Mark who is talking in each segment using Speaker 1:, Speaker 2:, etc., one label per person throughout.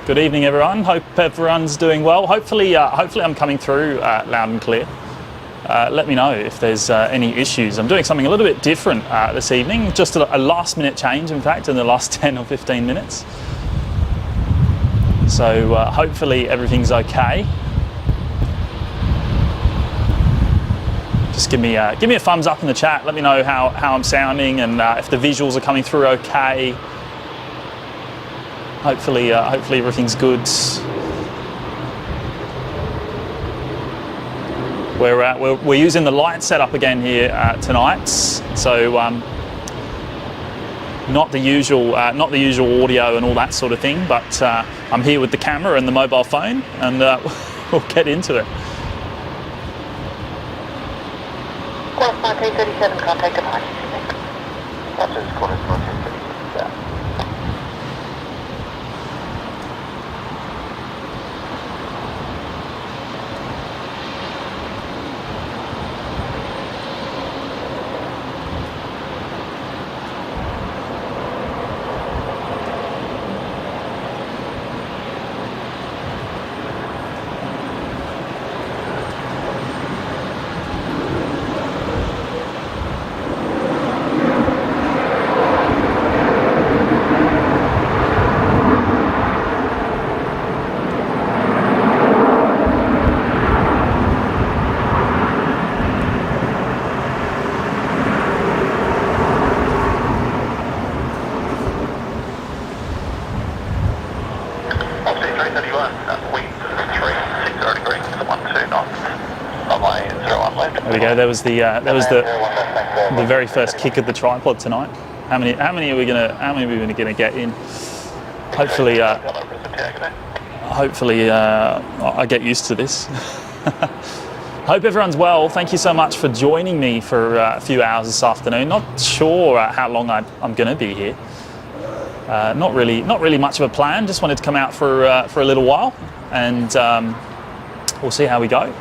Speaker 1: Good evening, everyone. Hope everyone's doing well. Hopefully I'm coming through loud and clear. Let me know if there's any issues. I'm doing something a little bit different this evening, just a last-minute change, in fact, in the last 10 or 15 minutes. So hopefully everything's okay. Just give me a thumbs up in the chat. Let me know how I'm sounding and if the visuals are coming through okay. Hopefully everything's good. We're using the Lite setup again here tonight, so not the usual audio and all that sort of thing. But I'm here with the camera and the mobile phone, and we'll get into it.
Speaker 2: Course 1937, contact departure. That's course 1937.
Speaker 1: There we go. There was the very first kick of the tripod tonight. How many are we gonna get in? Hopefully, I get used to this. Hope everyone's well. Thank you so much for joining me for a few hours this afternoon. Not sure how long I'm going to be here. Not really much of a plan. Just wanted to come out for a little while, and we'll see how we go.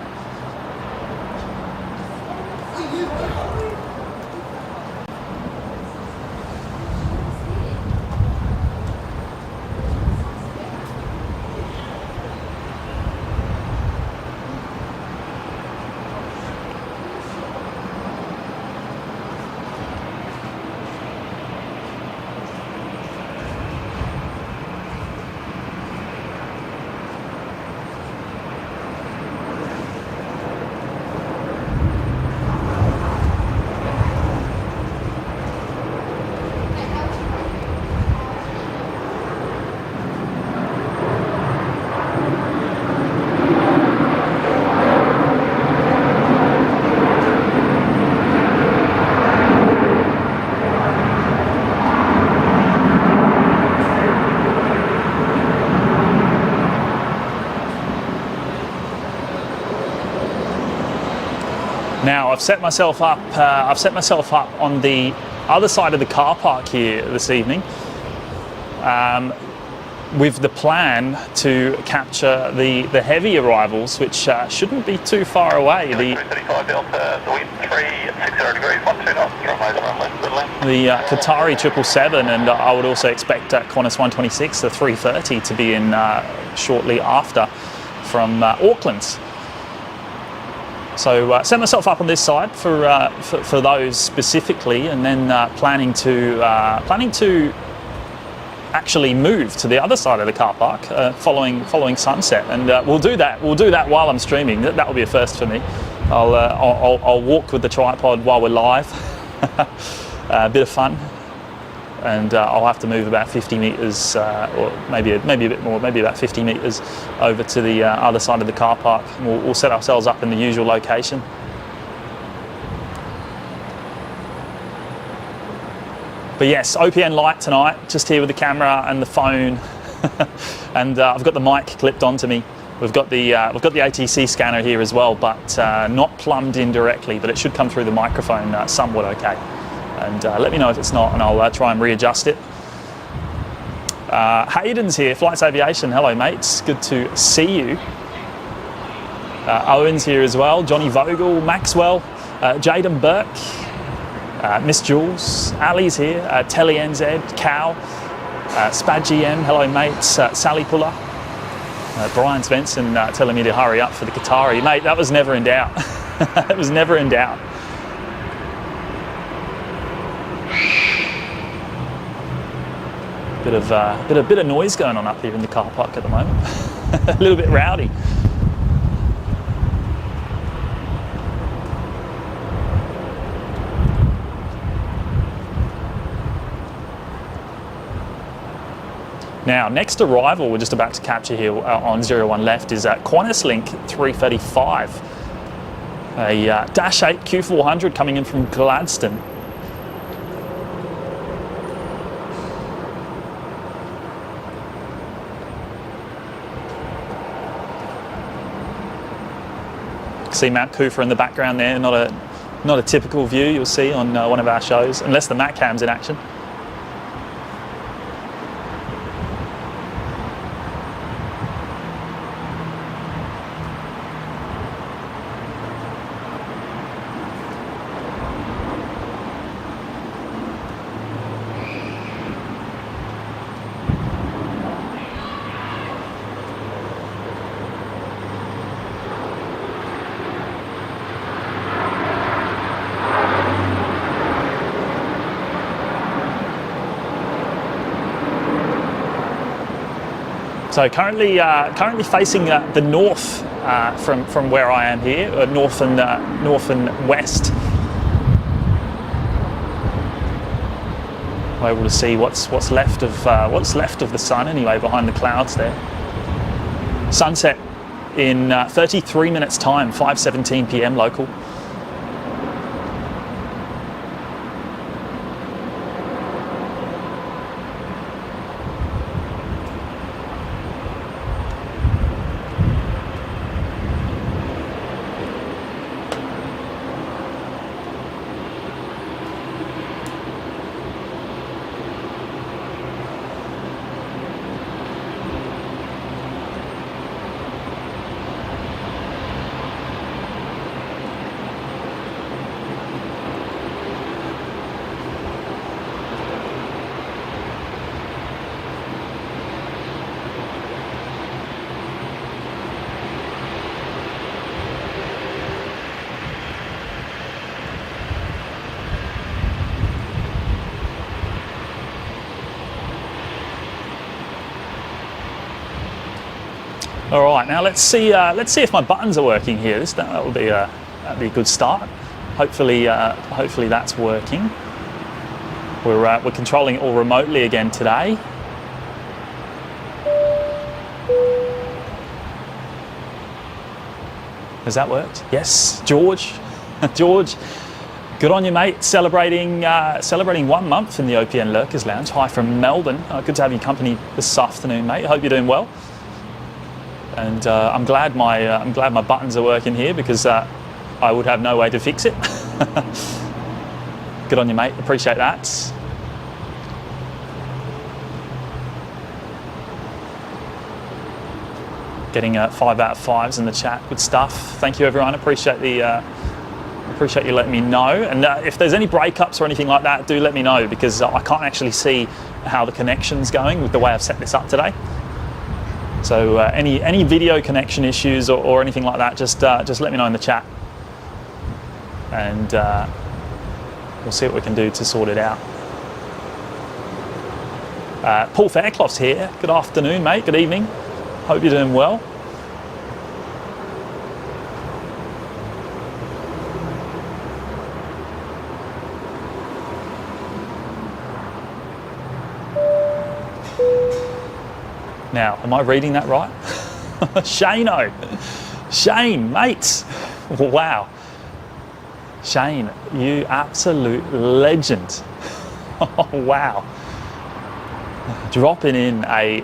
Speaker 1: Now I've set myself up on the other side of the car park here this evening, with the plan to capture the heavy arrivals, which shouldn't be too far away. The Qatari 777, and I would also expect Qantas 126, the 330, to be in shortly after from Auckland. So set myself up on this side for those specifically, and then planning to actually move to the other side of the car park following sunset, and we'll do that while I'm streaming. That will be a first for me. I'll walk with the tripod while we're live. A bit of fun. And I'll have to move about 50 metres, or maybe a bit more, maybe about 50 metres over to the other side of the car park. We'll set ourselves up in the usual location. But yes, OPN Lite tonight, just here with the camera and the phone, and I've got the mic clipped onto me. We've got the ATC scanner here as well, but not plumbed in directly, but it should come through the microphone somewhat okay. And let me know if it's not, and I'll try and readjust it. Hayden's here, Flights Aviation. Hello, mates. Good to see you. Owen's here as well. Johnny Vogel, Maxwell, Jaden Burke, Miss Jules, Ali's here, Telly NZ, Cal, Spad GM. Hello, mates. Sally Puller. Brian Svensson telling me to hurry up for the Qatari. Mate, that was never in doubt. It was never in doubt. Bit of noise going on up here in the car park at the moment. A little bit rowdy. Now, next arrival we're just about to capture here on 01 left is Qantas Link 335, a Dash 8 Q400 coming in from Gladstone. See Mount Cooper in the background there, not a typical view you'll see on one of our shows, unless the Mac cam's in action. So currently facing the north from where I am here, north and west. We're able to see what's left of the sun anyway behind the clouds there. Sunset in 33 minutes time, 5:17 p.m. local. All right, now let's see if my buttons are working here. That will be a good start. Hopefully that's working. We're controlling it all remotely again today. Has that worked? Yes, George. George, good on you, mate. Celebrating 1 month in the OPN Lurkers Lounge. Hi from Melbourne. Good to have your company this afternoon, mate. I hope you're doing well. And I'm glad my buttons are working here, because I would have no way to fix it. Good on you, mate. Appreciate that. Getting 5 out of 5s in the chat. Good stuff. Thank you, everyone. Appreciate you letting me know. And if there's any breakups or anything like that, do let me know, because I can't actually see how the connection's going with the way I've set this up today. So any video connection issues or anything like that, just let me know in the chat, and we'll see what we can do to sort it out. Paul Fairclough's here. Good afternoon, mate. Good evening. Hope you're doing well. Now, am I reading that right? Shane-o. Shane, mate. Wow. Shane, you absolute legend. Oh, wow. Dropping in a,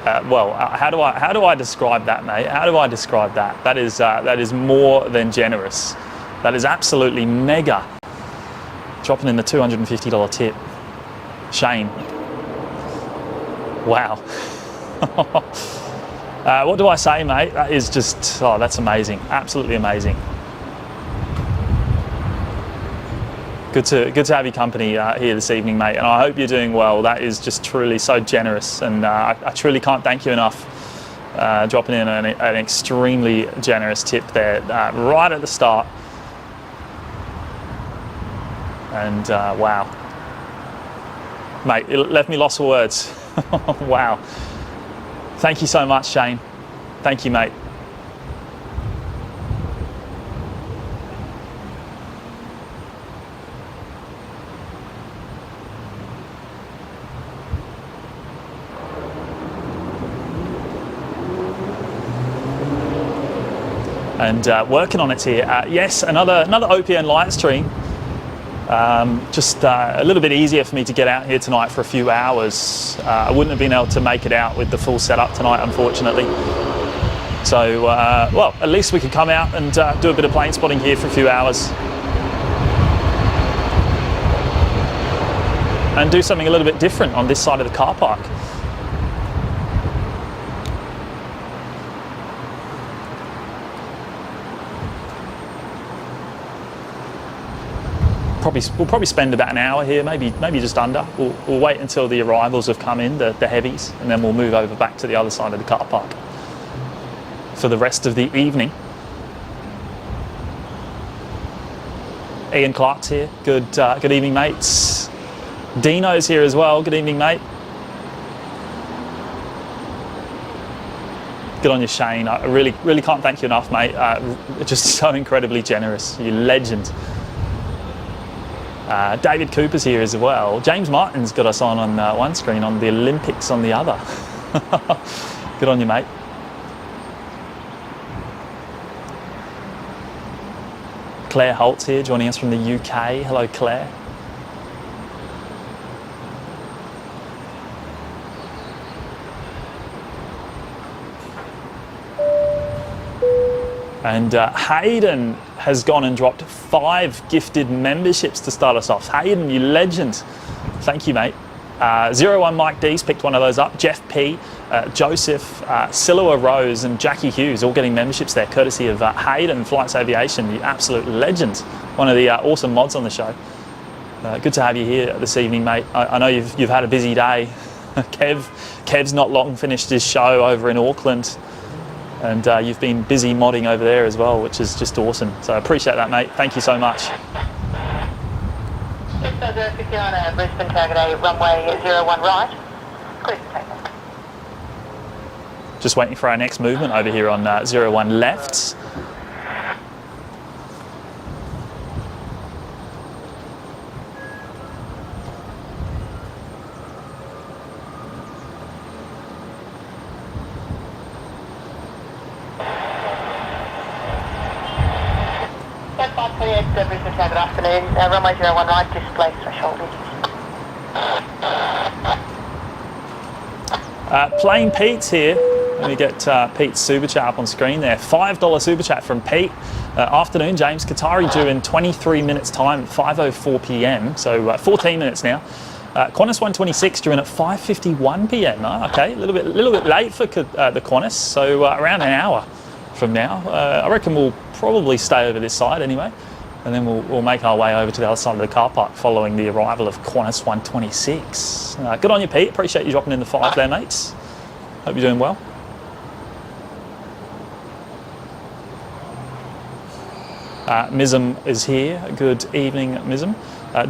Speaker 1: how do I describe that, mate? How do I describe that? That is more than generous. That is absolutely mega. Dropping in the $250 tip. Shane. Wow. What do I say, mate? That is just, oh, that's amazing. Absolutely amazing. Good to have your company here this evening, mate, and I hope you're doing well. That is just truly so generous, and I truly can't thank you enough. Dropping in an extremely generous tip there right at the start. And wow. Mate, it left me lost for words. Wow. Thank you so much, Shane. Thank you, mate. And working on it here. Yes, another OPN Lite stream. Just a little bit easier for me to get out here tonight for a few hours. I wouldn't have been able to make it out with the full setup tonight, unfortunately. So, well, at least we could come out and do a bit of plane spotting here for a few hours. And do something a little bit different on this side of the car park. We'll probably spend about an hour here, maybe just under. We'll wait until the arrivals have come in, the heavies, and then we'll move over back to the other side of the car park for the rest of the evening. Ian Clark's here. Good evening, mates. Dino's here as well. Good evening, mate. Good on you, Shane. I really can't thank you enough, mate. Just so incredibly generous. You legend. David Cooper's here as well. James Martin's got us on one screen, on the Olympics on the other. Good on you, mate. Claire Holt's here, joining us from the UK. Hello, Claire. And Hayden has gone and dropped 5 gifted memberships to start us off. Hayden, you legend. Thank you, mate. 01 Mike D's picked one of those up. Jeff P, Joseph, Silua Rose and Jackie Hughes all getting memberships there, courtesy of Hayden Flights Aviation, you absolute legend. One of the awesome mods on the show. Good to have you here this evening, mate. I know you've had a busy day. Kev's not long finished his show over in Auckland. And you've been busy modding over there as well, which is just awesome. So I appreciate that, mate. Thank you so much.
Speaker 2: 6059 Brisbane target A, runway 01 right. Clear for takeoff.
Speaker 1: Just waiting for our next movement over here on 01 left.
Speaker 2: Brisbane target afternoon, runway 01 right, display threshold.
Speaker 1: Plain Pete's here. Let me get Pete's super chat up on screen there. $5 super chat from Pete. Afternoon, James. Qatari due in 23 minutes time, 5:04 p.m. So 14 minutes now. Qantas 126 due in at 5:51 p.m. Okay, a little bit late for the Qantas. So around an hour from now. I reckon we'll probably stay over this side anyway. And then we'll make our way over to the other side of the car park following the arrival of Qantas 126. Good on you, Pete. Appreciate you dropping in the 5 there, mates. Hope you're doing well. Mism is here. Good evening, Mism.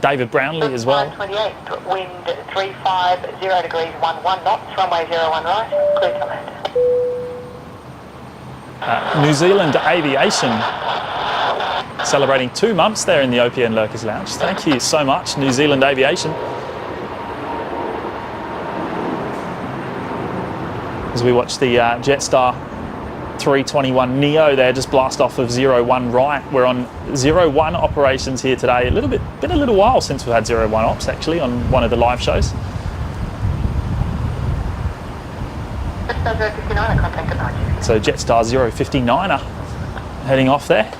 Speaker 1: David Brownlee as well.
Speaker 2: 28, wind 350 degrees 11 knots, runway 01 right, clear to land.
Speaker 1: New Zealand Aviation celebrating 2 months there in the OPN Lurkers Lounge. Thank you so much, New Zealand Aviation. as we watch the Jetstar 321 Neo there just blast off of 01 right. We're on 01 operations here today. Been a little while since we've had 01 ops actually on one of the live shows.
Speaker 2: Jetstar 059, contact departure.
Speaker 1: So Jetstar 059er heading off there.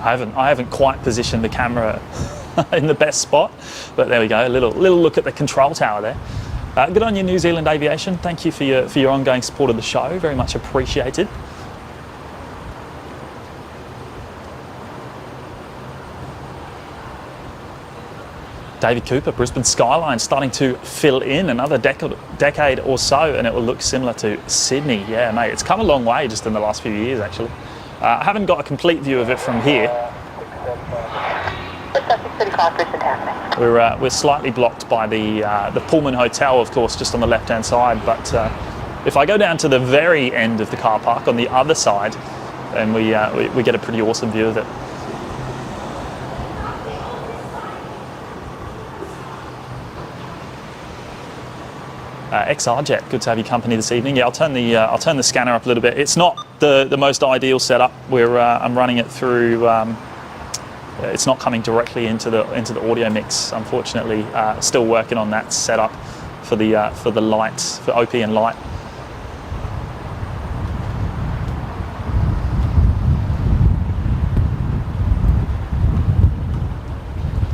Speaker 1: I haven't quite positioned the camera in the best spot, but there we go. A little look at the control tower there. Good on you, New Zealand Aviation. Thank you for your ongoing support of the show. Very much appreciated. David Cooper, Brisbane skyline starting to fill in another decade or so, and it will look similar to Sydney. Yeah, mate, it's come a long way just in the last few years, actually. I haven't got a complete view of it from here. We're slightly blocked by the Pullman Hotel, of course, just on the left-hand side. But if I go down to the very end of the car park on the other side, then we get a pretty awesome view of it. XR Jet, good to have your company this evening. Yeah, I'll turn the scanner up a little bit. It's not the most ideal setup. I'm running it through. It's not coming directly into the audio mix, unfortunately. Still working on that setup for the Lite, for OPN Lite.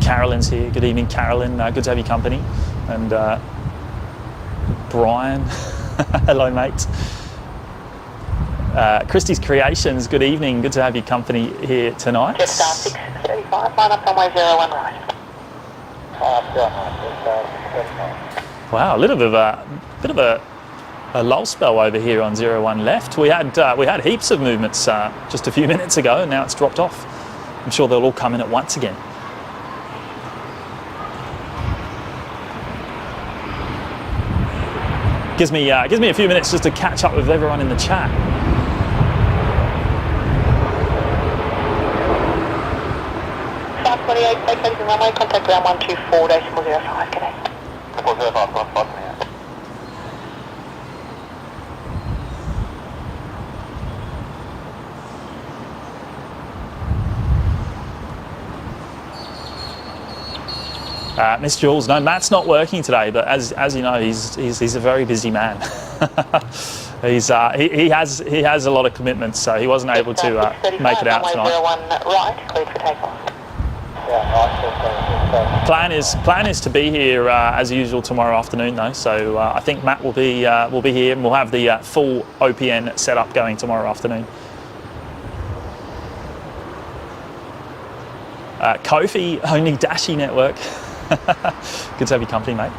Speaker 1: Carolyn's here. Good evening, Carolyn. Good to have your company. And Brian, hello mate. Christie's Creations, good evening. Good to have your company here tonight.
Speaker 2: Jetstar 635, line up runway 01 right.
Speaker 1: Wow, a little bit of a lull spell over here on 01 left. We had heaps of movements just a few minutes ago, and now it's dropped off. I'm sure they'll all come in at once again. Gives me a few minutes just to catch up with everyone in the chat.
Speaker 2: Flight 28, vacating runway, contact ground 124.05, connect. 405,
Speaker 1: Miss Jules, no, Matt's not working today, but as you know, he's a very busy man. he has a lot of commitments, so he wasn't able to make it out tonight.
Speaker 2: 01 right, cleared for takeoff.
Speaker 1: Plan is to be here as usual tomorrow afternoon, though. So I think Matt will be here, and we'll have the full OPN setup going tomorrow afternoon. Kofi, only Dashi network. Good to have your company, mate.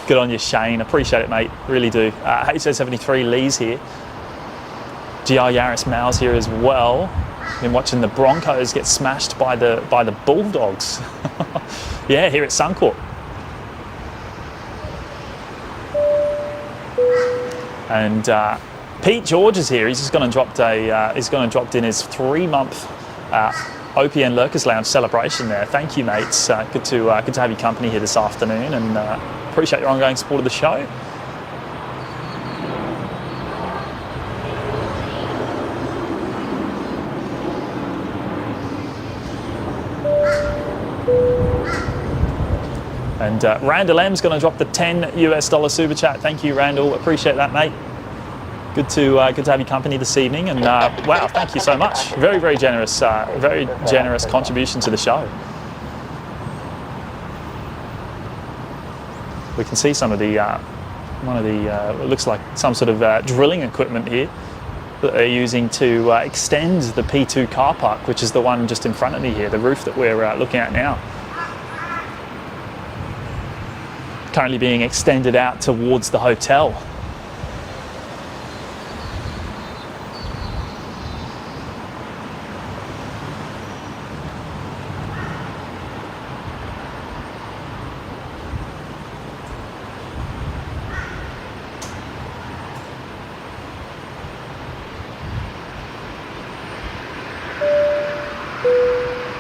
Speaker 1: Good on you, Shane. Appreciate it, mate. Really do. HO73 Lee's here. GR Yaris Mao's here as well. Been watching the Broncos get smashed by the Bulldogs. Yeah, here at Suncorp. And Pete George is here. He's just gone and dropped in his 3-month OPN Lurkers Lounge celebration there. Thank you, mates. Good to have your company here this afternoon, and appreciate your ongoing support of the show. And Randall M's going to drop the $10 US super chat. Thank you, Randall. Appreciate that, mate. Good to have your company this evening, and wow, thank you so much. Very generous contribution to the show. We can see some of the it looks like some sort of drilling equipment here that they're using to extend the P2 car park, which is the one just in front of me here, the roof that we're looking at now. Currently being extended out towards the hotel.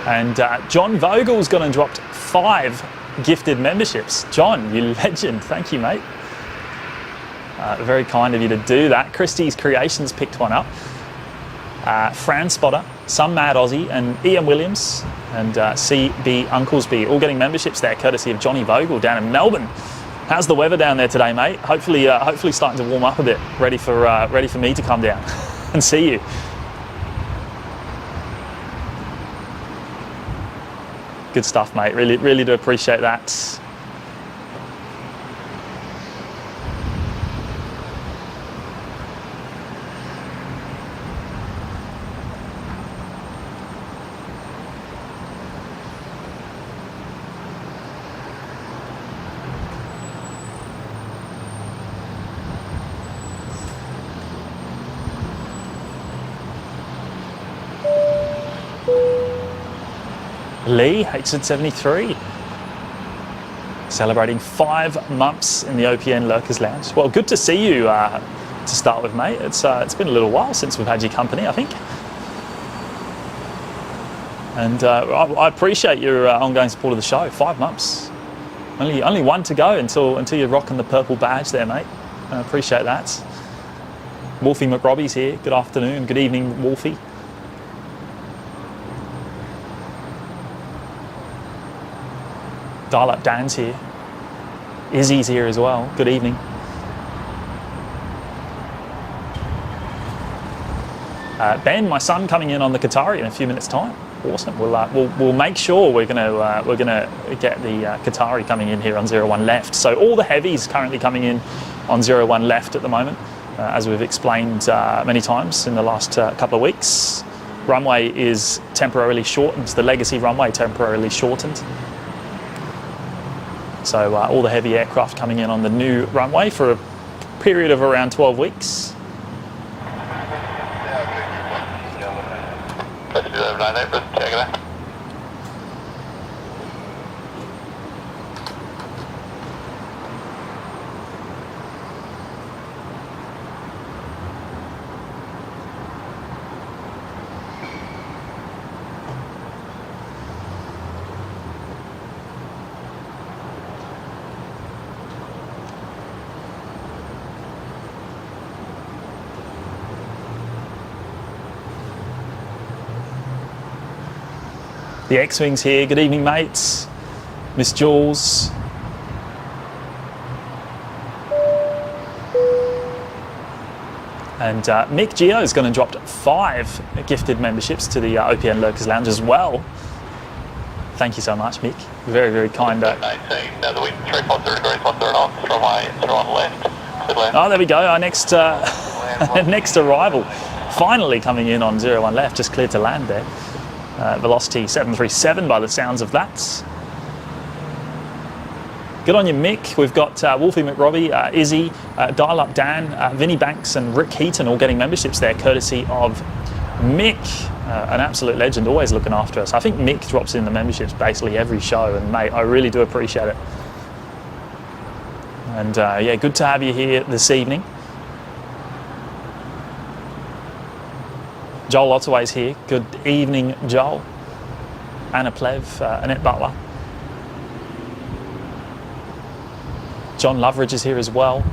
Speaker 1: And John Vogel's gone and dropped 5 gifted memberships. John, you legend. Thank you, mate. Very kind of you to do that. Christie's Creations picked one up. Fran Spotter, Some Mad Aussie, and Ian Williams and CB Unklesby all getting memberships there, courtesy of Johnny Vogel down in Melbourne. How's the weather down there today, mate? Hopefully starting to warm up a bit, ready for me to come down and see you. Good stuff, mate. Really do appreciate that. Lee, HZ73, celebrating 5 months in the OPN Lurkers Lounge. Well, good to see you to start with, mate. It's been a little while since we've had your company, I think. And I appreciate your ongoing support of the show. 5 months. Only one to go until you're rocking the purple badge there, mate. I appreciate that. Wolfie McRobbie's here. Good afternoon, good evening, Wolfie. Dial Up Dan's here. Izzy's here as well. Good evening. Ben, my son, coming in on the Qatari in a few minutes' time. Awesome. We'll make sure we're gonna get the Qatari coming in here on 01 left. So all the heavies currently coming in on 01 left at the moment, as we've explained many times in the last couple of weeks. Runway is temporarily shortened. The legacy runway temporarily shortened. So all the heavy aircraft coming in on the new runway for a period of around 12 weeks. The X-Wing's here. Good evening, mates. Miss Jules. And Mick Geo is going to drop 5 gifted memberships to the OPN Lurkers Lounge as well. Thank you so much, Mick. Very, very kind. Oh, there we go. Our next next arrival. Finally coming in on 01 left. Just cleared to land there. Velocity 737 by the sounds of that. Good on you, Mick. We've got Wolfie McRobbie, Izzy, Dial Up Dan, Vinnie Banks and Rick Heaton all getting memberships there, courtesy of Mick, an absolute legend, always looking after us. I think Mick drops in the memberships basically every show, and mate, I really do appreciate it. And yeah, good to have you here this evening. Joel Ottaway's here. Good evening, Joel. Anna Plev, Annette Butler. John Loveridge is here as well.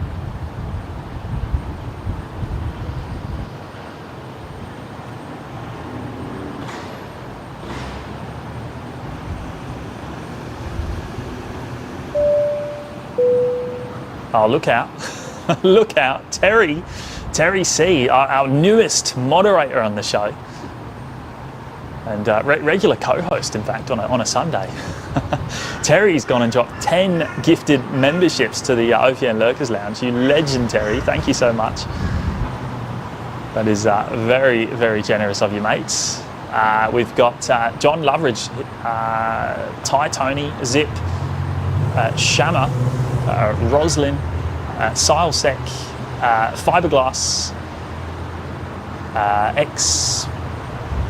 Speaker 1: Oh, look out. Look out. Terry C, our newest moderator on the show. And regular co-host, in fact, on a Sunday. Terry's gone and dropped 10 gifted memberships to the OPN Lurkers Lounge. You legend, Terry. Thank you so much. That is very, very generous of you, mates. We've got John Loveridge, Ty Tony, Zip, Shammer, Roslyn, Silesec, Fiberglass, X.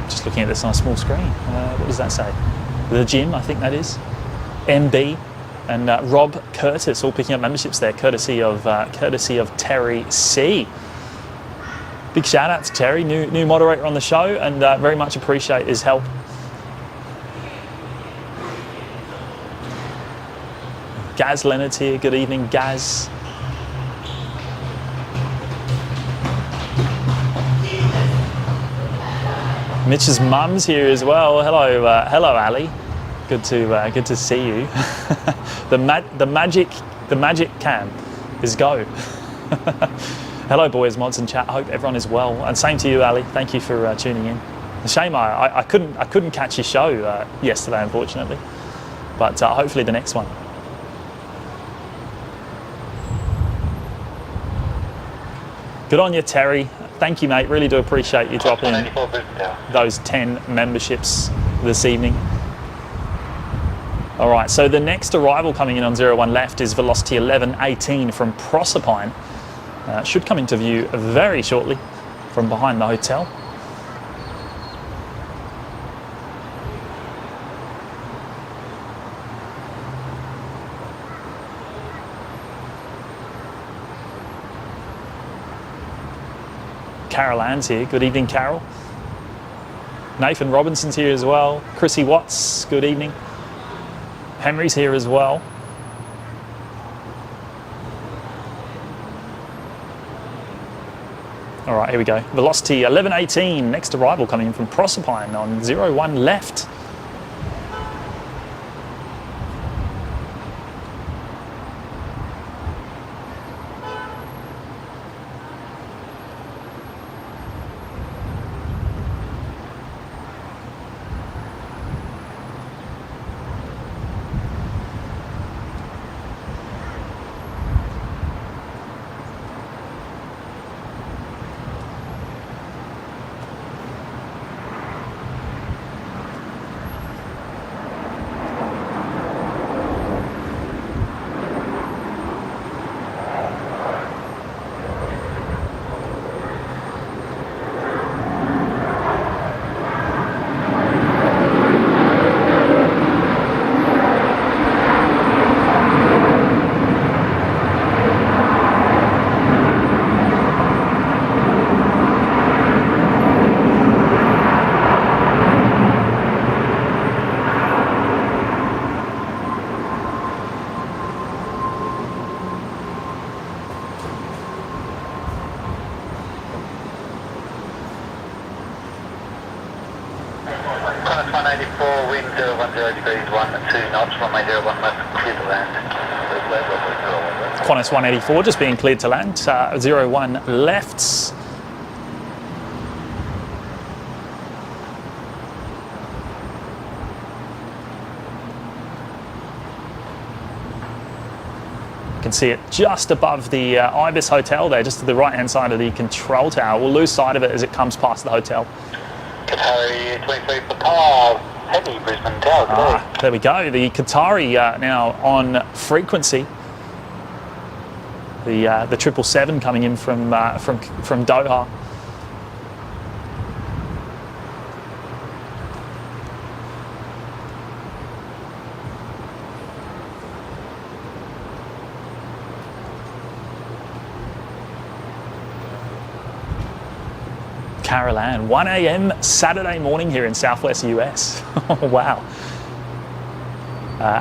Speaker 1: Just looking at this on a small screen. What does that say? The Gym, I think that is. MB and Rob Curtis all picking up memberships there, courtesy of Terry C. Big shout out to Terry, new moderator on the show, and very much appreciate his help. Gaz Leonard's here. Good evening, Gaz. Mitch's mum's here as well. Hello, hello, Ali. Good to see you. the magic cam is go. Hello, boys, mods and chat. Hope everyone is well, and same to you, Ali. Thank you for tuning in. A shame I couldn't catch your show yesterday, unfortunately, but hopefully the next one. Good on you, Terry. Thank you, mate. Really do appreciate you dropping in those 10 memberships this evening. All right, so the next arrival coming in on 01 left is Velocity 1118 from Proserpine. Should come into view very shortly from behind the hotel. Carol Ann's here. Good evening, Carol. Nathan Robinson's here as well. Chrissy Watts, good evening. Henry's here as well. All right, here we go. Velocity 1118, next arrival coming in from Proserpine on 01 left. Qantas 184 just being cleared to land. 01 left. You can see it just above the Ibis Hotel there, just to the right-hand side of the control tower. We'll lose sight of it as it comes past the hotel.
Speaker 2: Qatari 23 for car, heavy Brisbane Tower.
Speaker 1: There we go. The Qatari now on frequency. The 777 coming in from Doha. Carol Ann, 1 a.m. Saturday morning here in Southwest US. Oh, wow.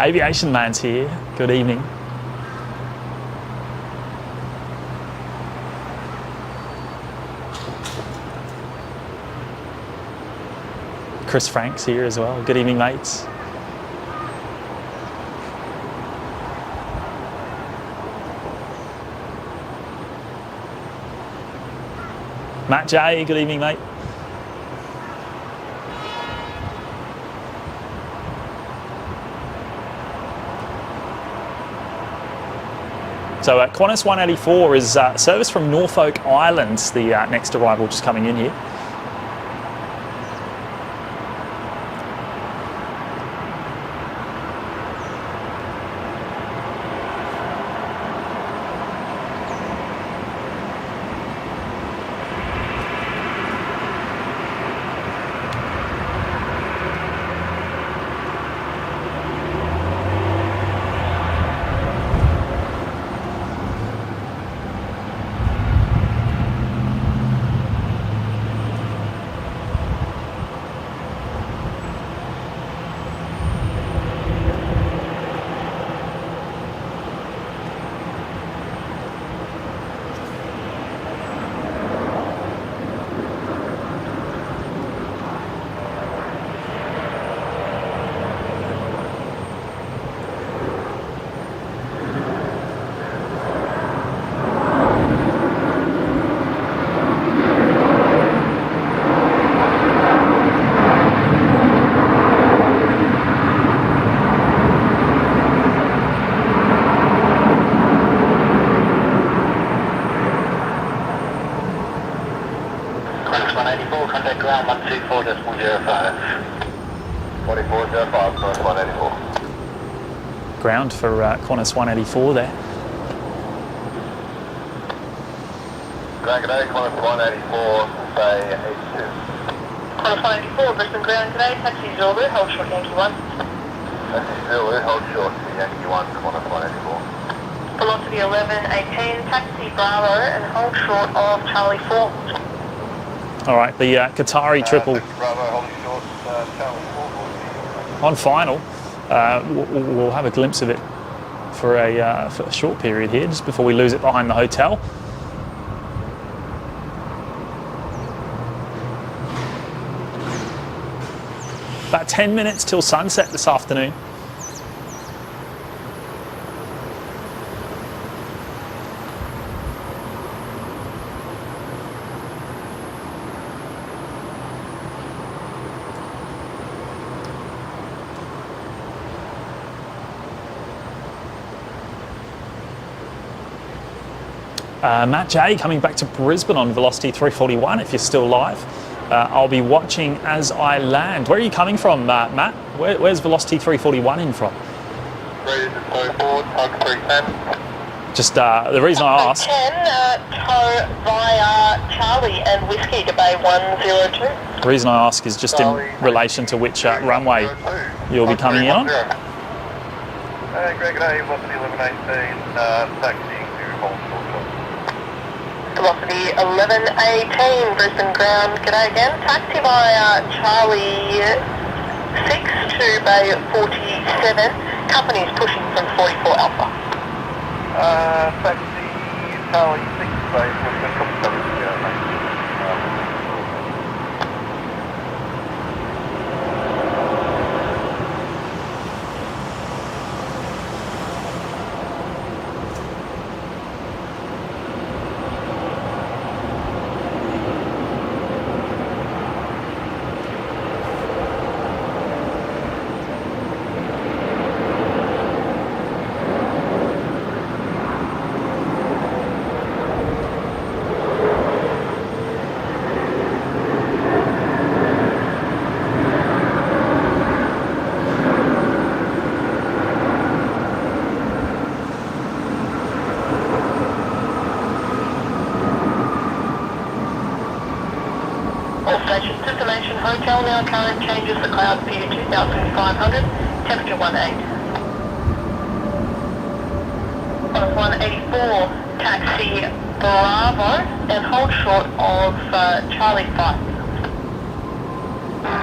Speaker 1: Aviation Man's here. Good evening. Chris Frank's here as well. Good evening, mates. Matt J, good evening, mate. So Qantas 184 is service from Norfolk Island, the next arrival just coming in here.
Speaker 2: 184, contact ground 124.05. 44.05, Qantas 184.
Speaker 1: Ground for Qantas 184 there.
Speaker 2: Ground, good day, Qantas 184, say 82. Qantas 184, Brisbane ground today, taxi Zulu, hold short Yankee 1. Taxi Zulu, hold short Yankee 1, Qantas 184. Velocity 1118, taxi Bravo and hold short of Charlie 4.
Speaker 1: All right, the Qatari triple
Speaker 2: Bravo, holding short Charlie 4.
Speaker 1: on final. We'll have a glimpse of it for a short period here, just before we lose it behind the hotel. About 10 minutes till sunset this afternoon. Matt J coming back to Brisbane on Velocity 341 if you're still live. I'll be watching as I land. Where are you coming from, Matt? Where's Velocity 341 in from?
Speaker 2: Ready to tow forward, tug 310.
Speaker 1: Just the reason I ask...
Speaker 2: 10, tow via Charlie and Whiskey to Bay 102.
Speaker 1: The reason I ask is just in relation to which runway you'll be coming in on.
Speaker 2: Greg, good day, Velocity 1118, taxiing to hold short. Velocity 1118, Brisbane ground, g'day again. Taxi via Charlie 6 to Bay 47. Company's pushing from 44 Alpha. Taxi Charlie 6 to Bay 47, copy 7, Destination hotel now, current changes the cloud view 2500, temperature 18. On 184, taxi Bravo and hold short of Charlie 5.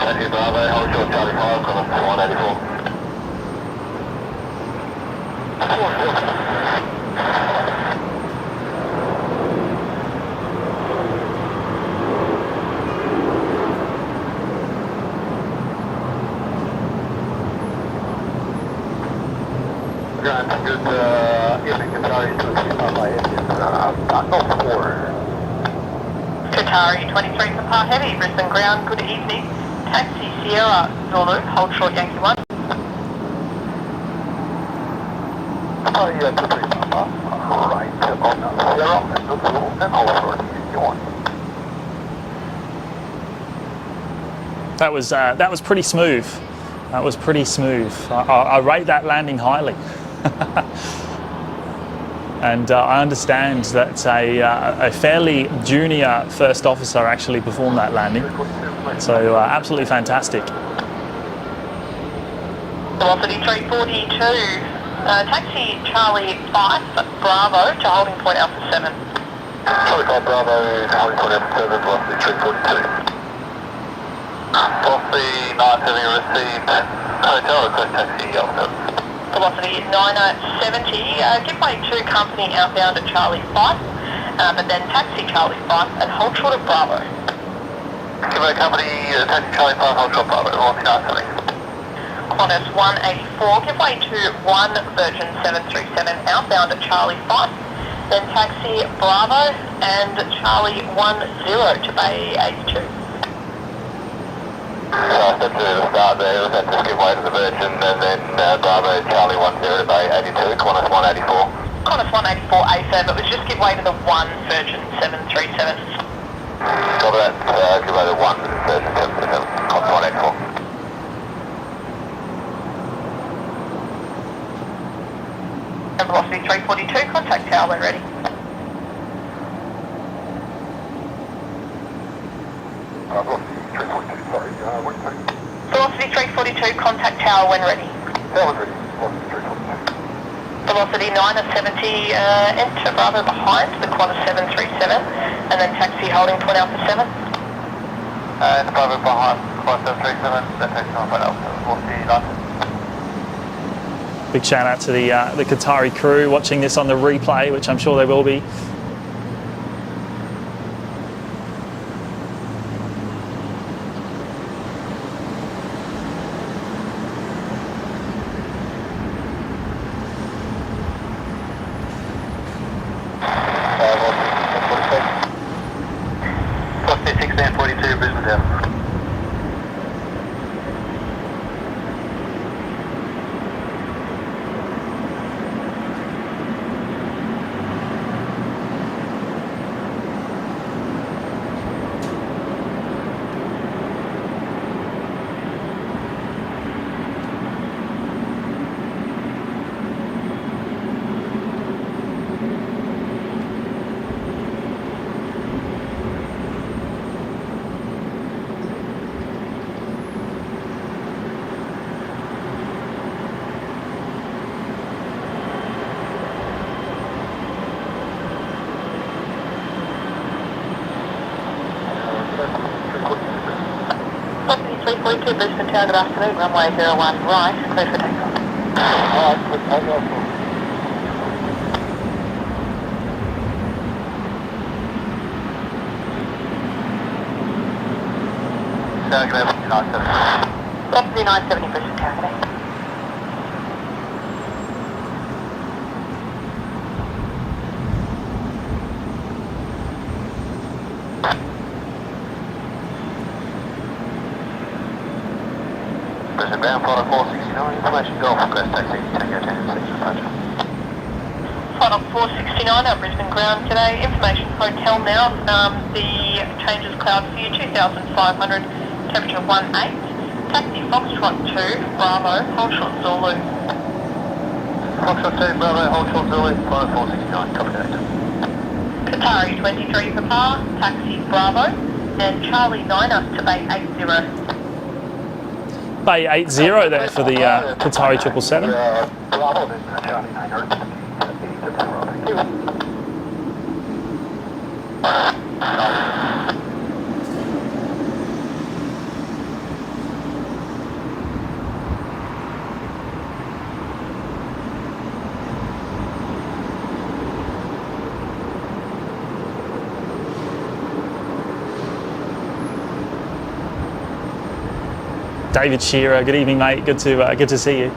Speaker 2: Taxi Bravo, hold short Charlie 5, on 184. Good evening, Qatari, Qatari 23 Papa Heavy, Brisbane ground, good evening. Taxi Sierra Zulu, hold short Yankee 1. Right on Sierra Zulu and hold short Yankee 1.
Speaker 1: That was pretty smooth. That was pretty smooth. I rate that landing highly. And I understand that a fairly junior first officer actually performed that landing. So absolutely fantastic.
Speaker 2: Velocity 342, taxi Charlie 5, Bravo to holding point Alpha 7. Charlie 5 Bravo, holding point Alpha 7, velocity 342. Velocity 9 having received hotel request taxi Alpha 7. Velocity 970, give way to company outbound at Charlie 5, but then taxi Charlie 5 and hold short of Bravo. Give way company taxi Charlie 5, hold short Bravo, velocity 970. Qantas 184, give way to 1 Virgin 737 outbound at Charlie 5, then taxi Bravo and Charlie 10 to Bay 82. So I said to the start there, was that just give way to the Virgin and then Bravo Charlie 10 to Bay 82, Qantas 184. Qantas 184 A7, it was just give way to the 1 Virgin 737. Copy that, give over 1, 777, copy 184. Velocity 342, contact tower when ready. Velocity 342, contact tower when ready. Tower ready, Velocity 970, enter Bravo behind, the quarter 737, and then taxi holding point Alpha 7. And Bravo behind, quarter 737, then taxi holding point Alpha 7, velocity 9.
Speaker 1: Big shout out to the Qatari crew watching this on the replay, which I'm sure they will be.
Speaker 2: Velocity 1642, Brisbane down. Velocity 342, Brisbane tower, good afternoon, runway 01 right, clear for takeoff. Alright, good takeoff. Tower, good afternoon, 970. Velocity 970, Brisbane tower, good afternoon. Brisbane ground, flight 469, information Golf, Crest taxi, Tango 10, 6 departure. Flight 469 at Brisbane ground today, information hotel now, the changes cloud for you, 2,500, temperature 18, taxi Foxtrot 2, Bravo, hold short Zulu. Foxtrot 2, Bravo, hold short Zulu, flight 469, copy that. Qatari 23 Papa, taxi Bravo, and Charlie 9 up to Bay 80.
Speaker 1: Bay 80 there for the Qatari 777. David Shearer, good evening, mate. Good to see you.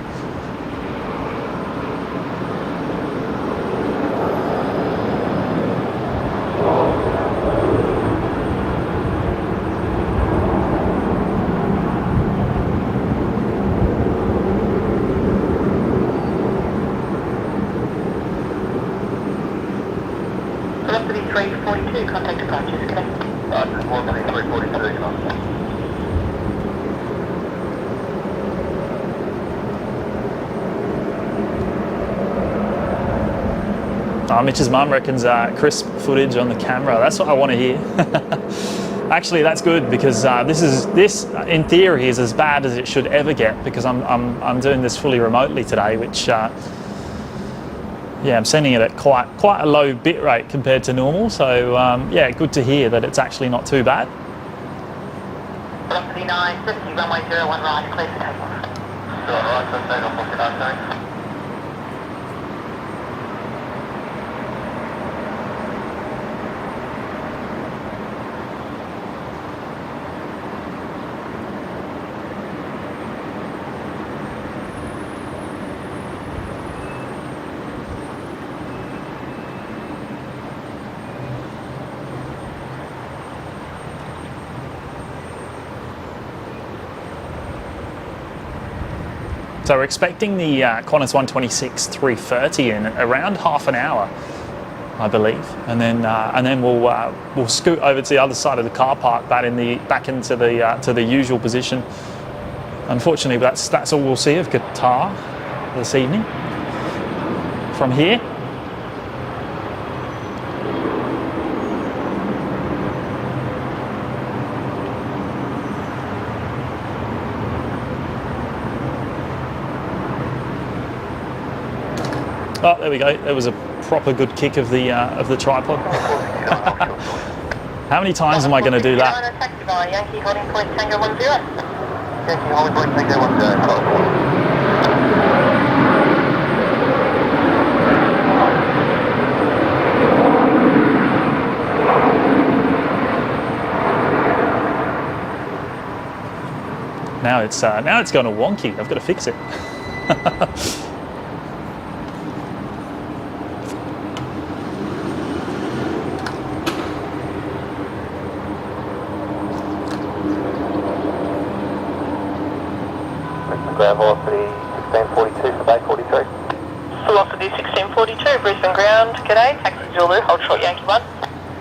Speaker 2: Velocity 342, contact departures, connect. Velocity 342, contact.
Speaker 1: Mitch's mum reckons crisp footage on the camera. That's what I want to hear. Actually, that's good because this in theory is as bad as it should ever get because I'm doing this fully remotely today, which yeah, I'm sending it at quite a low bit rate compared to normal. So yeah, good to hear that it's actually not too bad.
Speaker 2: Velocity 950, runway 01 right, clear for takeoff. Right, so takeoff, what's your name?
Speaker 1: So we're expecting the Qantas 126 330 in around half an hour. I believe, and then we'll scoot over to the other side of the car park, back into the to the usual position. Unfortunately, that's all we'll see of Qatar this evening from here. Oh, there we go. There was a proper good kick of the tripod. How many times am I going to do that?
Speaker 2: Taxi by Yankee holding point Tango 10.
Speaker 3: Yankee holding point Tango 10.
Speaker 1: Now it's going to wonky. I've got to fix it.
Speaker 3: Ground velocity 1642 for Bay 43.
Speaker 2: Velocity 1642, Brisbane ground. G'day, taxi Zulu, hold short Yankee 1.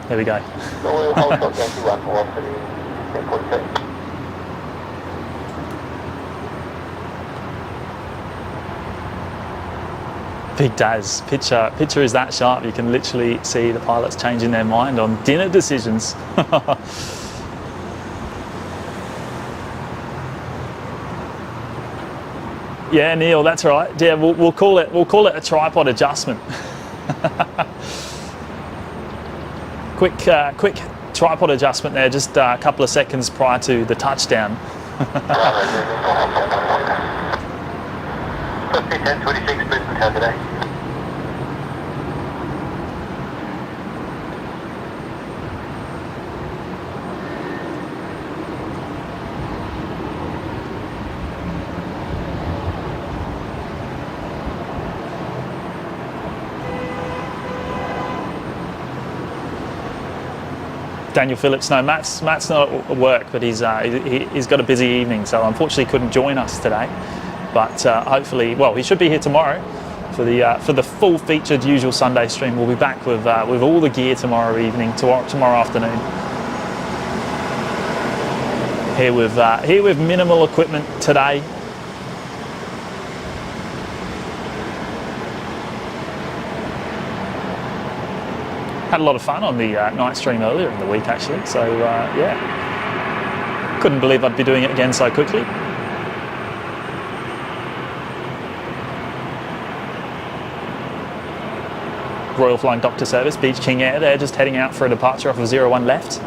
Speaker 1: There we go.
Speaker 3: Zulu, hold short Yankee 1, velocity 1642.
Speaker 1: Big Daz, picture is that sharp. You can literally see the pilots changing their mind on dinner decisions. Yeah, Neil, that's right. Yeah, we'll call it a tripod adjustment. quick tripod adjustment there, just a couple of seconds prior to the touchdown.
Speaker 3: 1026 Brisbane town today.
Speaker 1: Daniel Phillips, no, Matt's not at work, but he's got a busy evening, so unfortunately couldn't join us today. But hopefully, well, he should be here tomorrow for the full featured usual Sunday stream. We'll be back with all the gear tomorrow evening, tomorrow afternoon. Here with minimal equipment today. Had a lot of fun on the night stream earlier in the week, actually. So yeah, couldn't believe I'd be doing it again so quickly. Royal Flying Doctor Service, Beach King Air, they're just heading out for a departure off of 01 left.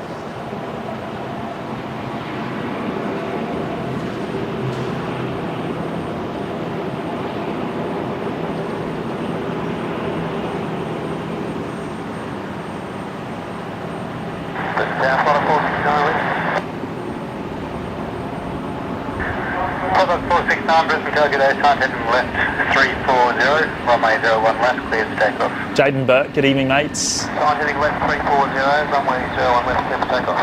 Speaker 1: Jaden Burke, good evening, mates.
Speaker 3: Heading left 340, runway 01 left, clear for takeoff.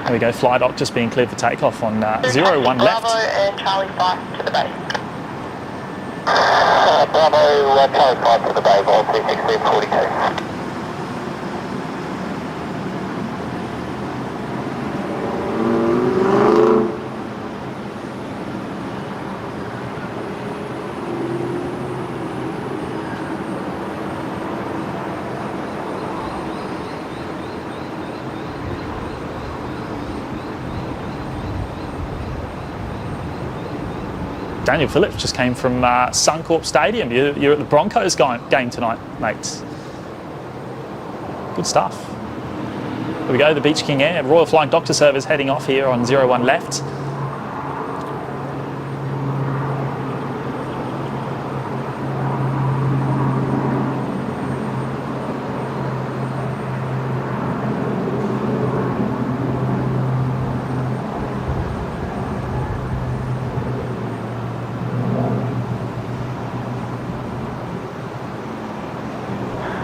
Speaker 1: There we go, fly dock just being cleared for takeoff on 01 left.
Speaker 2: Bravo and Charlie 5 to the bay.
Speaker 3: Bravo, Charlie 5 to the bay, velocity 1642.
Speaker 1: Daniel Phillips just came from Suncorp Stadium. You're at the Broncos game tonight, mates. Good stuff. There we go, the Beach King Air. Royal Flying Doctor Service heading off here on 01 left.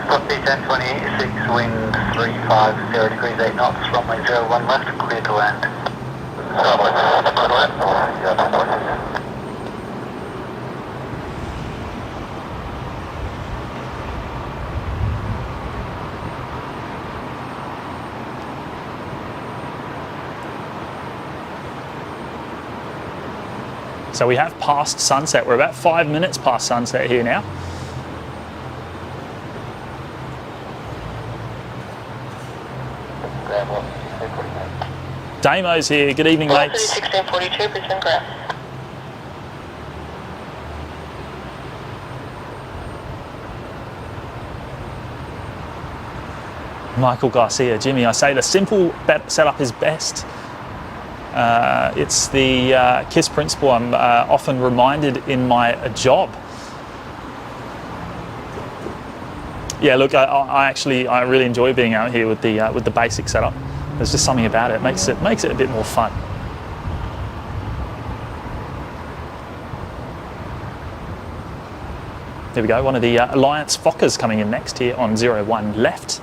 Speaker 3: Copy 1026, wind 350 degrees 8 knots, runway 01 left, clear to land.
Speaker 1: So we have passed sunset. We're about 5 minutes past sunset here now. Damo's here. Good evening, mates.
Speaker 2: 1642, Brisbane ground.
Speaker 1: Michael Garcia, Jimmy, I say the simple setup is best. It's the KISS principle I'm often reminded in my job. Yeah, look, I really enjoy being out here with the basic setup. There's just something about it. Makes it a bit more fun. There we go. One of the Alliance Fokkers coming in next here on 01 left.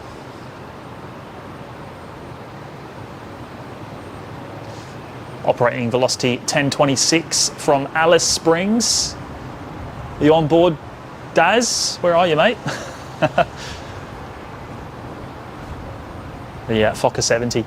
Speaker 1: Operating velocity 1026 from Alice Springs. Are you on board, Daz? Where are you, mate? The Fokker 70.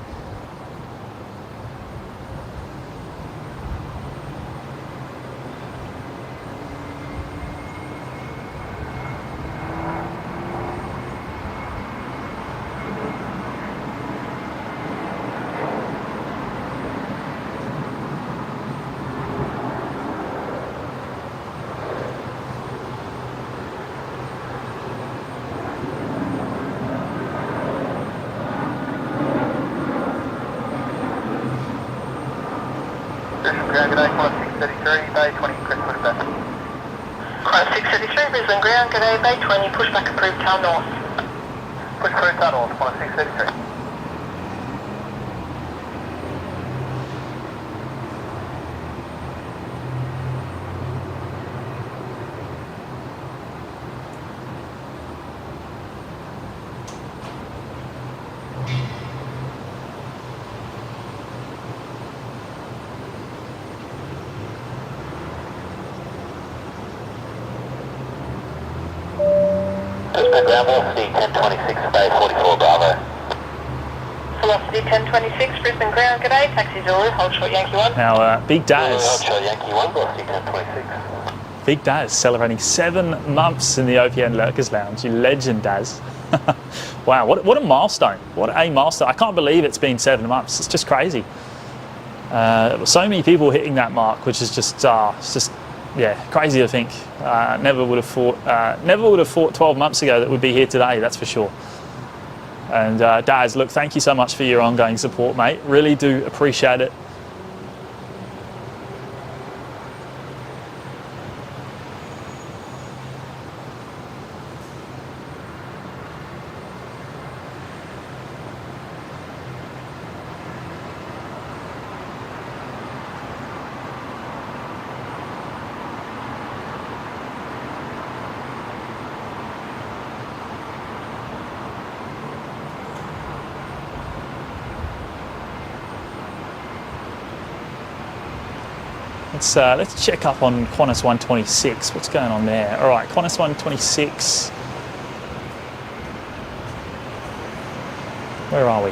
Speaker 2: Brisbane ground, g'day, Bay 20, push back approved, tail north.
Speaker 3: Push approved, tail north, 1633.
Speaker 2: Ground velocity 1026, Bay 44 Bravo. Velocity 1026, Brisbane ground, g'day, taxi Zulu, hold short Yankee 1.
Speaker 1: Now, Big Daz.
Speaker 2: Hold short Yankee 1, velocity 1026.
Speaker 1: Big Daz celebrating 7 months in the OPN Lurkers Lounge. You legend, Daz. Wow, what a milestone. What a milestone. I can't believe it's been 7 months. It's just crazy. So many people hitting that mark, which is just yeah, crazy to think. Never would have thought 12 months ago that we'd be here today, that's for sure. And Daz, look, thank you so much for your ongoing support, mate. Really do appreciate it. Let's check up on Qantas 126. What's going on there? All right, Qantas 126. Where are we?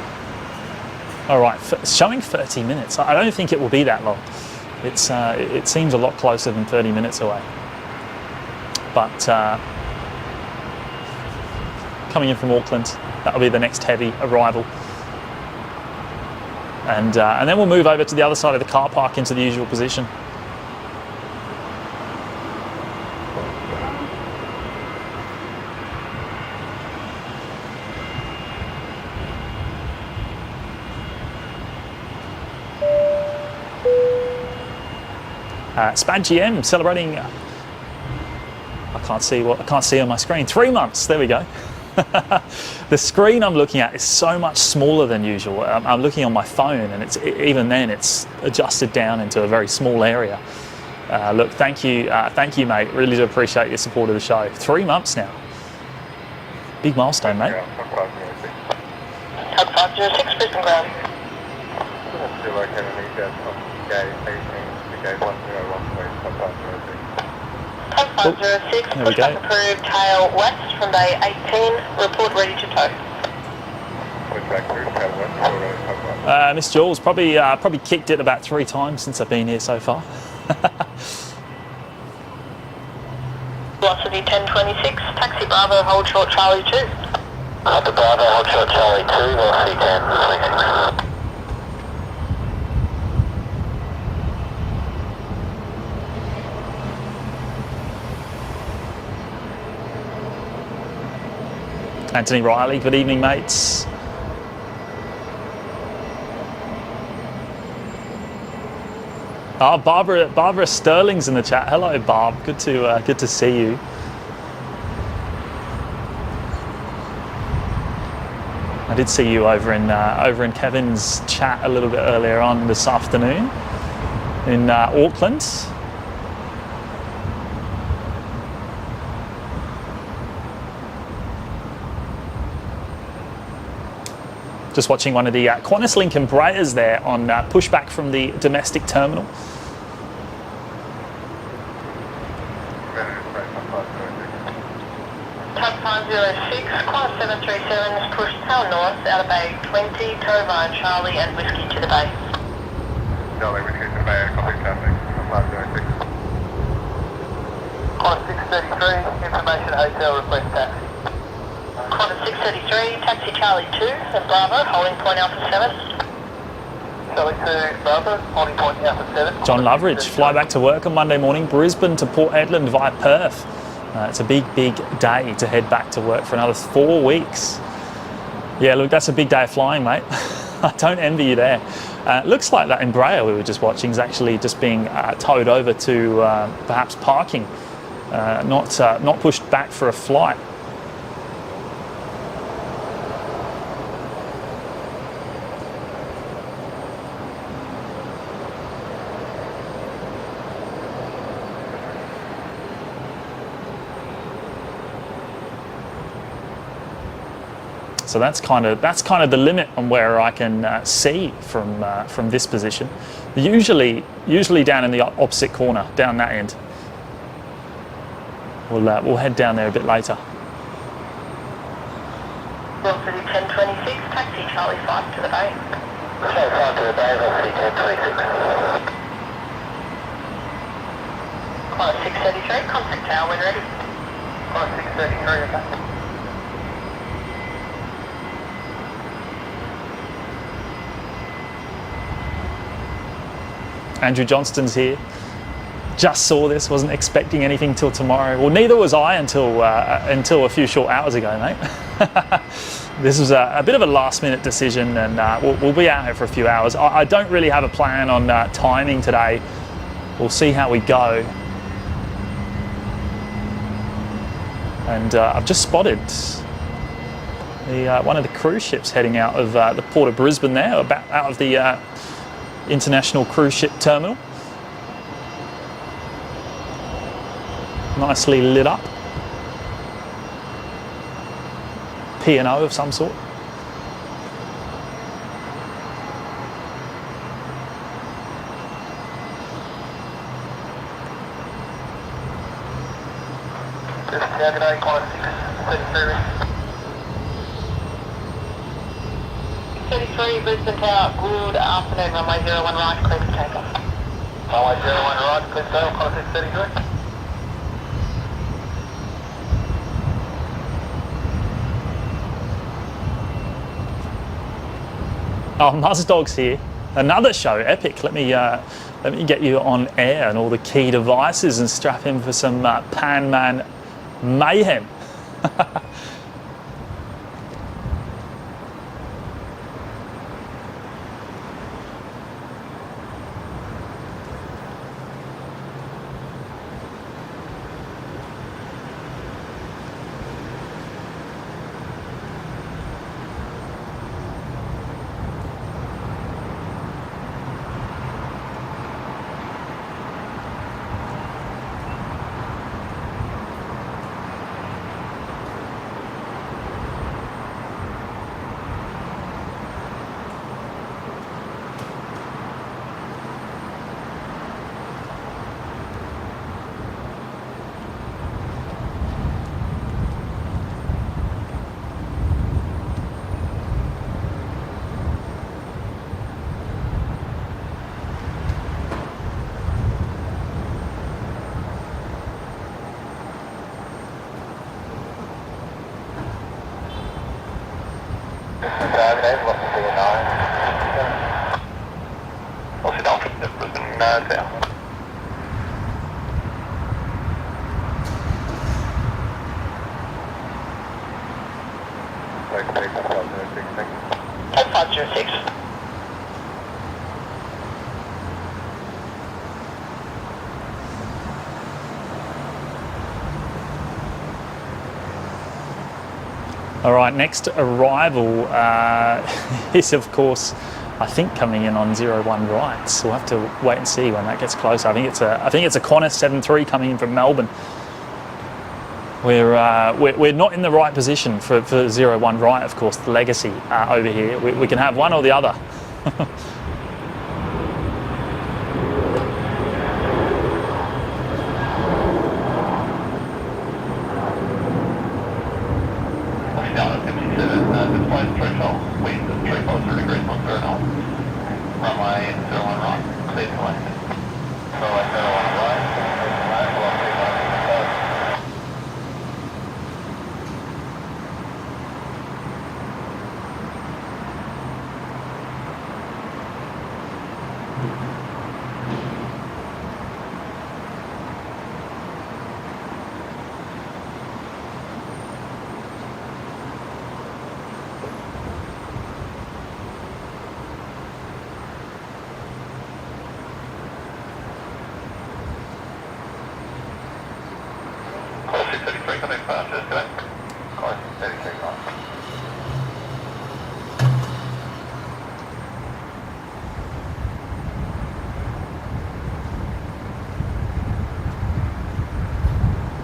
Speaker 1: All right, it's showing 30 minutes. I don't think it will be that long. It seems a lot closer than 30 minutes away. But coming in from Auckland, that'll be the next heavy arrival. And then we'll move over to the other side of the car park into the usual position. Spad GM celebrating. I can't see on my screen. 3 months. There we go. The screen I'm looking at is so much smaller than usual. I'm looking on my phone, and even then it's adjusted down into a very small area. Look, thank you, mate. Really do appreciate your support of the show. 3 months now. Big milestone, mate.
Speaker 2: Tug 506, Brisbane ground. Tug 506,
Speaker 1: there we go.
Speaker 2: approved, tail west from bay 18, report ready to tow.
Speaker 1: Miss Jules, probably kicked it about 3 times since I've been here so far.
Speaker 2: Velocity 1026, taxi Bravo, hold short Charlie 2.
Speaker 3: After Bravo, hold short Charlie 2, velocity 1026.
Speaker 1: Anthony Riley, good evening, mates. Oh, Barbara Sterling's in the chat. Hello, Barb. Good to see you. I did see you over in Kevin's chat a little bit earlier on this afternoon in Auckland. Just watching one of the Qantas Link Embraers there on pushback from the domestic terminal.
Speaker 2: Tug 506, Qantas 737 is pushed tail north out of Bay 20, Tovine, Charlie and Whiskey to the Bay.
Speaker 3: Charlie, Whiskey to the Bay, copy traffic, 506. Qantas 633, information hotel, request taxi.
Speaker 2: Qantas 633, taxi Charlie 2 and Bravo, holding point Alpha 7.
Speaker 3: Charlie 2, Bravo, holding point Alpha 7.
Speaker 1: John Loveridge, fly back to work on Monday morning, Brisbane to Port Hedland via Perth. It's a big day to head back to work for another 4 weeks. Yeah, look, that's a big day of flying, mate. I don't envy you there. Looks like that Embraer we were just watching is actually just being towed over to perhaps parking, not pushed back for a flight. So that's kind of the limit on where I can see from this position. Usually down in the opposite corner, down that end. We'll head down there a bit later.
Speaker 2: Velocity 1026, taxi Charlie 5 to the Bay.
Speaker 3: Charlie 5 to the Bay, velocity 1026.
Speaker 2: Qantas 633, contact tower when ready.
Speaker 3: Qantas 633, okay.
Speaker 1: Andrew Johnston's here. Just saw this, wasn't expecting anything till tomorrow. Well, neither was I until a few short hours ago, mate. This was a bit of a last-minute decision, and we'll be out here for a few hours. I don't really have a plan on timing today. We'll see how we go. And I've just spotted one of the cruise ships heading out of the port of Brisbane there, out of the International Cruise Ship Terminal. Nicely lit up. P&O of some sort.
Speaker 3: G'day, Qantas 633.
Speaker 2: 33, Brisbane Tower, good afternoon, runway 01 right, clear for takeoff.
Speaker 3: Runway 01 right, clear for takeoff, Qantas 633.
Speaker 1: Oh, Muzdog's here. Another show, epic. Let me get you on air and all the key devices and strap in for some Pan Man mayhem.
Speaker 3: Bay, velocity 9. Velocity Dolphin, Brisbane south. Take 506.
Speaker 1: All right, next arrival is, of course, I think coming in on 01 right. So we'll have to wait and see when that gets closer. I think it's a Qantas 73 coming in from Melbourne. We're not in the right position for 01 right, of course, the legacy over here. We can have one or the other.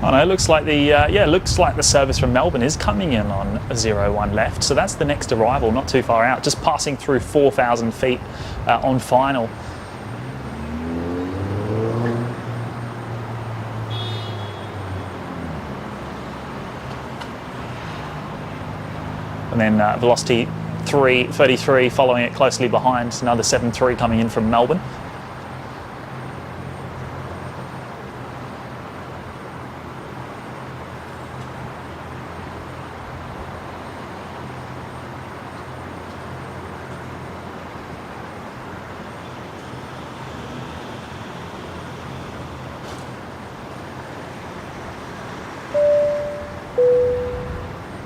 Speaker 1: Oh no, it looks like the service from Melbourne is coming in on 01 left. So that's the next arrival, not too far out, just passing through 4,000 feet on final. And then velocity 333 following it closely behind, another 73 coming in from Melbourne.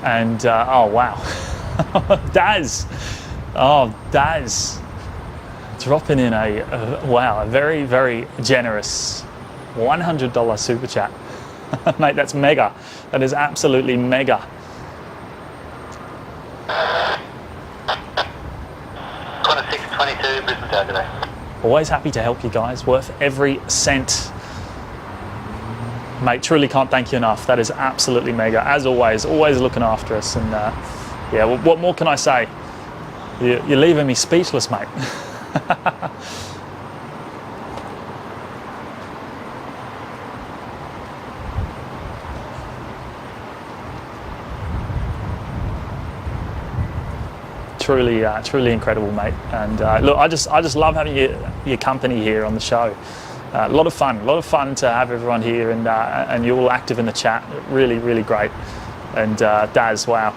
Speaker 1: And oh wow, Daz, Daz, dropping in a very, very generous $100 super chat. Mate, that's mega. That is absolutely mega.
Speaker 3: 2622 Brisbane Town today.
Speaker 1: Always happy to help you guys, worth every cent. Mate, truly can't thank you enough. That is absolutely mega. As always looking after us. And yeah, what more can I say? You're leaving me speechless, mate. Truly incredible, mate. And look, I just love having your company here on the show. A lot of fun to have everyone here, and you're all active in the chat. Really great. And Daz, wow.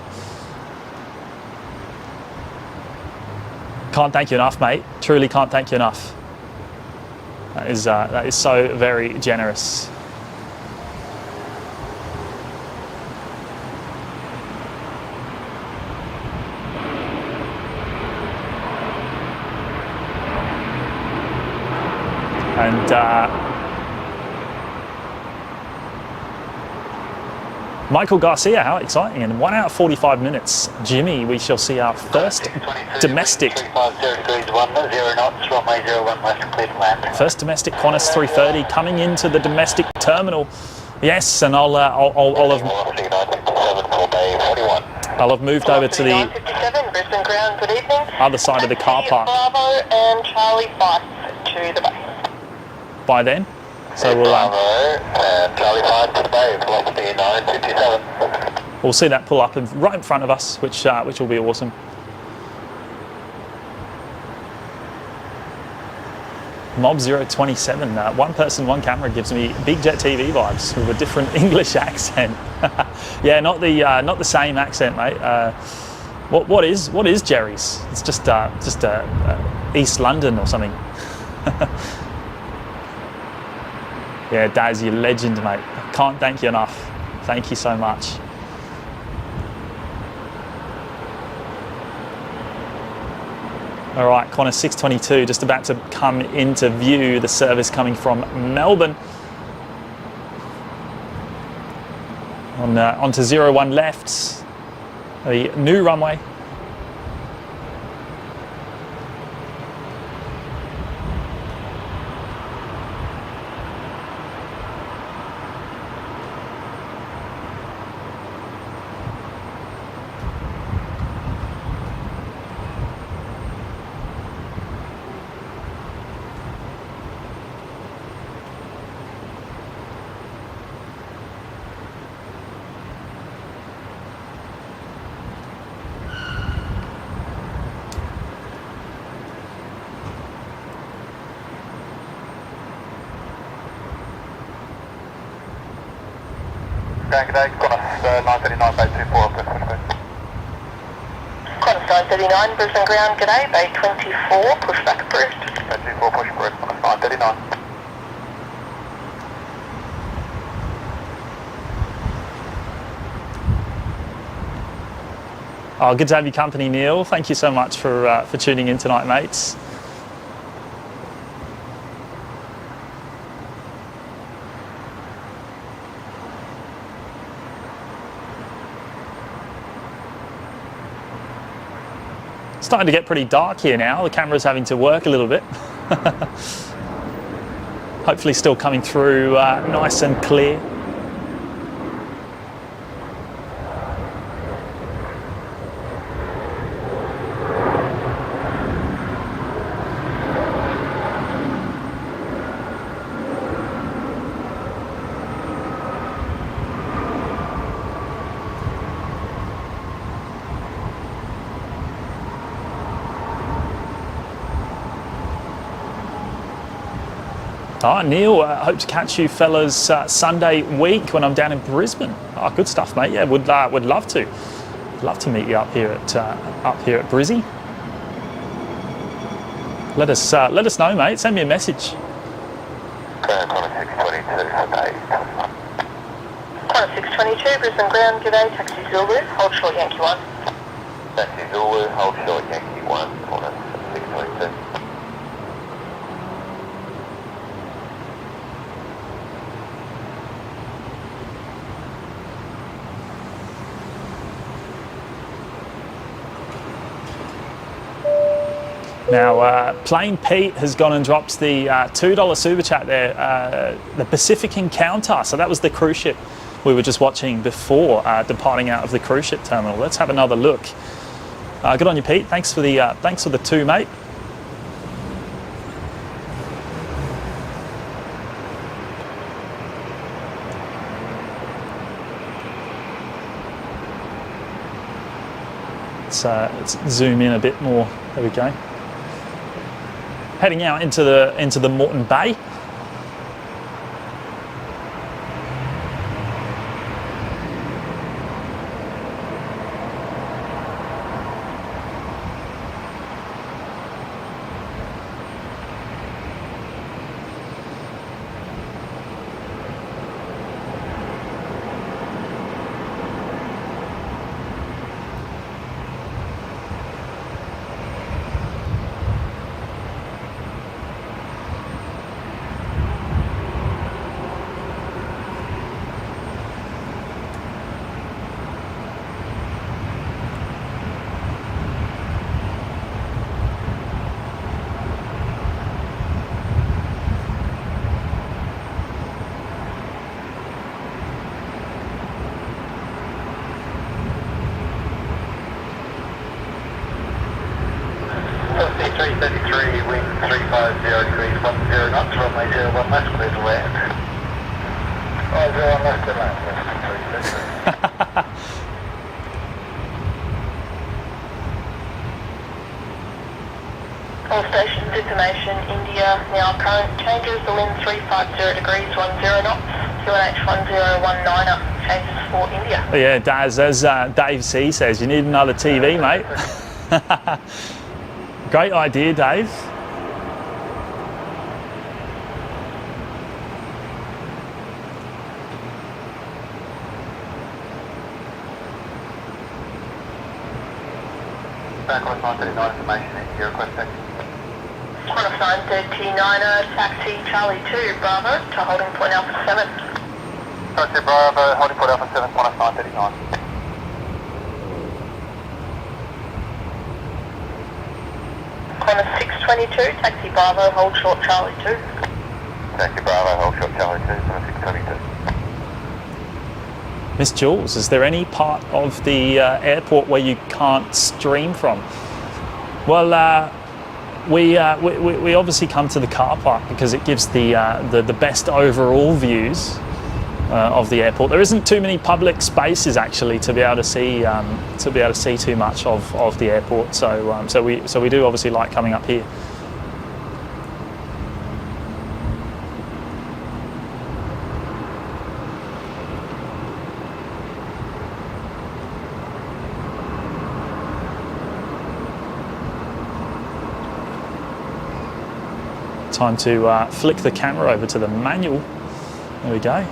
Speaker 1: Can't thank you enough, mate. Truly can't thank you enough. That is so very generous. And Michael Garcia, how exciting. In 1 hour 45 minutes, Jimmy, we shall see our first domestic.
Speaker 3: 0 knots, runway 01 left, clear to land.
Speaker 1: First domestic Qantas 330 coming into the domestic terminal. Yes, and I'll have moved over to the
Speaker 2: Brisbane ground, good evening.
Speaker 1: other side of the car park.
Speaker 2: Bravo and Charlie 5 to the bay.
Speaker 1: By then, so we'll
Speaker 3: Charlie 5 to the bay, velocity 957.
Speaker 1: we'll see that pull up right in front of us, which will be awesome. Mob 027, one person, one camera gives me Big Jet TV vibes with a different English accent. Yeah, not the same accent, mate. What is Jerry's? It's just East London or something. Yeah, Daz, you're a legend, mate. Can't thank you enough. Thank you so much. All right, Qantas 622, just about to come into view. The service coming from Melbourne. Onto 01 left, the new runway.
Speaker 3: G'day, Qantas 939, Bay 24, Brisbane.
Speaker 2: Qantas 939, Brisbane ground, g'day, Bay 24, pushback approved.
Speaker 3: Bay 24, push approved, Qantas 939.
Speaker 1: Oh, good to have your company, Neil. Thank you so much for tuning in tonight, mates. Starting to get pretty dark here now. The camera's having to work a little bit. Hopefully still coming through nice and clear. Oh, Neil, hope to catch you fellas Sunday week when I'm down in Brisbane. Oh, good stuff, mate. Yeah, would love to. Love to meet you up here at Brizzy. Let us know, mate. Send me a message.
Speaker 3: Qantas 622, Bay.
Speaker 2: Qantas 622, Brisbane ground, g'day, taxi Zulu, hold short Yankee 1.
Speaker 3: Taxi Zulu, hold short Yankee 1, Qantas 622.
Speaker 1: Now, Plain Pete has gone and dropped the $2 super chat there, the Pacific Encounter. So that was the cruise ship we were just watching before departing out of the cruise ship terminal. Let's have another look. Good on you, Pete. Thanks for the two, mate. Let's zoom in a bit more. There we go. Heading out into the Moreton Bay.
Speaker 3: Wind 350 degrees, 10 knots, runway 01 left, clear to land. 01 left to land, yes, 333.
Speaker 2: All stations, information, India, now current changes, the wind 350 degrees, 10 knots, QNH 1019 up, cases for India.
Speaker 1: Yeah, Daz, as Dave C says, you need another TV, mate. Great idea, Dave.
Speaker 3: Qantas 939 information, your request taxi.
Speaker 2: Qantas 939, taxi Charlie 2, Bravo, to holding point Alpha 7.
Speaker 3: Taxi Bravo, holding port Alpha 7, Qantas 939.
Speaker 2: Qantas 622, taxi Bravo, hold short Charlie 2.
Speaker 3: Taxi Bravo, hold short Charlie 2, Qantas 622.
Speaker 1: Miss Jules, is there any part of the airport where you can't stream from? Well, we obviously come to the car park because it gives the best overall views of the airport. There isn't too many public spaces actually to be able to see too much of the airport. So we do obviously like coming up here. Time to flick the camera over to the manual. There we go.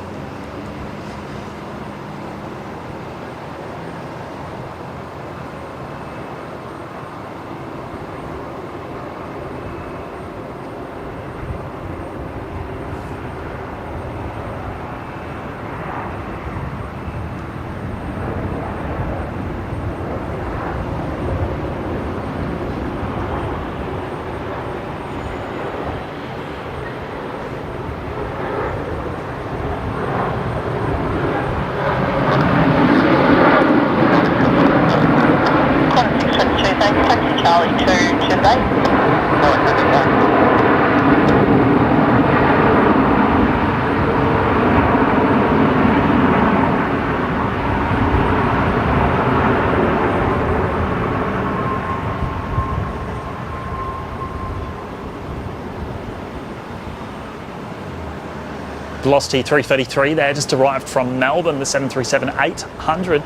Speaker 1: Velocity 333 there, just arrived from Melbourne, the 737-800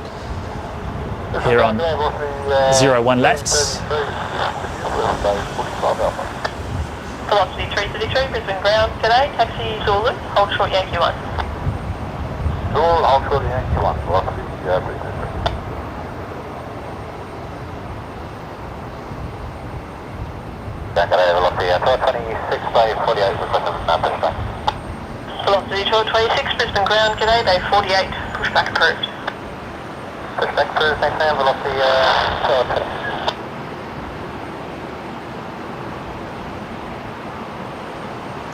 Speaker 1: here on 01 left.
Speaker 2: Velocity 333, Brisbane ground today, taxi Zulu, hold short Yankee 1.
Speaker 3: Zulu, hold short Yankee 1, velocity 333. Velocity 26 by 48, requested pushback.
Speaker 2: Velocity 1226, Brisbane ground, g'day, day 48, pushback approved.
Speaker 3: Pushback approved, thanks now, velocity 1226.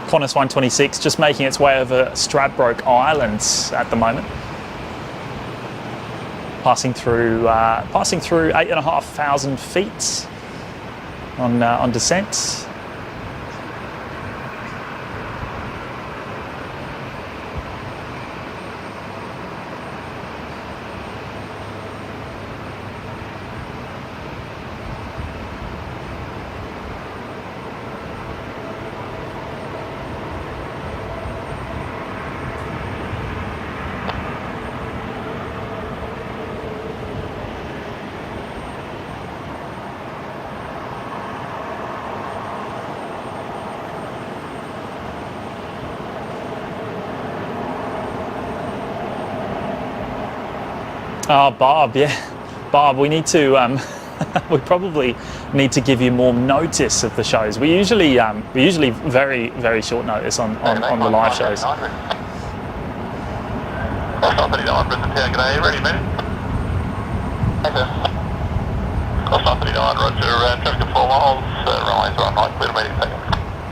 Speaker 1: Qantas 126 just making its way over Stradbroke Islands at the moment. Passing through 8,500 feet on descent. Oh, Bob, yeah. Bob, we need to, we probably need to give you more notice of the shows. We usually very, very short notice on the live shows.
Speaker 3: Brisbane Town, ready, mate? Cost 39, roger, traffic at 4 miles, runways right, right, clear to meeting second.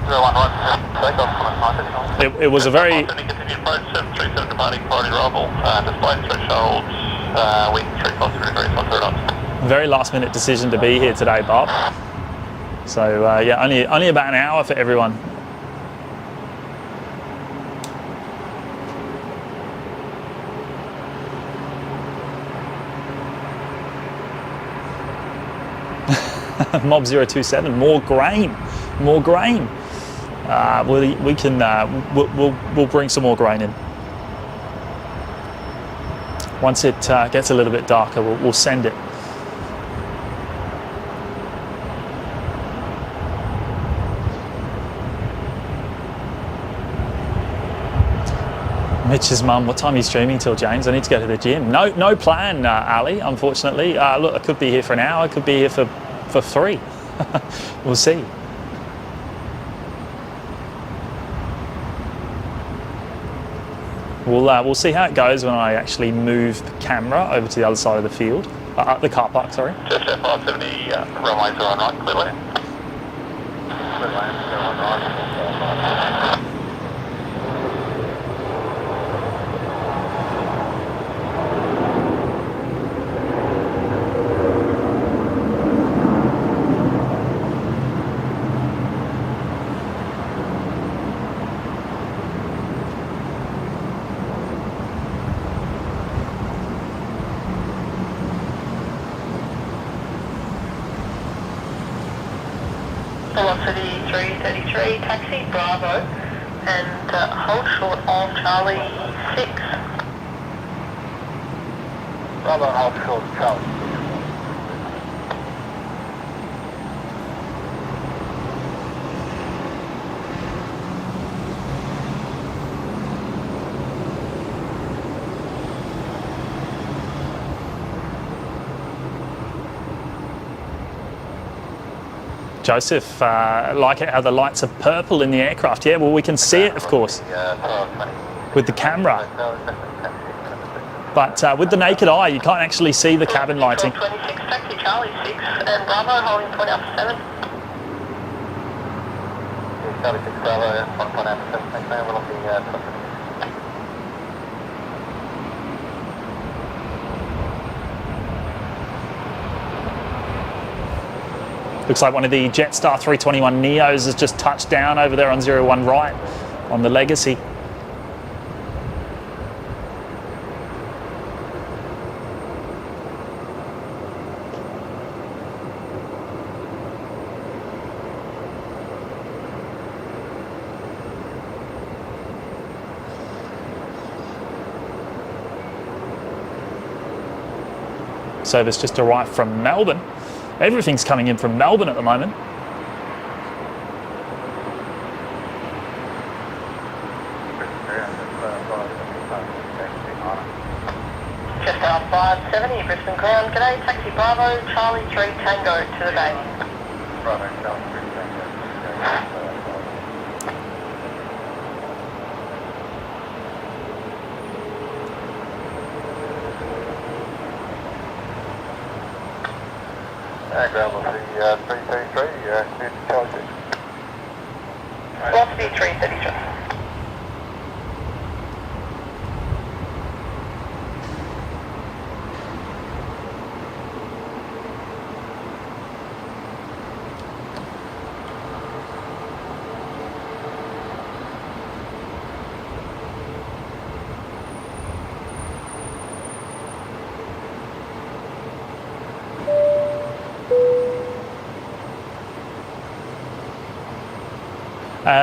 Speaker 3: 01 right, takeoff, 939.
Speaker 1: It was a very...
Speaker 3: Continued approach, 737 departing, priority arrival, display threshold, wind 353 degrees, 1 knots.
Speaker 1: Very last minute decision to be here today, Bob. So yeah, only about an hour for everyone. Mob 027, more grain. We'll bring some more grain in. Once it gets a little bit darker, we'll send it. Mitch's mum, what time are you streaming till, James? I need to go to the gym. No plan, Ali, unfortunately. Look, I could be here for an hour, I could be here for 3. We'll see. We'll see how it goes when I actually move the camera over to the other side of the field, the car park, sorry.
Speaker 3: Just at 570, runways are on right, clear land. Clear land, they're on right.
Speaker 2: Velocity 333, taxi Bravo, and hold short of Charlie 6.
Speaker 3: Bravo, hold short, Charlie.
Speaker 1: Joseph, like it how the lights are purple in the aircraft. Yeah, well, we can see it, of course, with the camera. But with the naked eye, you can't actually see the cabin lighting.
Speaker 2: 26, taxi Charlie 6, and Bravo holding point out 7.
Speaker 3: Charlie 6 Bravo, point out 7, thanks man, we're looking
Speaker 1: Looks like one of the Jetstar 321 Neos has just touched down over there on 01 right on the Legacy. Service just arrived from Melbourne. Everything's coming in from Melbourne at the moment.
Speaker 2: Just out 570, Brisbane ground. G'day, taxi Bravo, Charlie 3 Tango to the bay.
Speaker 3: Bravo, Charlie 3 Tango. Ground velocity 333, new to Charlie 6.
Speaker 2: Velocity 333.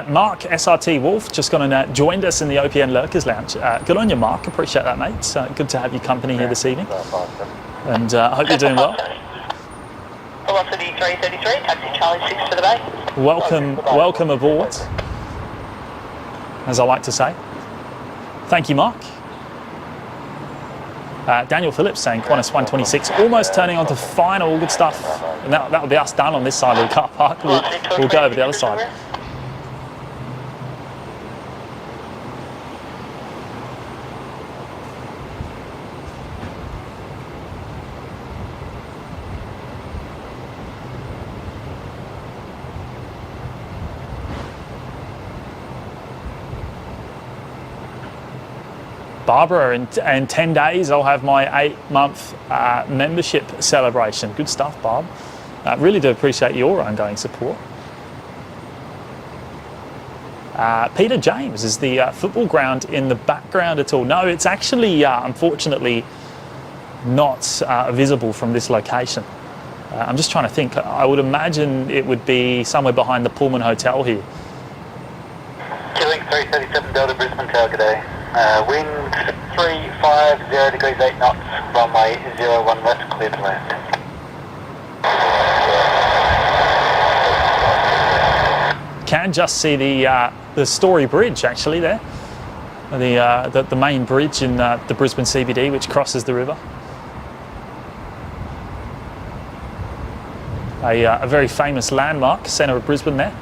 Speaker 1: Mark SRT Wolf just gone and joined us in the OPN Lurkers Lounge. Good on you, Mark. Appreciate that, mate. It's good to have your company here this evening. And hope you're doing well.
Speaker 2: Velocity 333, taxi Charlie 6 to the bay.
Speaker 1: Welcome aboard, as I like to say. Thank you, Mark. Daniel Phillips saying Qantas 126 almost turning on to final. Good stuff. And that'll be us done on this side of the car park. We'll go over the other side. Barbara, in 10 days I'll have my 8-month membership celebration. Good stuff, Barb. Really do appreciate your ongoing support. Peter James, is the football ground in the background at all? No, it's actually unfortunately not visible from this location. I'm just trying to think. I would imagine it would be somewhere behind the Pullman Hotel here.
Speaker 3: Killing 337 Delta Brisbane Tower, g'day. Wind 350 degrees 8 knots, runway 01 left, clear to land.
Speaker 1: Can just see the Story Bridge actually there, the main bridge in the Brisbane CBD, which crosses the river. A very famous landmark, centre of Brisbane there.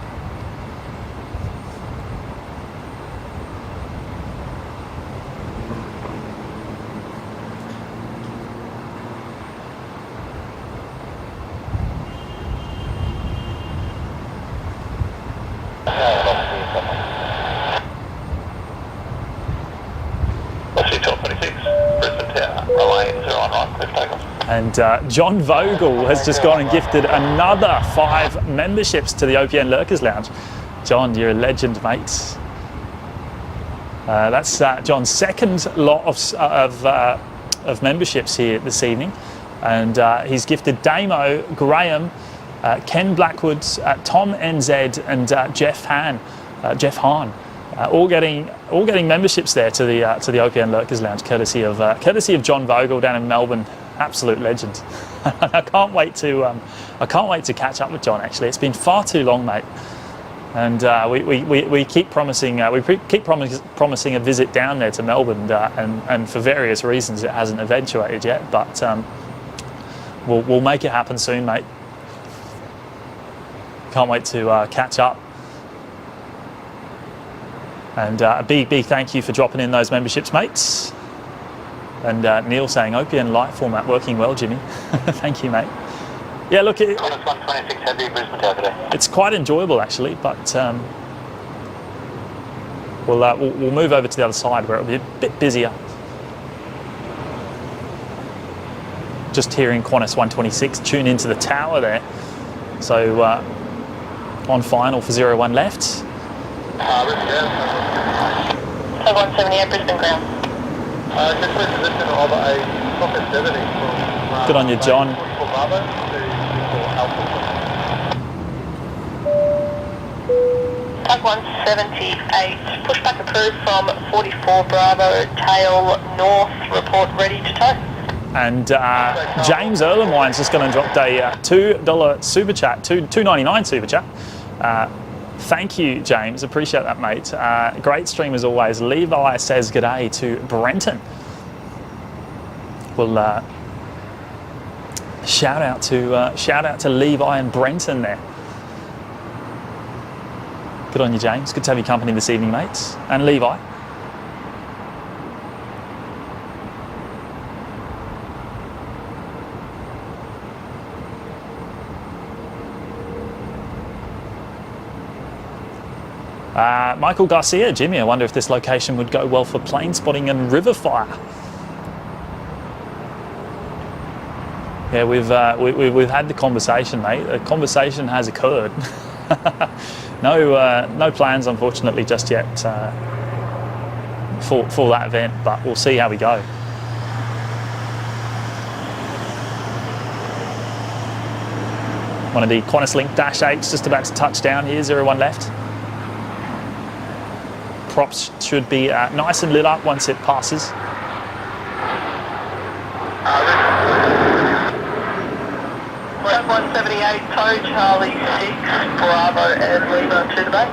Speaker 1: And John Vogel has just gone and gifted another 5 memberships to the OPN Lurkers Lounge. John, you're a legend, mate. That's John's second lot of memberships here this evening. And he's gifted Damo, Graham, Ken Blackwood, Tom NZ and Jeff Hahn, all getting memberships there to the OPN Lurkers Lounge, courtesy of John Vogel down in Melbourne. Absolute legend. I can't wait to catch up with John. Actually, it's been far too long, mate. And we keep promising promising a visit down there to Melbourne, and for various reasons it hasn't eventuated yet. But we'll make it happen soon, mate. Can't wait to catch up. And a big thank you for dropping in those memberships, mates. And Neil saying OPN Lite format working well, Jimmy. Thank you, mate. Yeah, look, it's quite enjoyable actually, but we'll move over to the other side where it'll be a bit busier. Just hearing Qantas 126 tune into the tower there. So on final for 01 left.
Speaker 2: So 178 Brisbane ground.
Speaker 1: Good on you, John.
Speaker 2: Tug 178, pushback approved from 44 Bravo, tail north, report ready to tow.
Speaker 1: And James Erlenwine's just going to drop a $2 super chat, $2.99 super chat. Thank you, James. Appreciate that, mate. Great stream as always. Levi says g'day to Brenton. Well, shout out to Levi and Brenton there. Good on you, James. Good to have your company this evening, mates. And Levi. Michael Garcia, Jimmy, I wonder if this location would go well for plane spotting and river fire. Yeah, we've had the conversation, mate. The conversation has occurred. No plans, unfortunately, just yet for that event, but we'll see how we go. One of the Qantas Link Dash 8s just about to touch down here, 01 left. Props should be nice and lit up once it passes.
Speaker 2: Tug 178, tow Charlie 6, Bravo and Lima to the bay.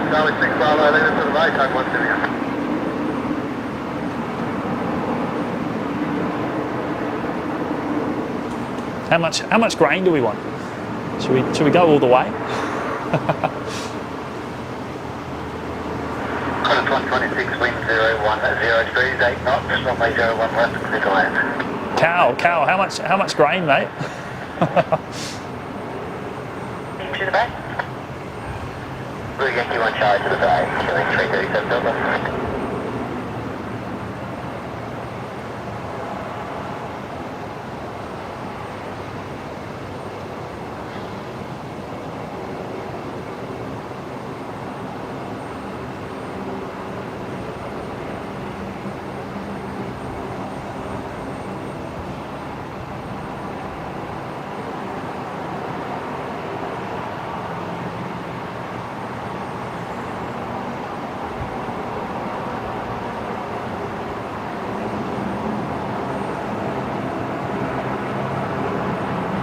Speaker 3: Charlie 6, Bravo, Lima to the bay, Tug 178.
Speaker 1: How much grain do we want? Should we go all the way?
Speaker 3: 126, wind 010 degrees, 8 knots, runway 01 left, clear to land.
Speaker 1: Cow, how much grain, mate?
Speaker 2: To the bay.
Speaker 3: Blue Yankee 1 Charlie to the bay, killing 337 Delta.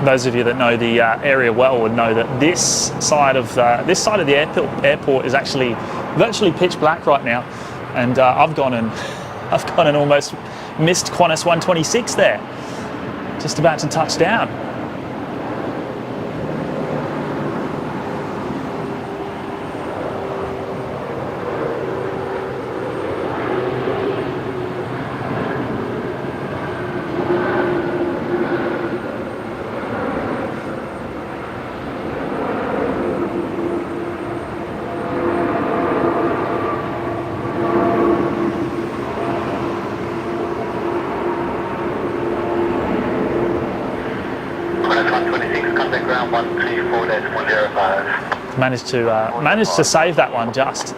Speaker 1: Those of you that know the area well would know that this side of the airport is actually virtually pitch black right now, and I've gone and almost missed Qantas 126 there, just about to touch down. Managed to save that one just.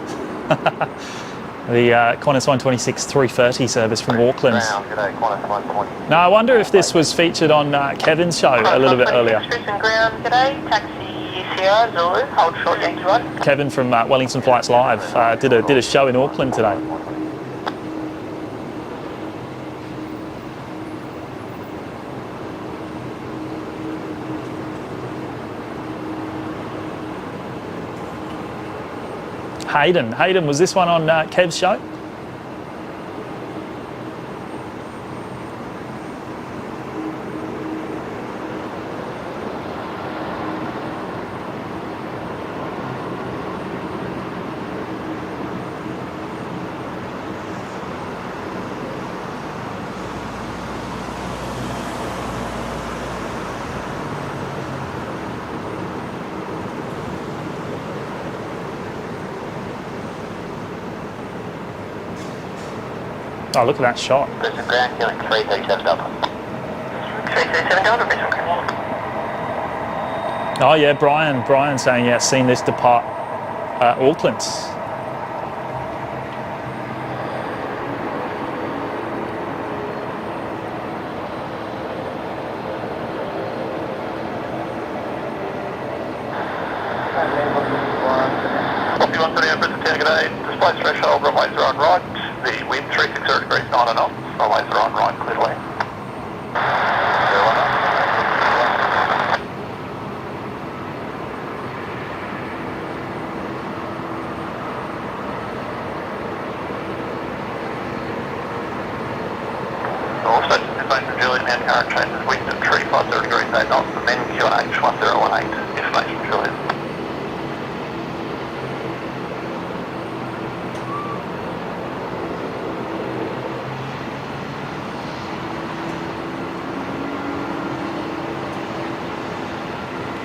Speaker 1: The Qantas 126 3:30 service from Auckland. Now I wonder if this was featured on Kevin's show a little bit earlier. Kevin from Wellington Flights Live did a show in Auckland today. Hayden, was this one on Kev's show? Oh, look at that shot.
Speaker 3: Brisbane ground, healing 337 Delta.
Speaker 2: 337 Delta, Brisbane ground.
Speaker 1: Oh yeah, Brian saying, yeah, seen this depart Auckland.
Speaker 3: Display threshold, runways are on right. The wind 360 degrees 9 knots. Runways are on right, clearly. Also, display from Juliet now, current changes wind at 350 degrees 8 knots, and then QNH 1018. Information from Juliet.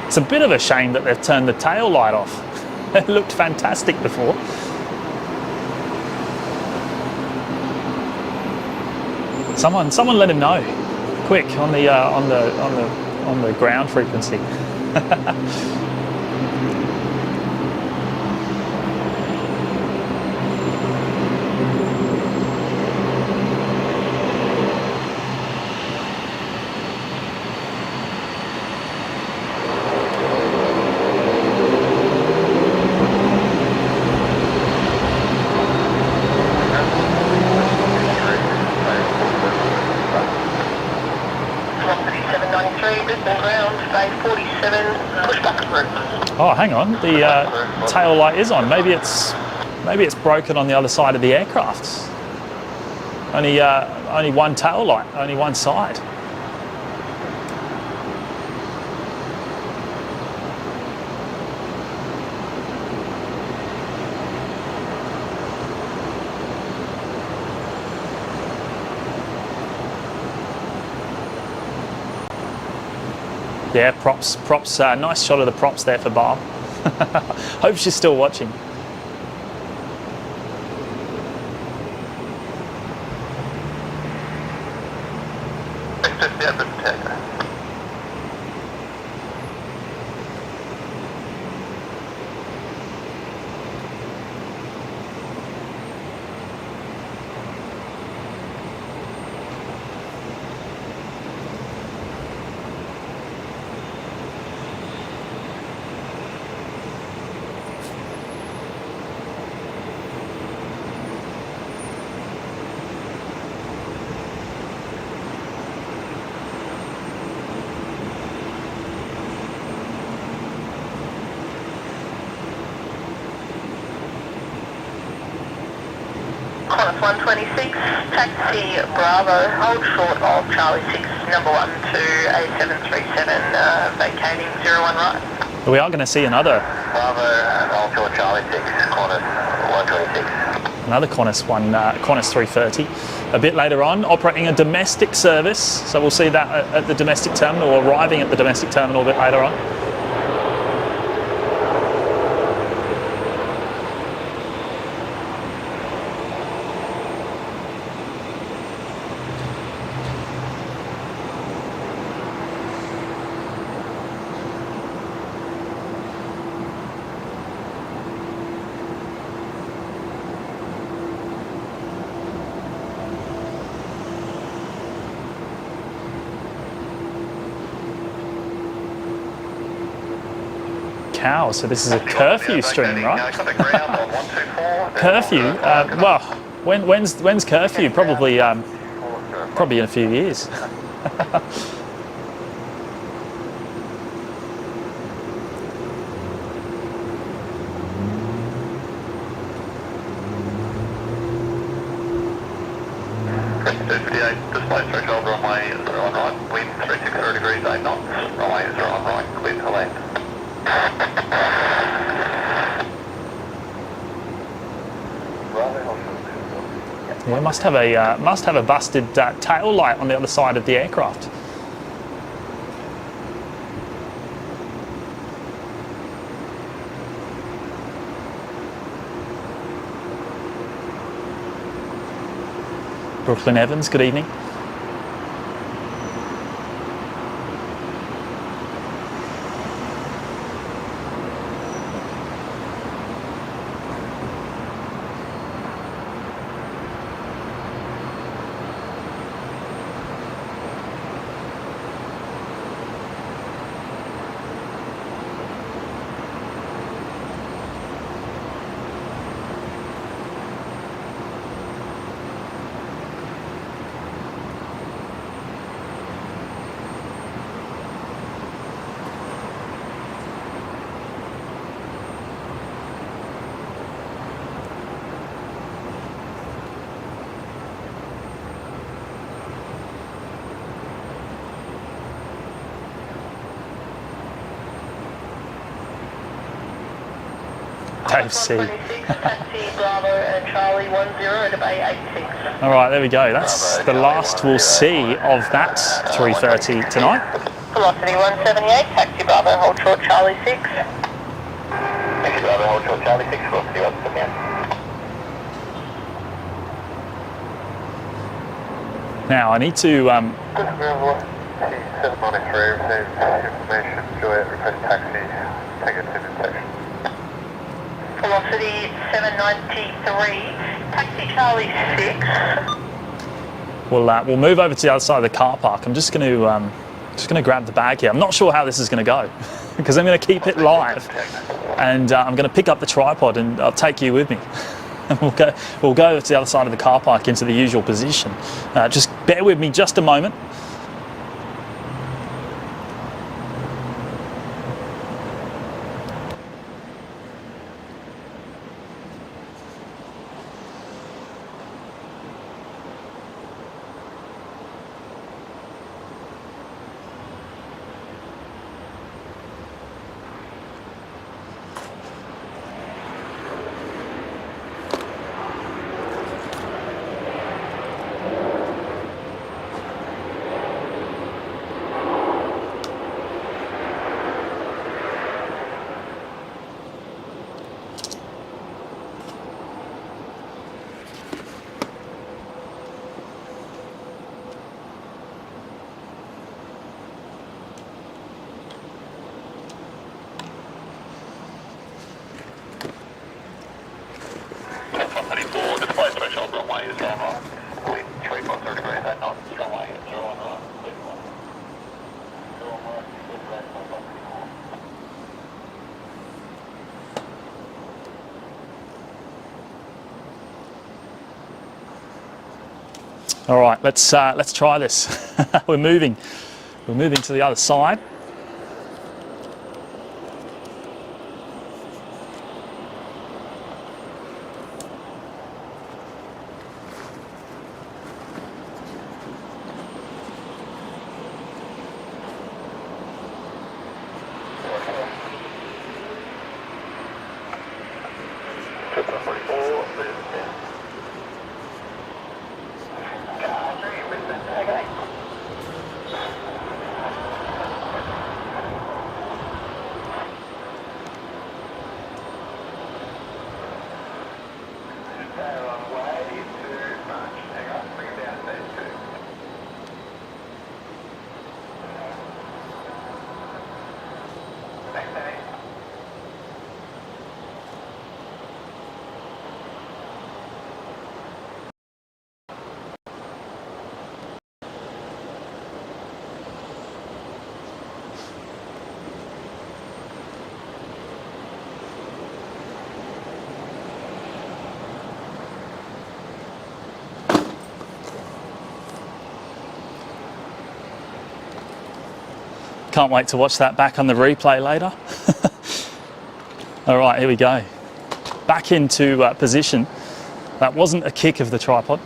Speaker 1: It's a bit of a shame that they've turned the tail light off. It looked fantastic before. Someone let him know, quick, on the ground frequency. Oh, hang on. The tail light is on. Maybe it's broken on the other side of the aircraft. Only one tail light, only one side. Yeah, props. Nice shot of the props there for Barb. Hope she's still watching.
Speaker 2: Qantas 126, taxi Bravo, hold short of Charlie 6, number 1 to A737, vacating 01 right.
Speaker 1: We are going to see another.
Speaker 3: Bravo, hold short Charlie 6, Qantas 126.
Speaker 1: Another Qantas one, Qantas 330. A bit later on, operating a domestic service. So we'll see that at the domestic terminal, or arriving at the domestic terminal a bit later on. So this is a curfew stream, right? Curfew? Well, when's curfew? Probably in a few years.
Speaker 3: Display threshold runway 01 right, wind 360 degrees 8 knots, runway 01 right, clear to land.
Speaker 1: Yeah, must have a busted tail light on the other side of the aircraft. Brooklyn Evans, good evening. Dave C.
Speaker 2: Taxi Bravo and Charlie 10 to Bay 86.
Speaker 1: All right, there we go. That's the last we'll see of that 330 tonight.
Speaker 2: Velocity 178, taxi Bravo, hold short Charlie 6.
Speaker 3: Taxi Bravo, hold short Charlie 6, velocity 178.
Speaker 1: Now I need to.
Speaker 3: 793 received information. Juliet request taxi. Take it to the station.
Speaker 2: Velocity 793, taxi Charlie 6.
Speaker 1: We'll move over to the other side of the car park. I'm just going to grab the bag here. I'm not sure how this is going to go because I'm going to keep it live, and I'm going to pick up the tripod and I'll take you with me. And we'll go to the other side of the car park into the usual position. Just bear with me just a moment. All right, let's try this. We're moving to the other side. Can't wait to watch that back on the replay later. All right, here we go. Back into position. That wasn't a kick of the tripod.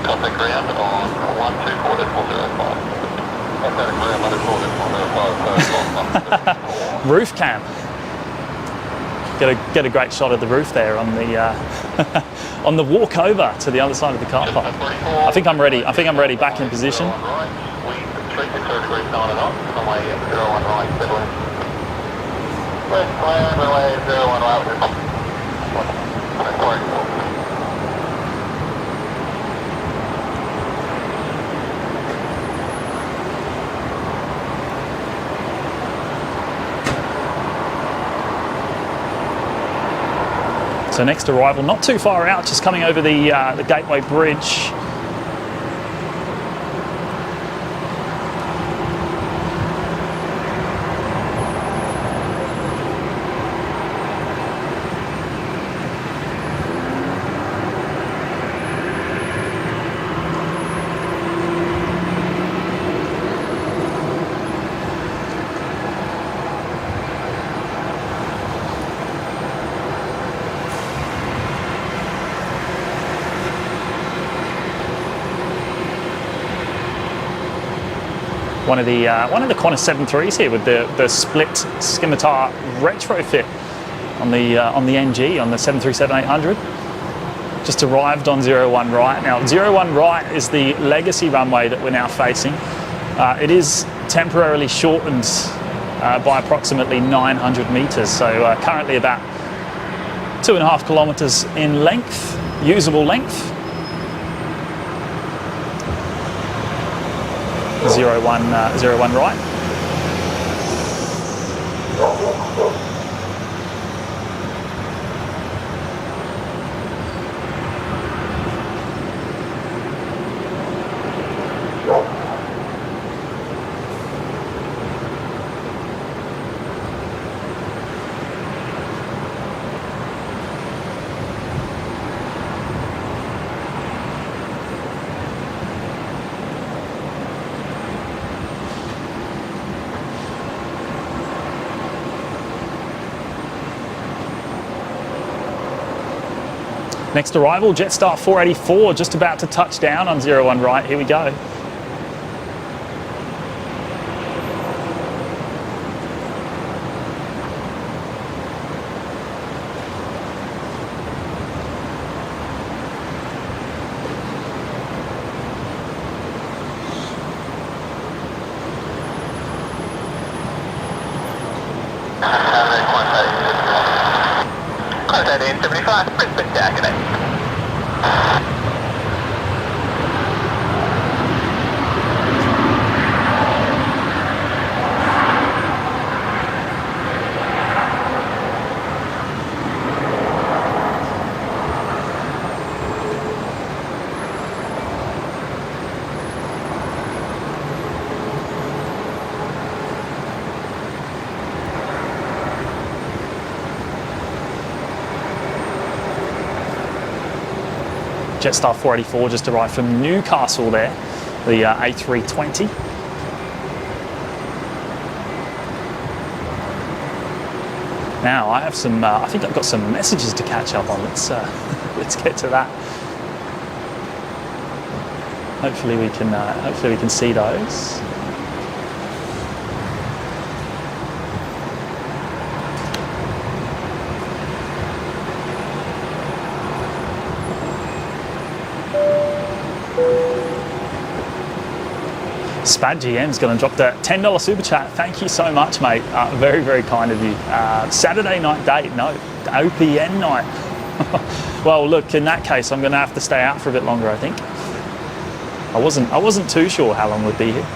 Speaker 3: Contact ground on 124.405. Contact ground 124.405.
Speaker 1: Roof cam. Get a great shot of the roof there on the on the walk over to the other side of the car park. I think I'm ready. Back in position.
Speaker 3: Wind 360 degrees 9 knots. Runway 01 right, settling. West cloud, runway 01 right.
Speaker 1: So next arrival, not too far out, just coming over the Gateway Bridge. One of the Qantas 73s here with the split scimitar retrofit on the NG on the 737-800. Just arrived on 01 right. Now 01 right is the legacy runway that we're now facing. It is temporarily shortened by approximately 900 metres, so currently about 2.5 kilometres in length, usable length. 01 right. Next arrival, Jetstar 484, just about to touch down on 01 right. Here we go.
Speaker 2: 75, Brisbane Diagonal.
Speaker 1: Jetstar 484 just arrived from Newcastle there, the A320. Now I have some, I think I've got some messages to catch up on. Let's get to that. Hopefully we can see those. Spad GM's going to drop the $10 super chat. Thank you so much, mate. Very, very kind of you. Saturday night date? No, OPN night. Well, look, in that case, I'm going to have to stay out for a bit longer, I think. I wasn't too sure how long we'd be here.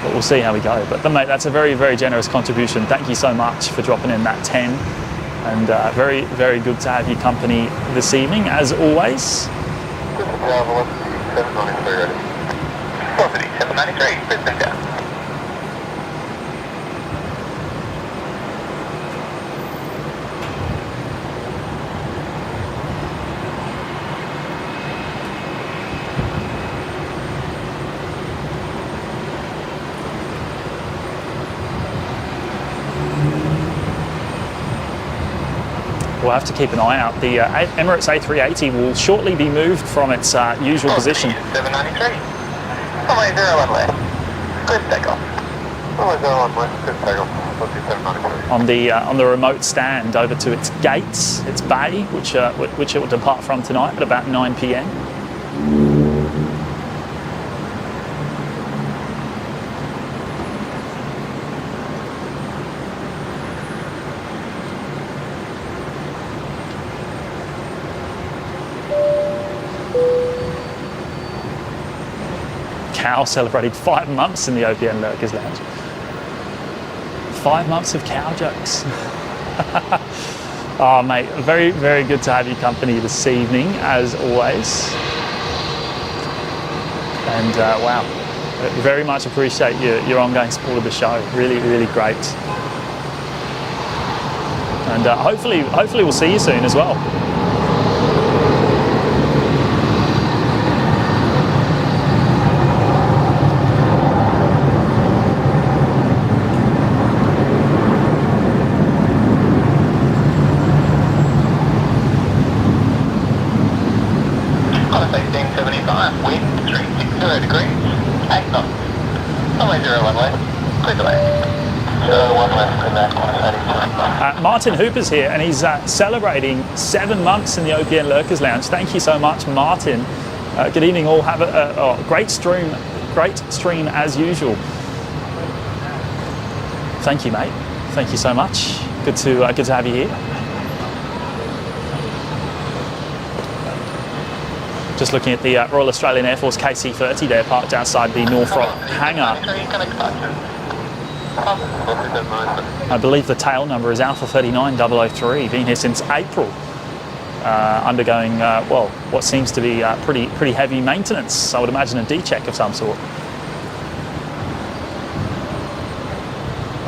Speaker 1: But we'll see how we go. But mate, that's a very, very generous contribution. Thank you so much for dropping in that 10. And very, very good to have your company this evening, as always.
Speaker 2: 793, Brisbane down.
Speaker 1: We'll have to keep an eye out. The Emirates A380 will shortly be moved from its usual position.
Speaker 2: 793. 001 left. Good takeoff. 001 left. Good takeoff.
Speaker 1: On the remote stand over to its gates, its bay, which it will depart from tonight at about 9 p.m. Cow celebrating 5 months in the OPN Lurkers Lounge. 5 months of cow jokes. Oh, mate, very, very good to have your company this evening, as always. And wow, very much appreciate your ongoing support of the show. Really, really great. And hopefully we'll see you soon as well. Martin Hooper's here, and he's celebrating 7 months in the OPN Lurkers Lounge. Thank you so much, Martin. Good evening, all. Have a great stream as usual. Thank you, mate. Thank you so much. Good to have you here. Just looking at the Royal Australian Air Force KC-30 there, parked outside the Northrop hangar. I believe the tail number is Alpha 39003, been here since April, undergoing, well, what seems to be pretty heavy maintenance. I would imagine a D-check of some sort.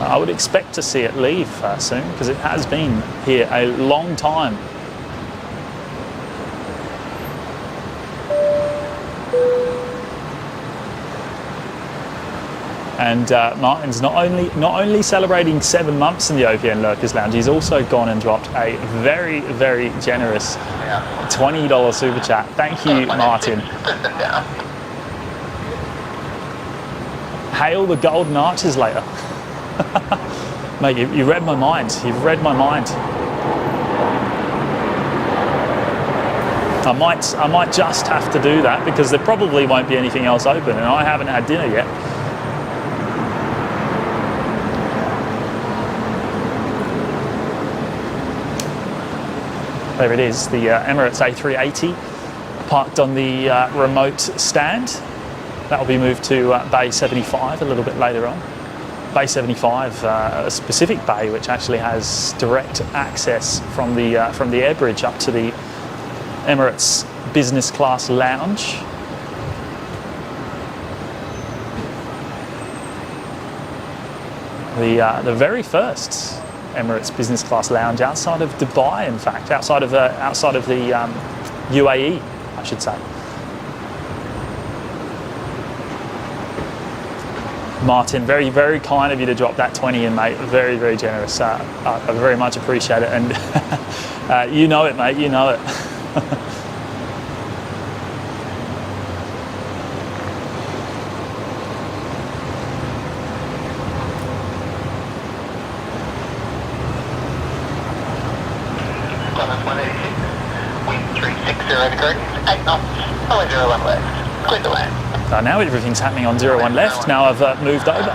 Speaker 1: I would expect to see it leave soon, because it has been here a long time. And Martin's not only celebrating 7 months in the OPN Lurkers Lounge, he's also gone and dropped a very, very generous $20 super chat. Thank you, Martin. Hail the golden arches later. Mate, you read my mind. You've read my mind. I might just have to do that, because there probably won't be anything else open, and I haven't had dinner yet. There it is, the Emirates A380 parked on the remote stand. That will be moved to Bay 75 a little bit later on. Bay 75, a specific bay which actually has direct access from the air bridge up to the Emirates business class lounge. The very first Emirates business class lounge outside of Dubai, in fact, outside of the UAE, I should say. Martin, very, very kind of you to drop that 20 in, mate. Very, very generous. I very much appreciate it, and you know it, mate. You know it. Now everything's happening on 01 left. Now I've moved over.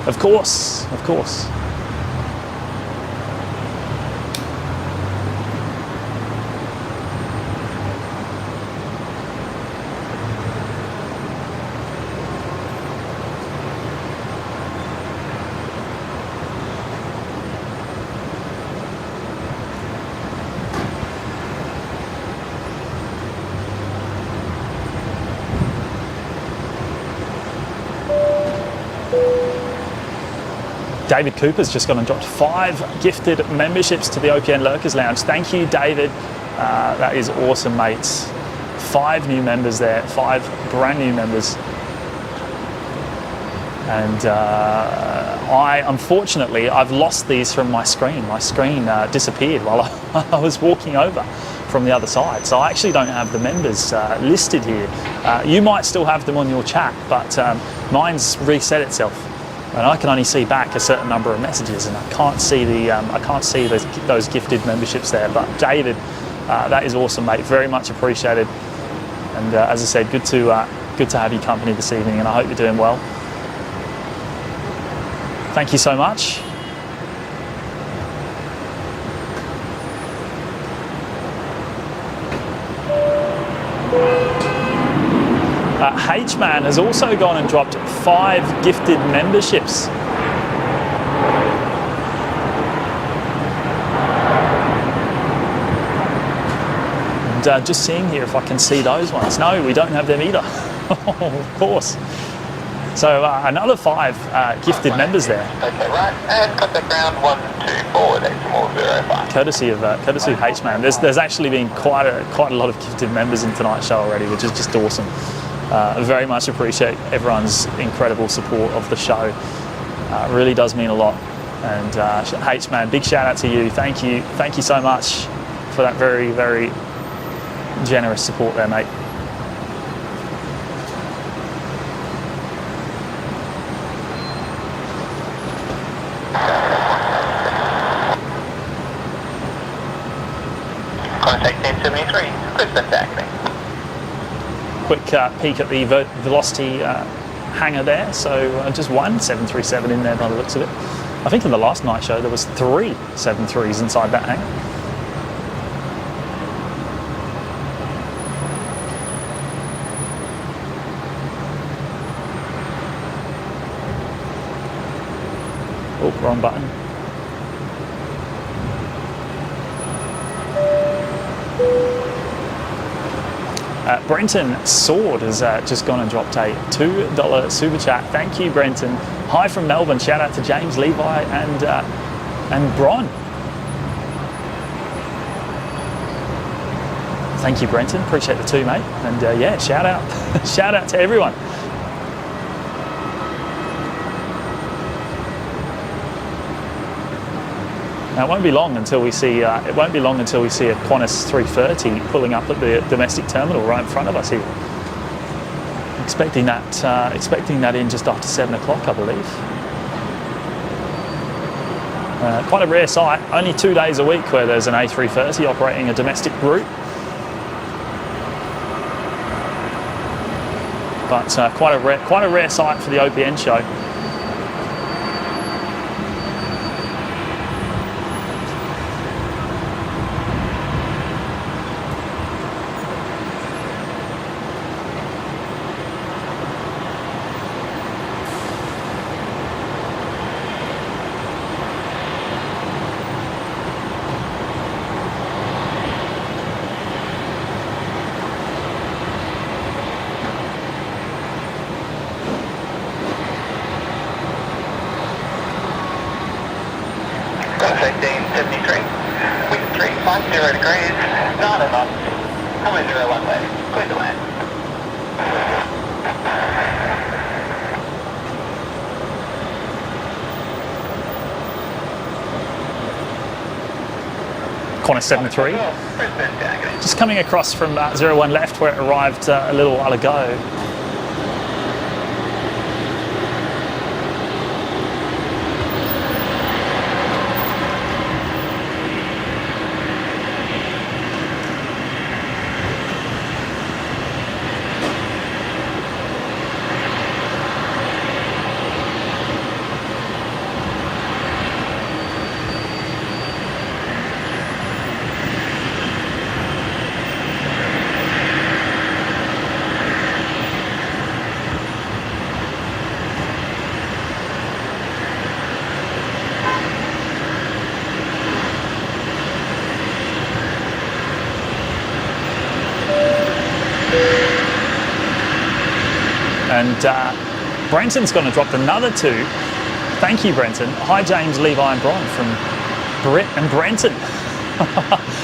Speaker 1: Of course, of course. David Cooper's just gone and dropped 5 gifted memberships to the OPN Lurkers Lounge. Thank you, David. That is awesome, mates. 5 new members there, 5 brand new members. And unfortunately, I've lost these from my screen. My screen disappeared while I was walking over from the other side. So I actually don't have the members listed here. You might still have them on your chat, but mine's reset itself. And I can only see back a certain number of messages, and I can't see those gifted memberships there. But David, that is awesome, mate. Very much appreciated. And as I said, good to have your company this evening, and I hope you're doing well. Thank you so much. H-Man has also gone and dropped 5 gifted memberships. And just seeing here if I can see those ones. No, we don't have them either. Of course. So another 5 gifted members there.
Speaker 3: Okay, right, and contact ground 124, decimal 05.
Speaker 1: Courtesy of H-Man. There's actually been quite a lot of gifted members in tonight's show already, which is just awesome. Very much appreciate everyone's incredible support of the show. Really does mean a lot. And H-Man, big shout out to you. Thank you so much for that very, very generous support there, mate.
Speaker 3: Contact 1073, Brisbane taxi.
Speaker 1: Quick peek at the Velocity hangar there. So just one 737 in there by the looks of it. I think in the last night show there was 3 737s inside that hangar. Oh, wrong button. Brenton Sword has just gone and dropped a $2 super chat. Thank you, Brenton. Hi from Melbourne. Shout out to James, Levi, and Bron. Thank you, Brenton. Appreciate the 2, mate. And yeah, shout out, shout out to everyone. Now, it won't be long until we see a Qantas 330 pulling up at the domestic terminal right in front of us here. Expecting that in just after 7 o'clock, I believe. Quite a rare sight. Only 2 days a week where there's an A330 operating a domestic route. But quite a rare sight for the OPN show.
Speaker 2: 1573. Wind 350 degrees, 9 knots, runway 01 left, clear to land.
Speaker 1: Corner 73. Just coming across from 01 left where it arrived a little while ago. And Brenton's going to drop another 2. Thank you, Brenton. Hi, James, Levi and Bron from Britt and Brenton.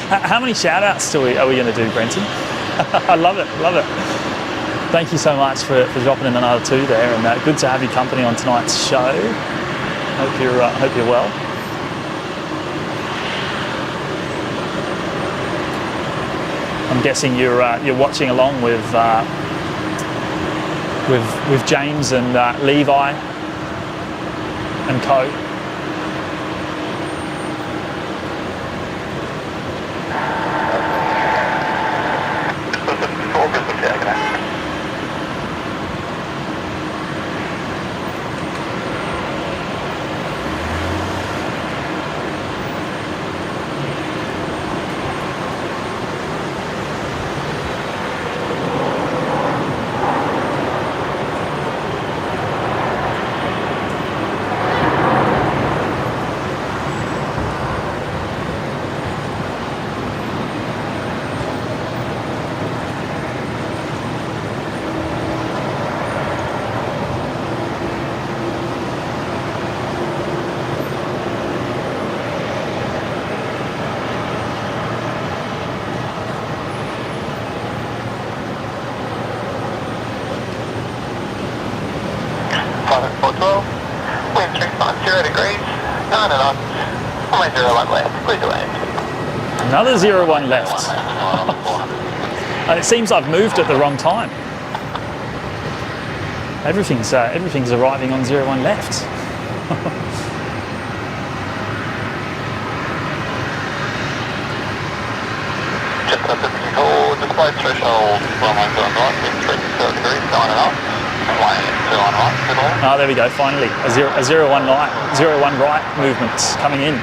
Speaker 1: How many shout outs are we going to do, Brenton? I love it, love it. Thank you so much for dropping in another 2 there, and good to have your company on tonight's show. Hope you're well. I'm guessing you're watching along with James and Levi and co.
Speaker 2: Wind 350 degrees, 9 knots, runway 01 left, clear to land.
Speaker 1: Another 01 left. And it seems I've moved at the wrong time. Everything's arriving on 01 left.
Speaker 3: Just up at the display threshold, runway 09, wind 350 degrees, 9 knots.
Speaker 1: Ah, there we go, finally. A 01 right movement coming in.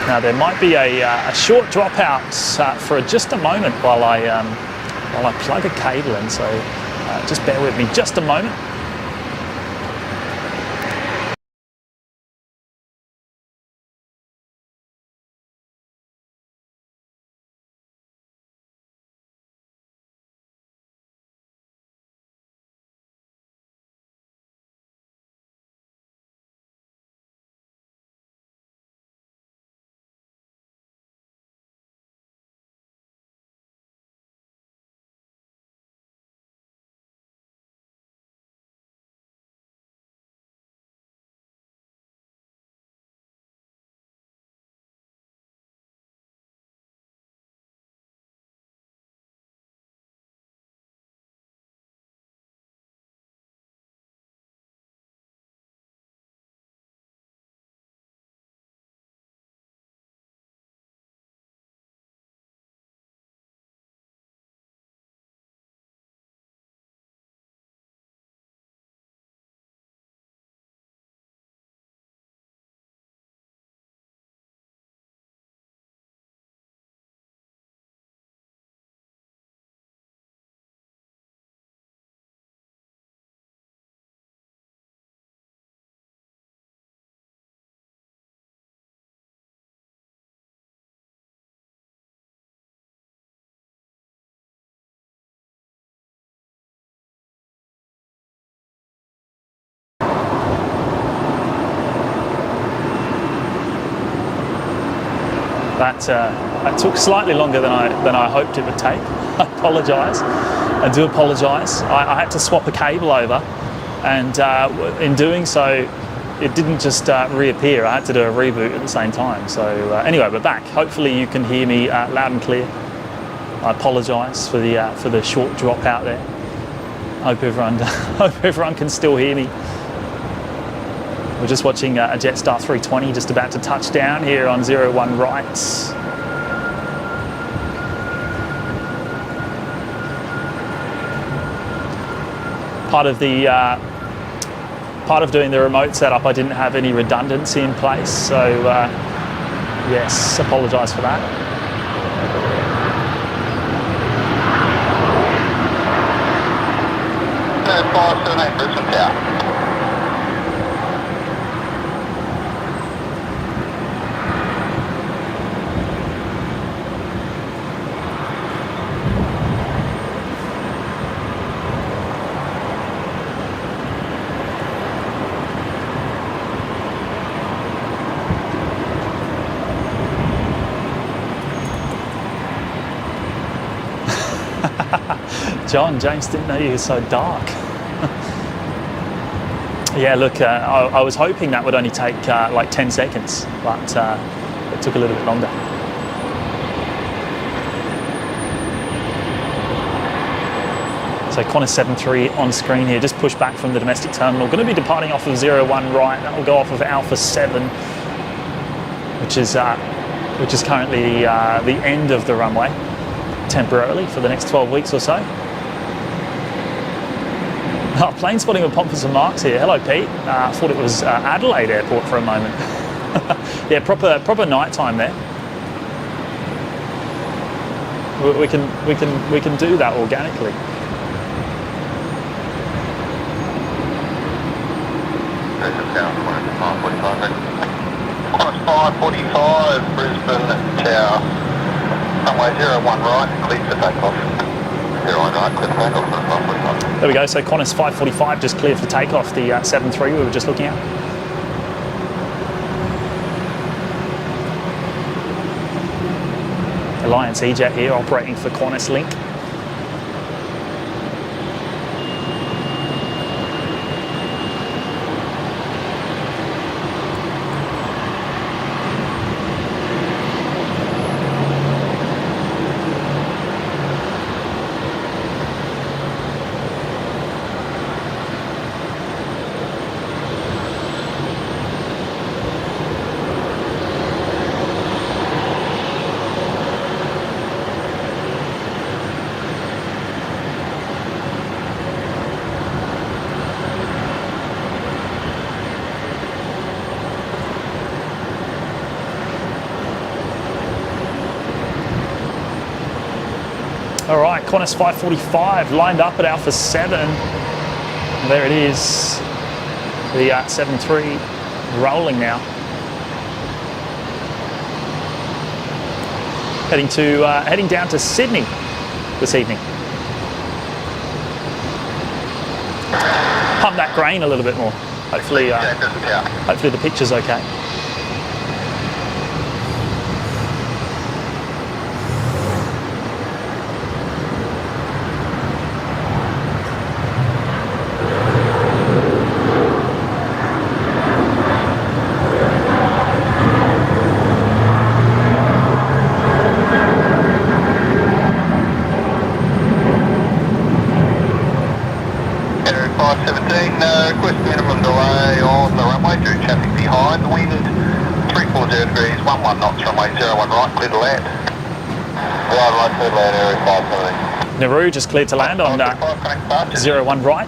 Speaker 1: Now there might be a short dropout for just a moment while I plug a cable in, so just bear with me just a moment. That took slightly longer than I hoped it would take. I apologise. I do apologise. I had to swap a cable over, and in doing so, it didn't just reappear. I had to do a reboot at the same time. So anyway, we're back. Hopefully you can hear me loud and clear. I apologise for the short drop out there. Hope everyone can still hear me. We're just watching a Jetstar 320 just about to touch down here on 01 right. Part of doing the remote setup, I didn't have any redundancy in place, so yes, apologise for that.
Speaker 3: 578 Brisbane Tower.
Speaker 1: John, James didn't know you were so dark. Yeah, look, I was hoping that would only take like 10 seconds, but it took a little bit longer. So Qantas 73 on screen here, just pushed back from the domestic terminal. Going to be departing off of 01 right. That will go off of Alpha 7, which is currently the end of the runway, temporarily for the next 12 weeks or so. Oh, plane spotting with Pompous and Marks here. Hello, Pete. I thought it was Adelaide Airport for a moment. Yeah, proper night time there. We can do that organically.
Speaker 3: Qantas 545 Brisbane Tower. Runway 01 right, clear for takeoff. 01 right, clear for takeoff.
Speaker 1: There we go, so Qantas 545 just cleared for takeoff, the 73 we were just looking at. Alliance EJet here operating for Qantas Link. All right, Qantas 545 lined up at Alpha 7. There it is, the 73 rolling now. Heading down to Sydney this evening. Pump that grain a little bit more. Hopefully the picture's okay.
Speaker 3: Request minimum delay on the runway due to traffic behind. Wind 340 degrees, 11 knots, runway 01 right, clear to land. Right, clear to land, area 570.
Speaker 1: Nauru just cleared to land on 01 right.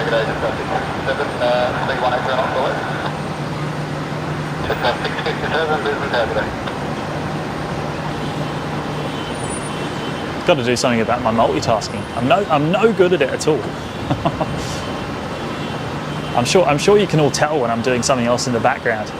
Speaker 3: G'day, just 657, 318 off the left. Just 657, Brisbane Tower.
Speaker 1: Got to do something about my multitasking. I'm no good at it at all. I'm sure you can all tell when I'm doing something else in the background.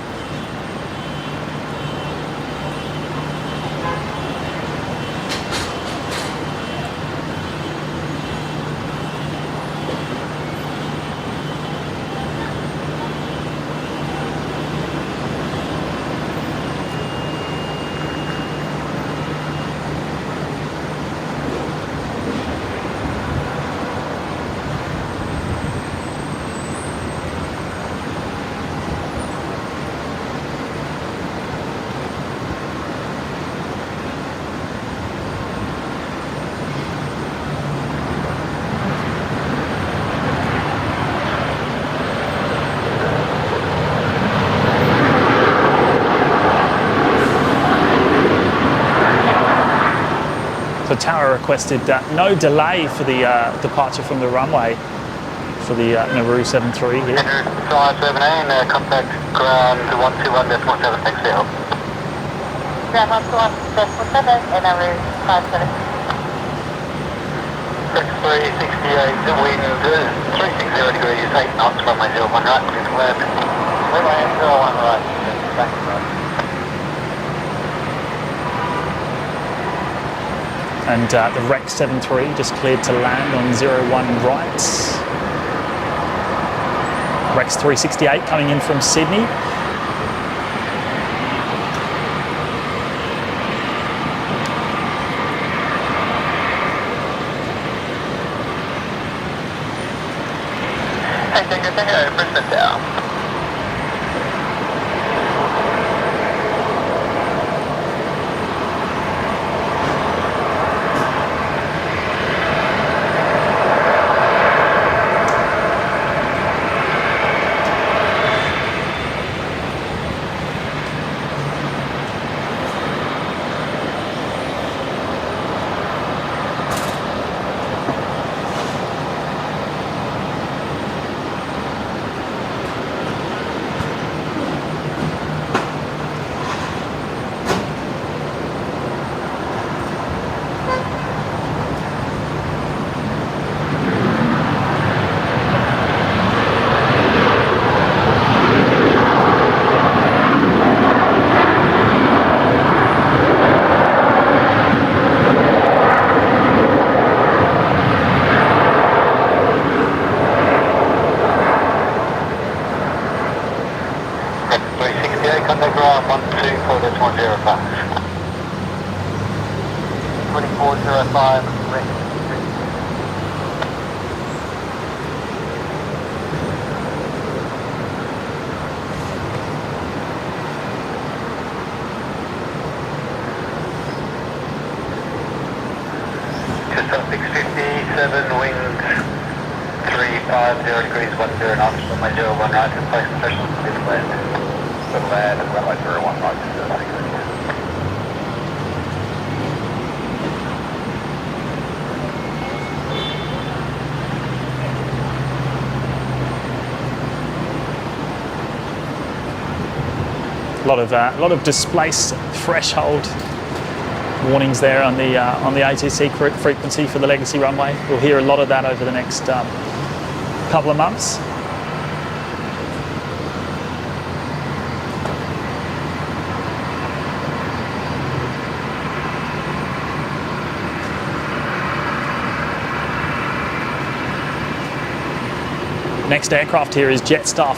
Speaker 1: So Tower requested no delay for the departure from the runway for the Nauru 73 here.
Speaker 3: 517, contact ground 121.7, thanks for your help.
Speaker 2: Ground 121.7 and Nauru 57.
Speaker 3: 368, wind 360 degrees, 8 knots, runway 01 right, clear to land. Runway 01 right, back to right.
Speaker 1: And the Rex 73 just cleared to land on 01 right. Rex 368 coming in from Sydney.
Speaker 3: Hey, Tango, Brisbane Tower. Contact ground 124.105. 2405, Rex. Just up 657, wind 350 degrees, 10 knots, runway 01 right, to place professional clear to land. To land and runway 01 right, to 6 degrees.
Speaker 1: A lot of displaced threshold warnings there on the ATC frequency for the legacy runway. We'll hear a lot of that over the next couple of months. Next aircraft here is Jetstar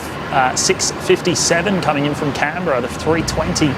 Speaker 1: 657 coming in from Canberra, the 320.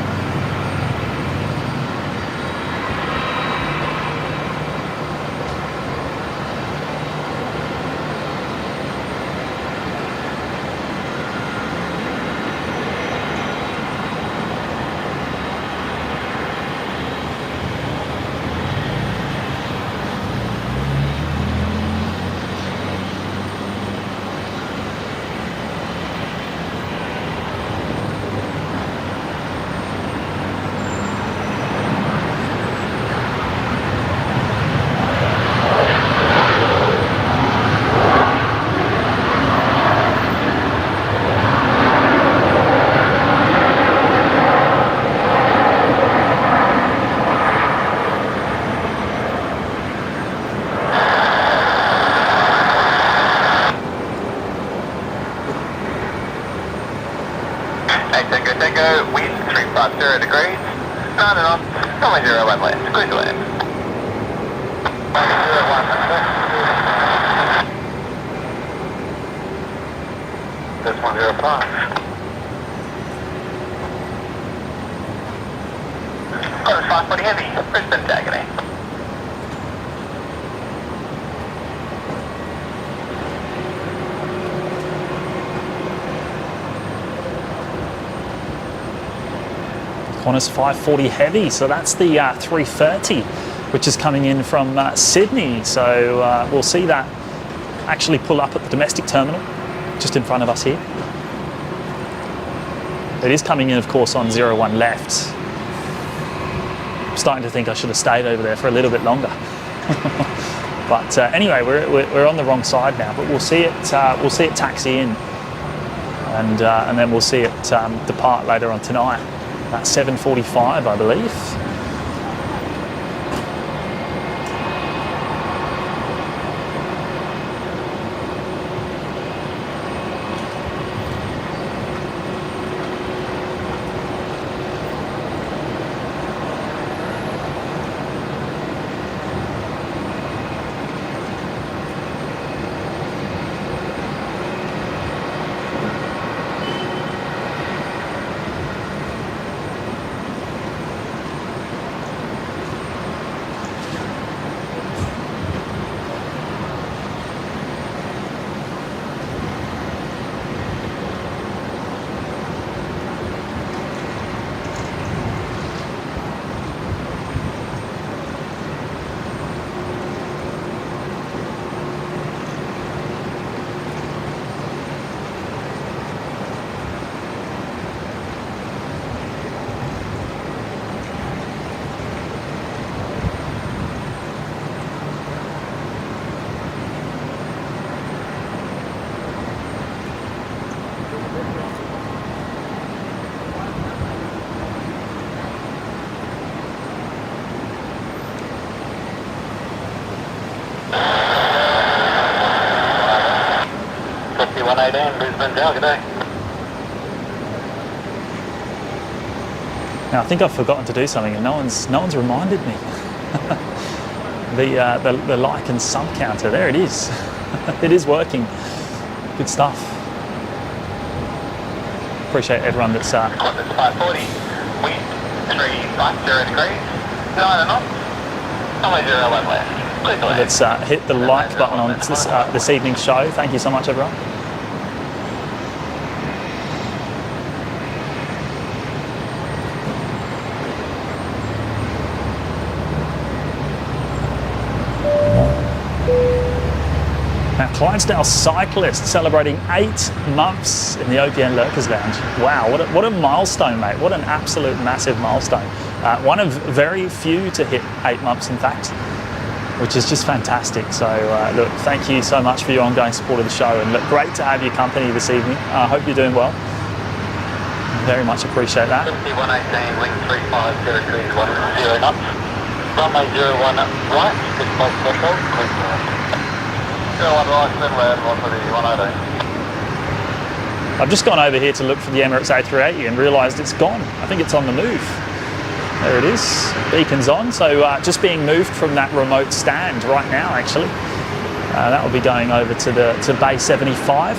Speaker 3: degrees, 9 knots, runway 01 left, clear to land. Runway 01 left. That's 105. Got a 540 heavy, Brisbane tagging.
Speaker 1: Qantas 540 heavy, so that's the 330, which is coming in from Sydney. So we'll see that actually pull up at the domestic terminal, just in front of us here. It is coming in, of course, on 01 left. I'm starting to think I should have stayed over there for a little bit longer. But anyway, we're on the wrong side now. But we'll see it taxi in, and then we'll see it depart later on tonight. At 7:45, I believe.
Speaker 3: Brisbane, good day.
Speaker 1: Now I think I've forgotten to do something, and no one's reminded me. the like and sub counter, there it is. It is working. Good stuff. Appreciate everyone that's.
Speaker 3: Qantas 540, wind 350 degrees, 9 knots, runway 01 left, clear to land.
Speaker 1: Let's hit the like button on this evening's show. Thank you so much, everyone. Now, Clydesdale cyclist celebrating 8 months in the OPN Lurkers Lounge. Wow, what a milestone, mate. What an absolute massive milestone. One of very few to hit 8 months, in fact, which is just fantastic. So, look, thank you so much for your ongoing support of the show. And look, great to have your company this evening. I hope you're doing well. Very much appreciate that.
Speaker 3: 5118, wing 350 degrees, 10 knots. Runway 01 right, 6 post threshold, clear to land. 01 right, then land, 130, 180.
Speaker 1: I've just gone over here to look for the Emirates A380 and realised it's gone. I think it's on the move. There it is, beacon's on. So just being moved from that remote stand right now, actually. That will be going over to Bay 75.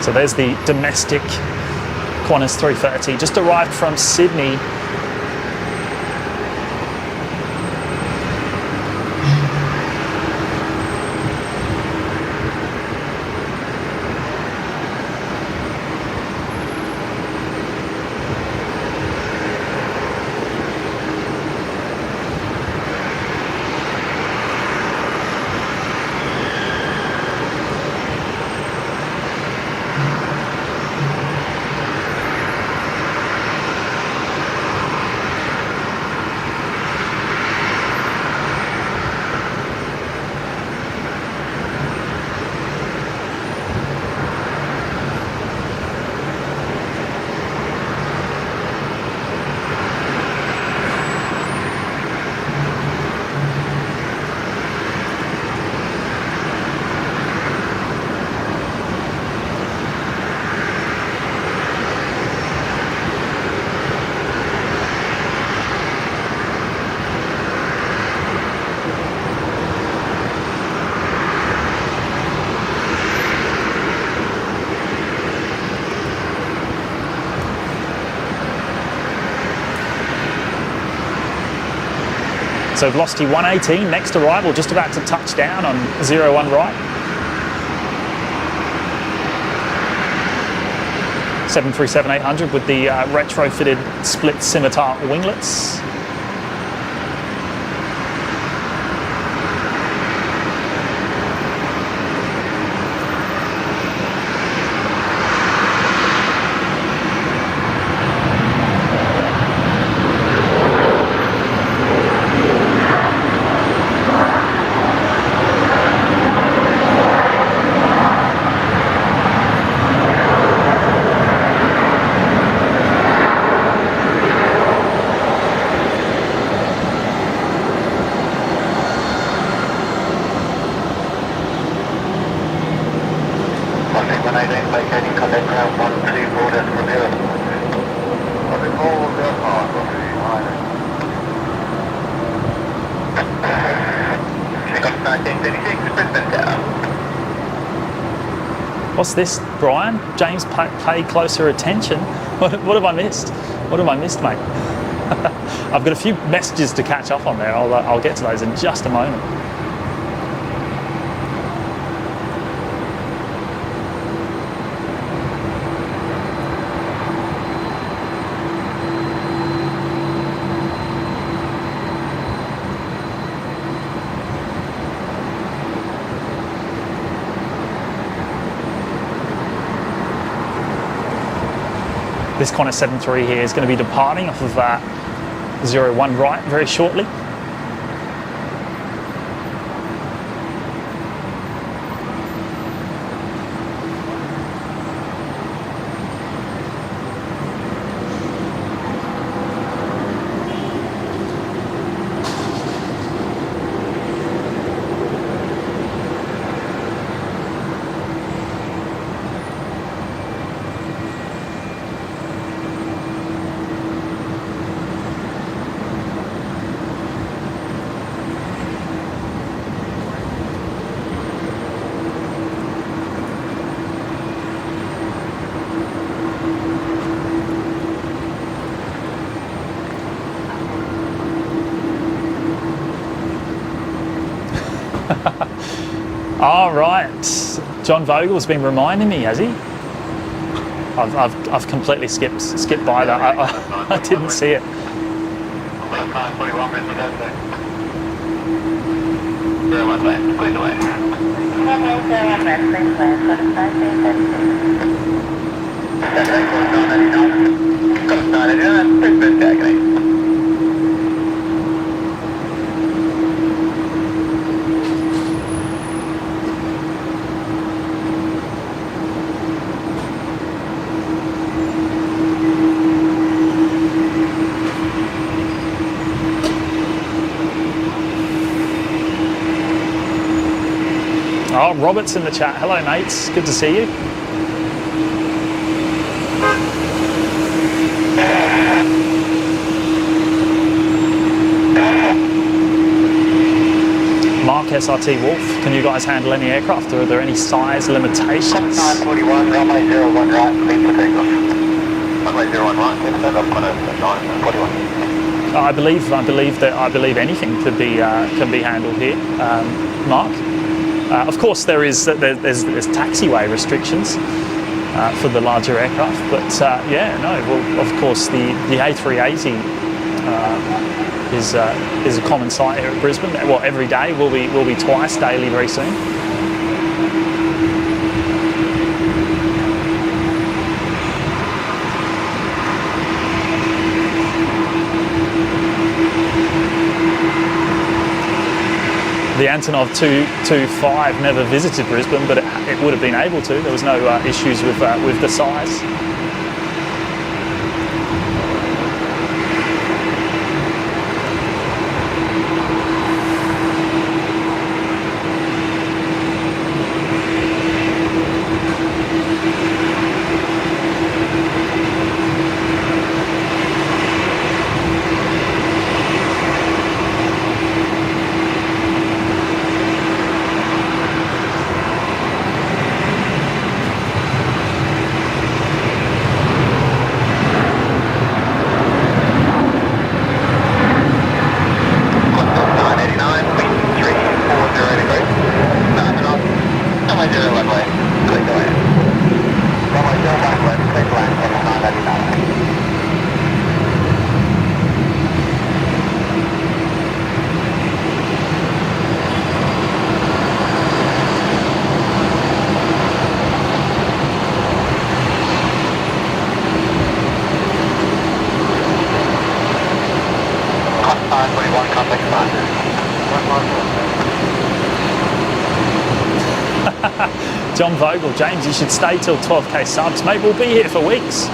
Speaker 1: So there's the domestic Qantas 330, just arrived from Sydney. So velocity 118, next arrival, just about to touch down on 01 right. 737-800 with the retrofitted split scimitar winglets. What's this, Brian? James, pay closer attention. What have I missed? What have I missed, mate? I've got a few messages to catch up on there. I'll get to those in just a moment. This Qantas 73 here is going to be departing off of 01 right very shortly. All right, John Vogel's been reminding me, has he? I've completely skipped by that. I didn't see it. Oh, Robert's in the chat. Hello, mates. Good to see you. Mark SRT Wolf, can you guys handle any aircraft? Are there any size limitations?
Speaker 3: 941, runway 01 right, clean for takeoff. Runway 01 right, clean for takeoff, Qantas 941.
Speaker 1: I believe anything can be handled here, Mark. Of course, there's taxiway restrictions for the larger aircraft, but yeah, no. Well, of course, the A380 is a common sight here at Brisbane. Well, every day will be twice daily very soon. The Antonov 225 never visited Brisbane, but it would have been able to. There was no issues with the size.
Speaker 3: 1 contact partner.
Speaker 1: John Vogel, James, you should stay till 12k subs. Mate, we'll be here for weeks.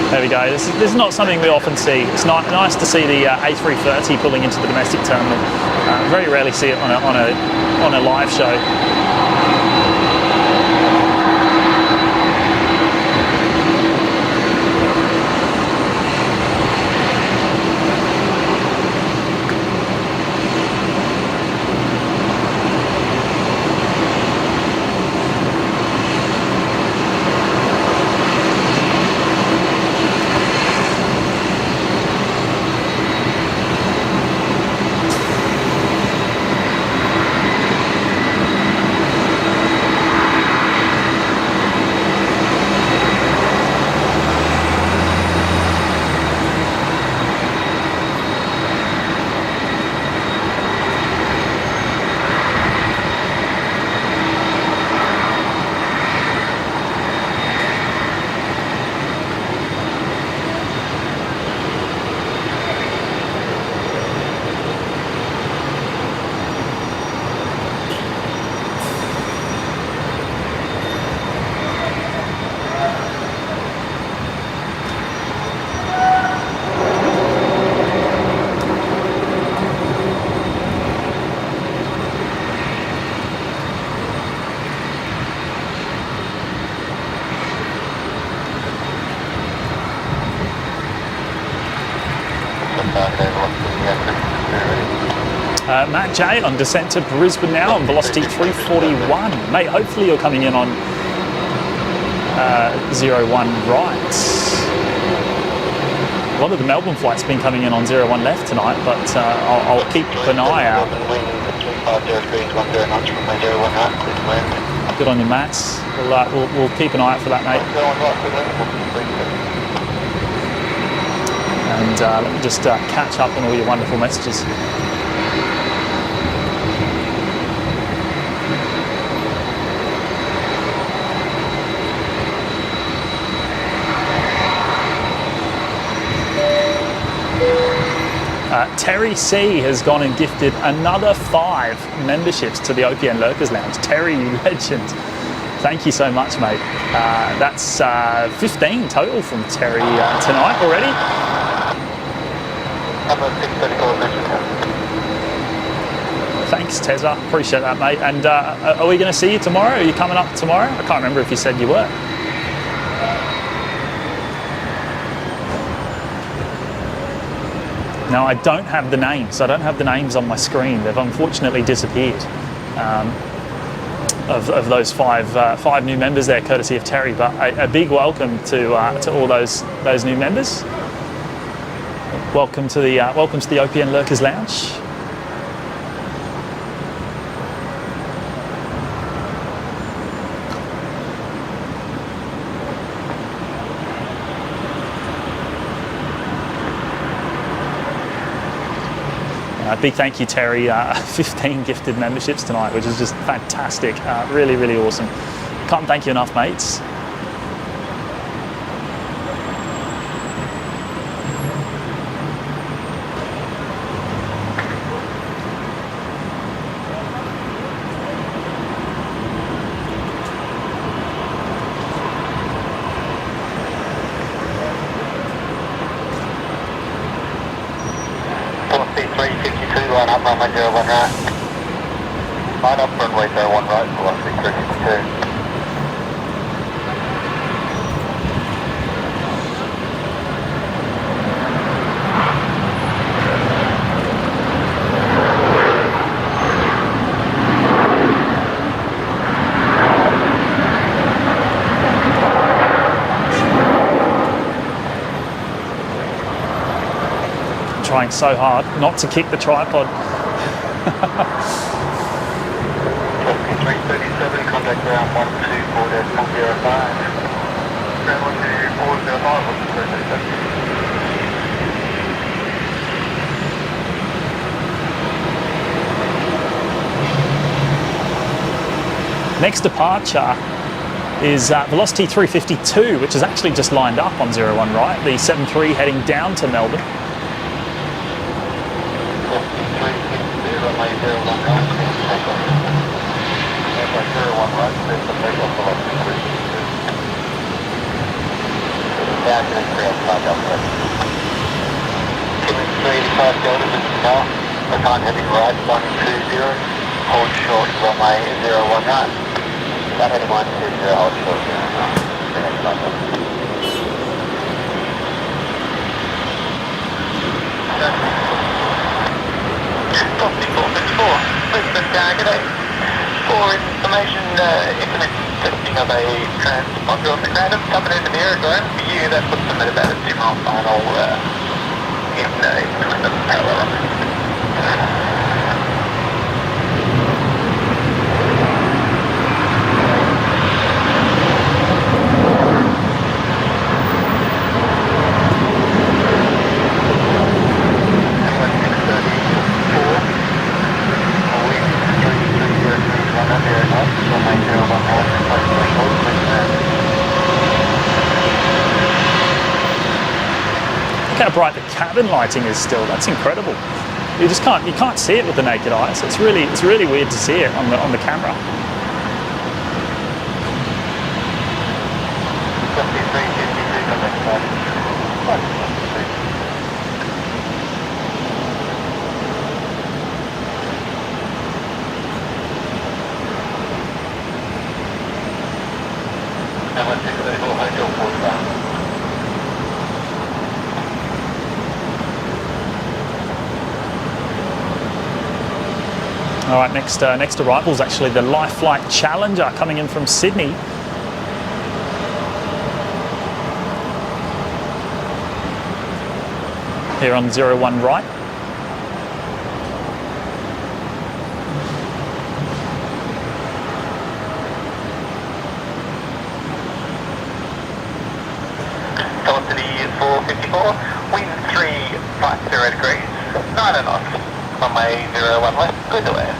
Speaker 1: There we go. This is not something we often see. It's nice to see the A330 pulling into the domestic terminal. Very rarely see it on a live show. Matt J on descent to Brisbane now on velocity 341. Mate, hopefully you're coming in on 01 right. A lot of the Melbourne flights been coming in on 01 left tonight, but I'll keep an eye out. Good on you, Matt. We'll keep an eye out for that, mate. And let me just catch up on all your wonderful messages. Terry C has gone and gifted another 5 memberships to the OPN Lurkers Lounge. Terry, you legend. Thank you so much, mate. That's 15 total from Terry tonight already. Thanks, Tezza. Appreciate that, mate. And are we going to see you tomorrow? Are you coming up tomorrow? I can't remember if you said you were. Now, I don't have the names. I don't have the names on my screen. They've unfortunately disappeared. Of those five new members there, courtesy of Terry. But a big welcome to all those new members. Welcome to the OPN Lurkers Lounge. Big thank you, Terry. 15 gifted memberships tonight, which is just fantastic. Really, really awesome. Can't thank you enough, mates.
Speaker 3: Line up runway 01 right. Line up runway 01 right, velocity 352.
Speaker 1: Trying so hard not to kick the tripod.
Speaker 3: 337, contact ground 124.405. Ground 124.405, what's the 337?
Speaker 1: Next departure is Velocity 352, which is actually just lined up on 01 right, the 73 heading down to Melbourne.
Speaker 3: Heading right, 120, hold short, runway 01 right. That heading 120, hold short, Property 454, Brisbane target. For information, internet testing of a transponder on the ground, coming into the aerodrome. For you, that puts them at about a 2-mile final in between the parallel.
Speaker 1: Look how bright the cabin lighting is still. That's incredible. You can't see it with the naked eye. So it's really weird to see it on the camera. All right, next arrival is actually the Lite Challenger coming in from Sydney. Here on 01 right.
Speaker 3: Velocity 454, wind 350 degrees, 9 knots. Runway 01 left, good to land.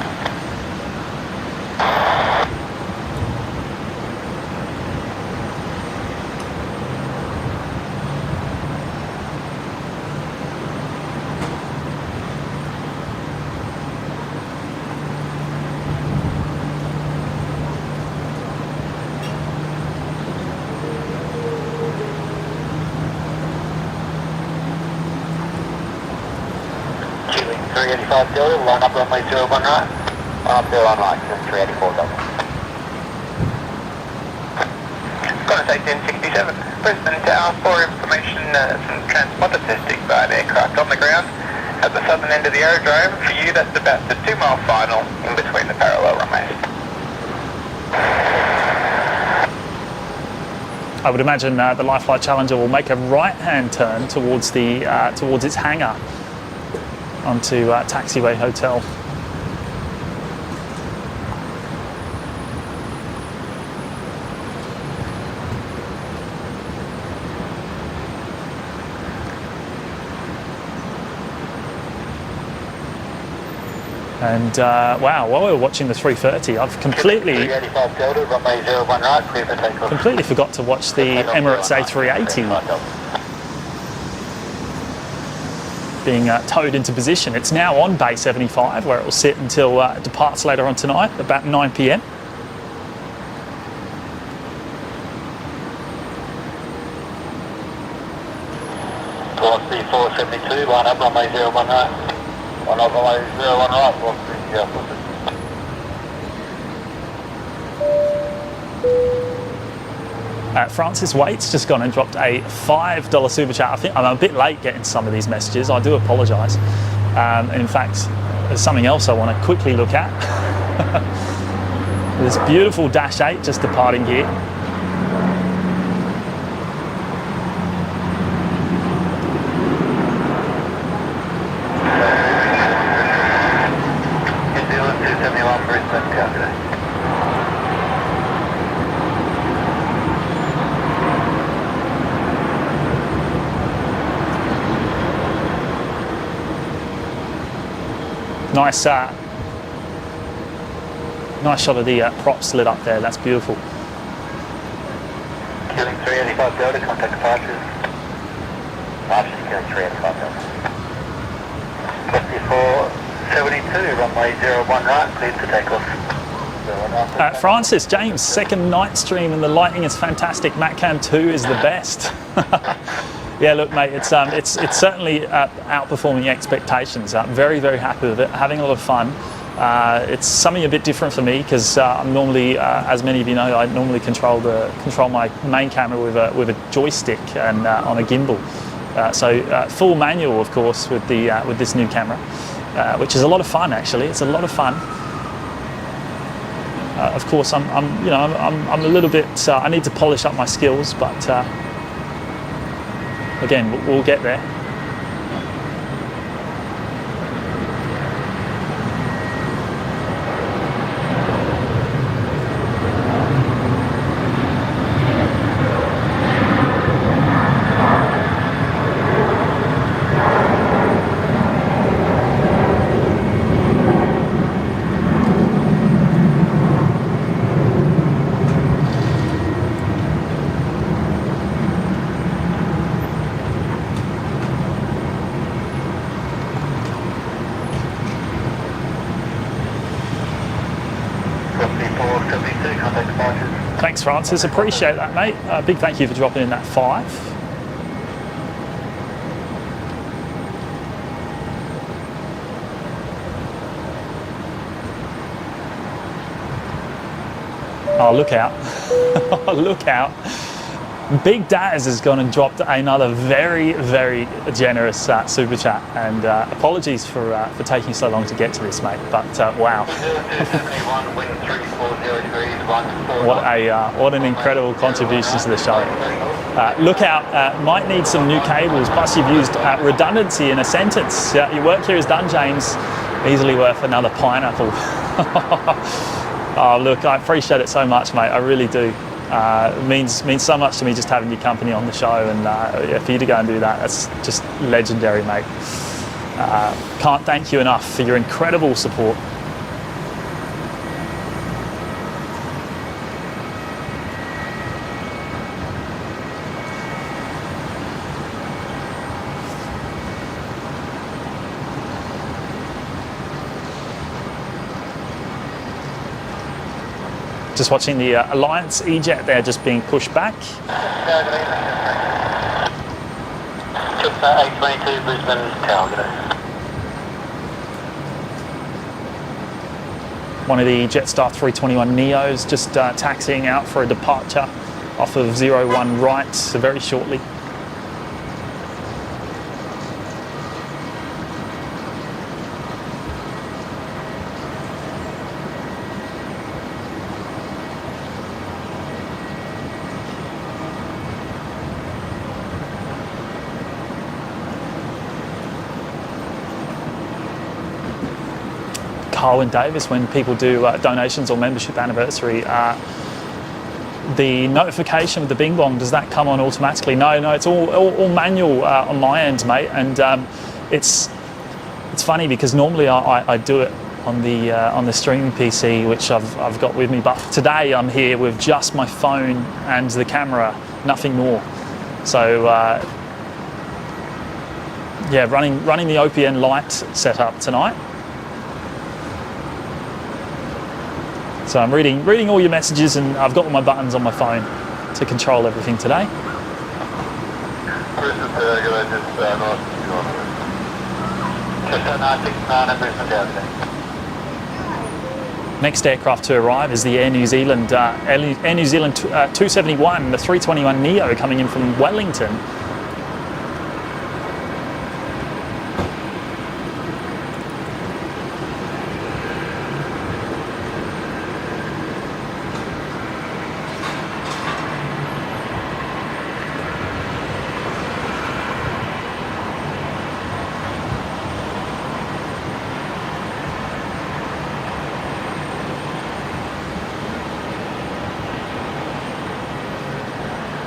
Speaker 3: Chile 385 Delta, line up runway 01 right. Line up 01 right, 384 Delta. Got a 1067. Brisbane Tower for information, some transponder testing by an aircraft on the ground at the southern end of the aerodrome. For you, that's about the 2-mile final in between the parallel runways.
Speaker 1: I would imagine the Lite Challenger will make a right-hand turn towards its hangar onto Taxiway Hotel. And wow, while we were watching the 330, I've completely forgot to watch the Emirates A380 being towed into position. It's now on Bay 75, where it will sit until it departs later on tonight, about 9 p.m.
Speaker 3: Velocity 472, line up runway 01 right. Line up runway 01 right, velocity.
Speaker 1: Francis Waite's just gone and dropped a $5 super chat. I think I'm a bit late getting some of these messages. I do apologise. And in fact, there's something else I want to quickly look at. This beautiful Dash 8 just departing here. Nice, nice shot of the props lit up there. That's beautiful.
Speaker 3: Killing 385 Delta, contact departures. Martian killing 385 Delta. 5472, runway 01 right, cleared for takeoff.
Speaker 1: Francis, James, second night stream and the lighting is fantastic. Matcam 2 is the best. Yeah, look, mate, it's certainly outperforming expectations. I'm very, very happy with it. Having a lot of fun. It's something a bit different for me because I'm normally, as many of you know, I normally control my main camera with a joystick and on a gimbal. So full manual, of course, with this new camera, which is a lot of fun. Actually, it's a lot of fun. Of course, I'm a little bit. I need to polish up my skills, but again, we'll get there. Thanks, Francis. Appreciate that, mate. Big thank you for dropping in that 5. Oh, look out. Look out. Big Daz has gone and dropped another very, very generous super chat, and apologies for taking so long to get to this, mate. But wow, what an incredible contribution to the show. Look out, might need some new cables. Plus, you've used redundancy in a sentence. Your work here is done, James. Easily worth another pineapple. Oh, look, I appreciate it so much, mate. I really do. It means so much to me just having your company on the show, and for you to go and do that, that's just legendary, mate. Can't thank you enough for your incredible support. Just watching the Alliance E-Jet there just being pushed back.
Speaker 3: Just 822 Brisbane Tower.
Speaker 1: One of the Jetstar 321 Neos just taxiing out for a departure off of 01 right, so very shortly. Carwyn Davis, when people do donations or membership anniversary, the notification with the bing bong, does that come on automatically? No, it's all manual on my end, mate. And it's funny because normally I do it on the streaming PC, which I've got with me, but today I'm here with just my phone and the camera, nothing more. So yeah, running the OPN Lite setup tonight. So I'm reading all your messages, and I've got all my buttons on my phone to control everything today. Next aircraft to arrive is the Air New Zealand 271, the 321 Neo coming in from Wellington.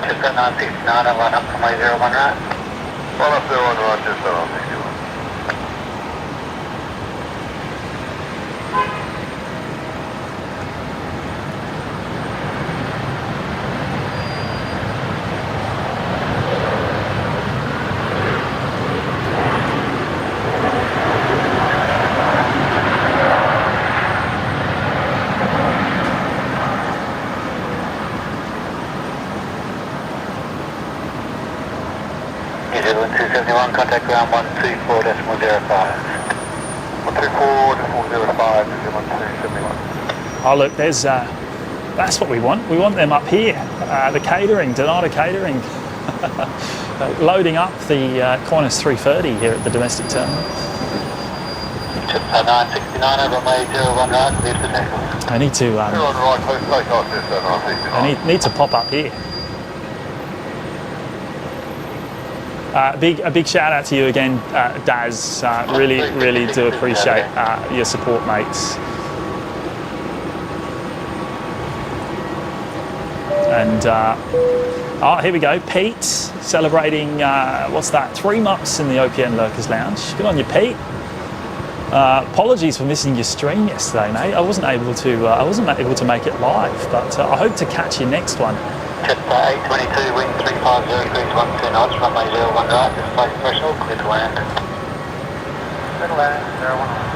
Speaker 3: Just 969, I'll line up for my 01 right. 101 right, just 961. Zealand 271, contact ground 124.05. 124.05, Zealand 271.
Speaker 1: Oh look, there's that's what we want. We want them up here. The catering, Donata Catering, loading up the Qantas 330 here at the domestic terminal.
Speaker 3: Just 969 over May 01 right, clear for takeoff.
Speaker 1: I need to.
Speaker 3: Right, close takeoff, just 969.
Speaker 1: I need to pop up here. A big shout out to you again, Daz. Really do appreciate your support, mates. And oh, here we go, Pete, celebrating what's that? 3 months in the OPN Lurkers Lounge. Good on you, Pete. Apologies for missing your stream yesterday, mate. I wasn't able to make it live, but I hope to catch your next one.
Speaker 3: Just 822, wind 350 degrees, 12 knots, runway 01 right, display professional, clear to land. Clear to land, 01.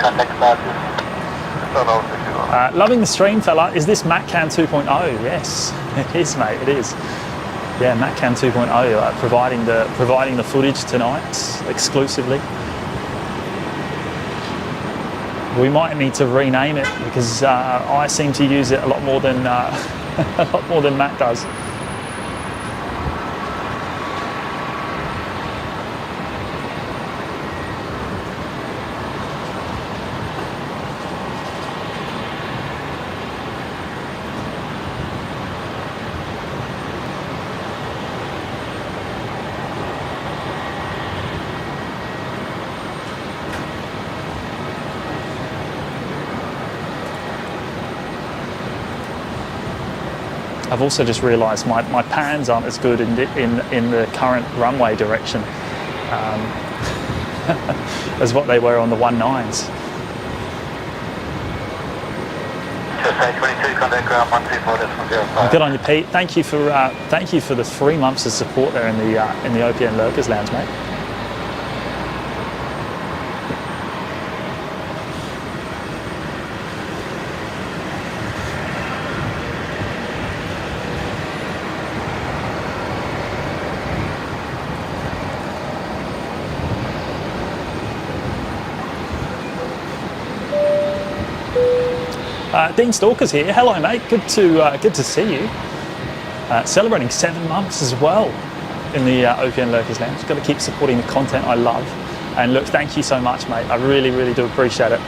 Speaker 3: Contact started.
Speaker 1: Loving the stream, fella. Is this MacCam 2.0? Yes, it is, mate. It is. Yeah, MacCam 2.0 providing the footage tonight exclusively. We might need to rename it because I seem to use it a lot more than a lot more than Matt does. I've also just realised my pans aren't as good in the current runway direction as what they were on the 19s.
Speaker 3: Just 822, contact ground 124.05.
Speaker 1: Good on you, Pete. Thank you for the 3 months of support there in the OPN Lurkers Lounge, mate. Dean Stalker's here. Hello, mate. Good to see you. Celebrating 7 months as well in the OPN Lurkers Lounge. Got to keep supporting the content I love. And look, thank you so much, mate. I really do appreciate it.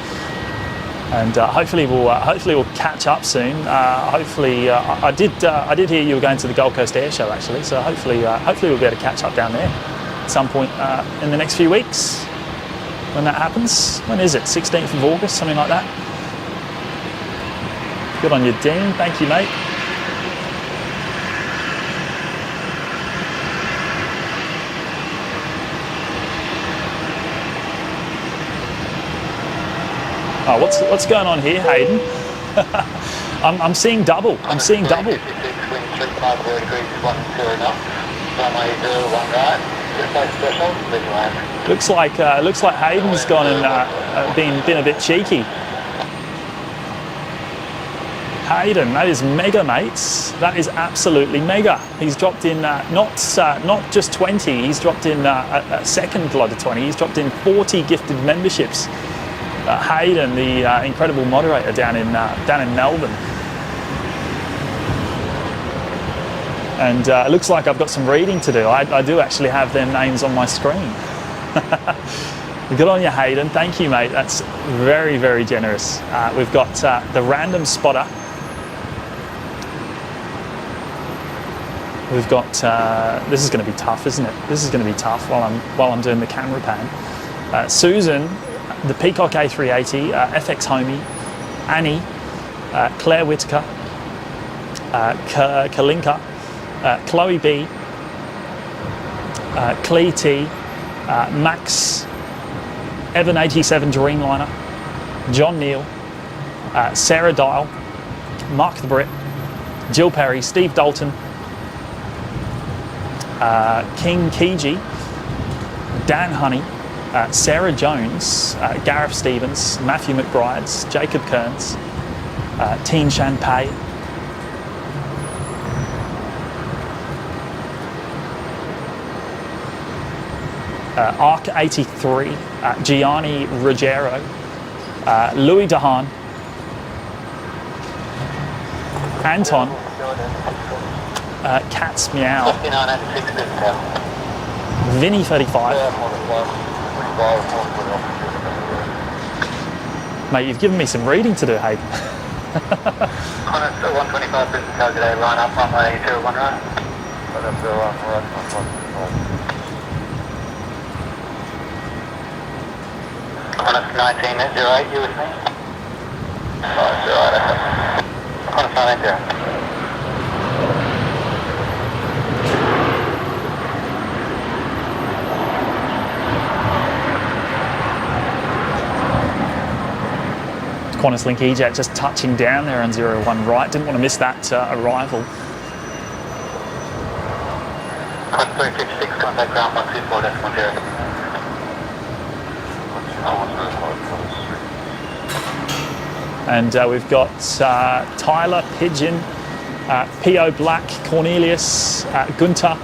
Speaker 1: And hopefully we'll catch up soon. I did hear you were going to the Gold Coast Air Show actually. So hopefully we'll be able to catch up down there at some point in the next few weeks when that happens. When is it? 16th of August, something like that. Good on you, Dean. Thank you, mate. Oh, what's going on here, Hayden? I'm seeing double. I'm seeing double. Looks like Hayden's gone and been a bit cheeky. Hayden, that is mega, mates. That is absolutely mega. He's dropped in not just 20. He's dropped in a second lot of 20. He's dropped in 40 gifted memberships. Hayden, the incredible moderator down in Melbourne. And it looks like I've got some reading to do. I do actually have their names on my screen. Good on you, Hayden. Thank you, mate. That's very generous. We've got the random spotter. We've got, this is going to be tough, isn't it? This is going to be tough while I'm doing the camera pan. Susan, the Peacock A380, FX Homie, Annie, Claire Whitaker, Kalinka, Chloe B, Clee T, Max Evan 87 Dreamliner, John Neal, Sarah Dial, Mark the Brit, Jill Perry, Steve Dalton, King Kiji, Dan Honey, Sarah Jones, Gareth Stevens, Matthew McBrides, Jacob Kearns, Teen Shanpei, Arc 83, Gianni Ruggiero, Louis Dehaan, Anton, Cat's Meow, Vinny 35. Mate, you've given me some reading to do, Hayden.
Speaker 3: 125 Brisbane today, line up runway 01 right. Qantas 1908, you with me? Alright, Qantas 1908.
Speaker 1: Qantas Link EJet just touching down there on 01 right. Didn't want to miss that arrival.
Speaker 3: Qantas 356, contact ground 124.0.
Speaker 1: And we've got Tyler, Pigeon, P.O. Black, Cornelius, Gunter.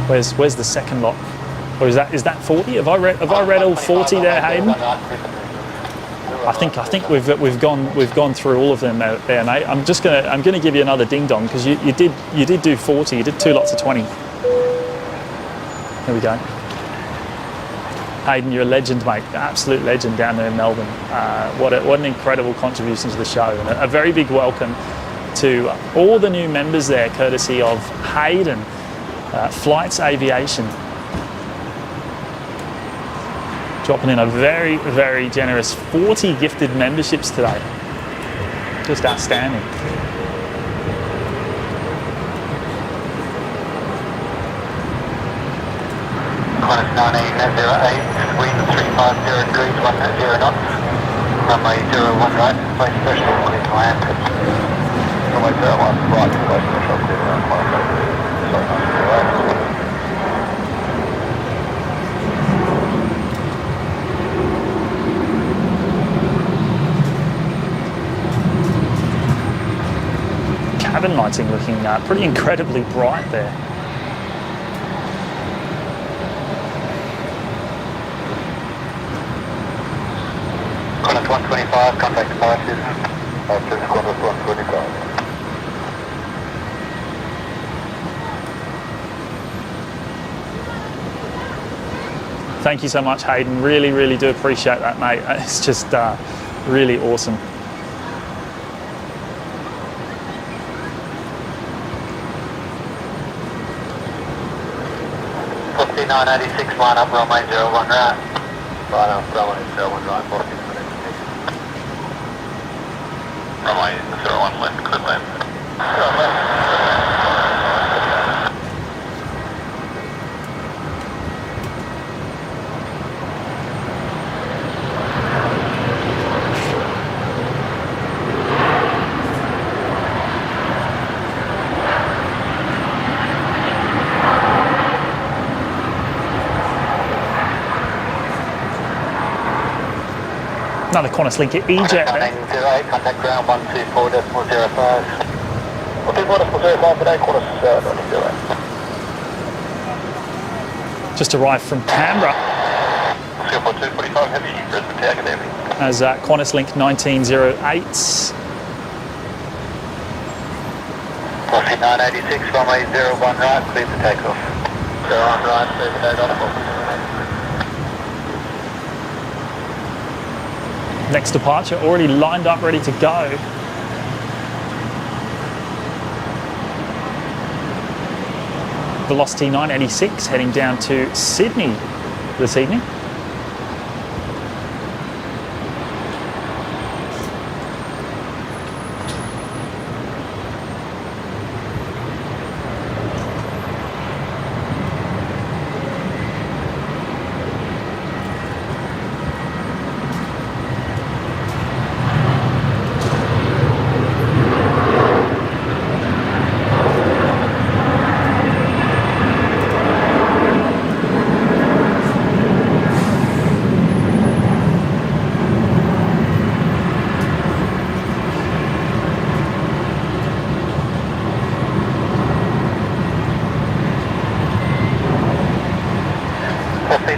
Speaker 1: Where's the second lot? Or is that 40? Have I read all 40 there, Hayden? I think we've gone through all of them there, mate. I'm gonna give you another ding dong because you did do 40. You did 2 lots of 20. There we go. Hayden, you're a legend, mate. Absolute legend down there in Melbourne. What an incredible contribution to the show, and a very big welcome to all the new members there, courtesy of Hayden, Flights Aviation. Dropping in a very, very generous 40 gifted memberships today. Just outstanding.
Speaker 3: Qantas 1908, wind 350 degrees, 10 knots. Runway 01 right, place special, clear to land. Runway 01 right, place special, clear to land. Sorry, not 08.
Speaker 1: Cabin lighting looking pretty incredibly bright there.
Speaker 3: Qantas 125, contact departures. Just Qantas 125.
Speaker 1: Thank you so much, Hayden. Really, really do appreciate that, mate. It's just really awesome.
Speaker 3: 986, line up, runway 01 right. Line up, runway 01 right, 40 minutes. Runway 01 left, clear left. 01 left.
Speaker 1: Another Qantas Link EJet there.
Speaker 3: 1908, contact ground 124.05. 124.05 today, Qantas 1908.
Speaker 1: Just arrived from Canberra.
Speaker 3: 245 Heavy, Brisbane Tower Heavy.
Speaker 1: As Qantas Link 1908.
Speaker 3: Qantas 986, runway 01 right, clear for takeoff. 01 right, clear for takeoff.
Speaker 1: Next departure already lined up, ready to go. Velocity 986 heading down to Sydney this evening.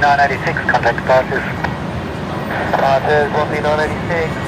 Speaker 3: 986, contact departures. There's 986.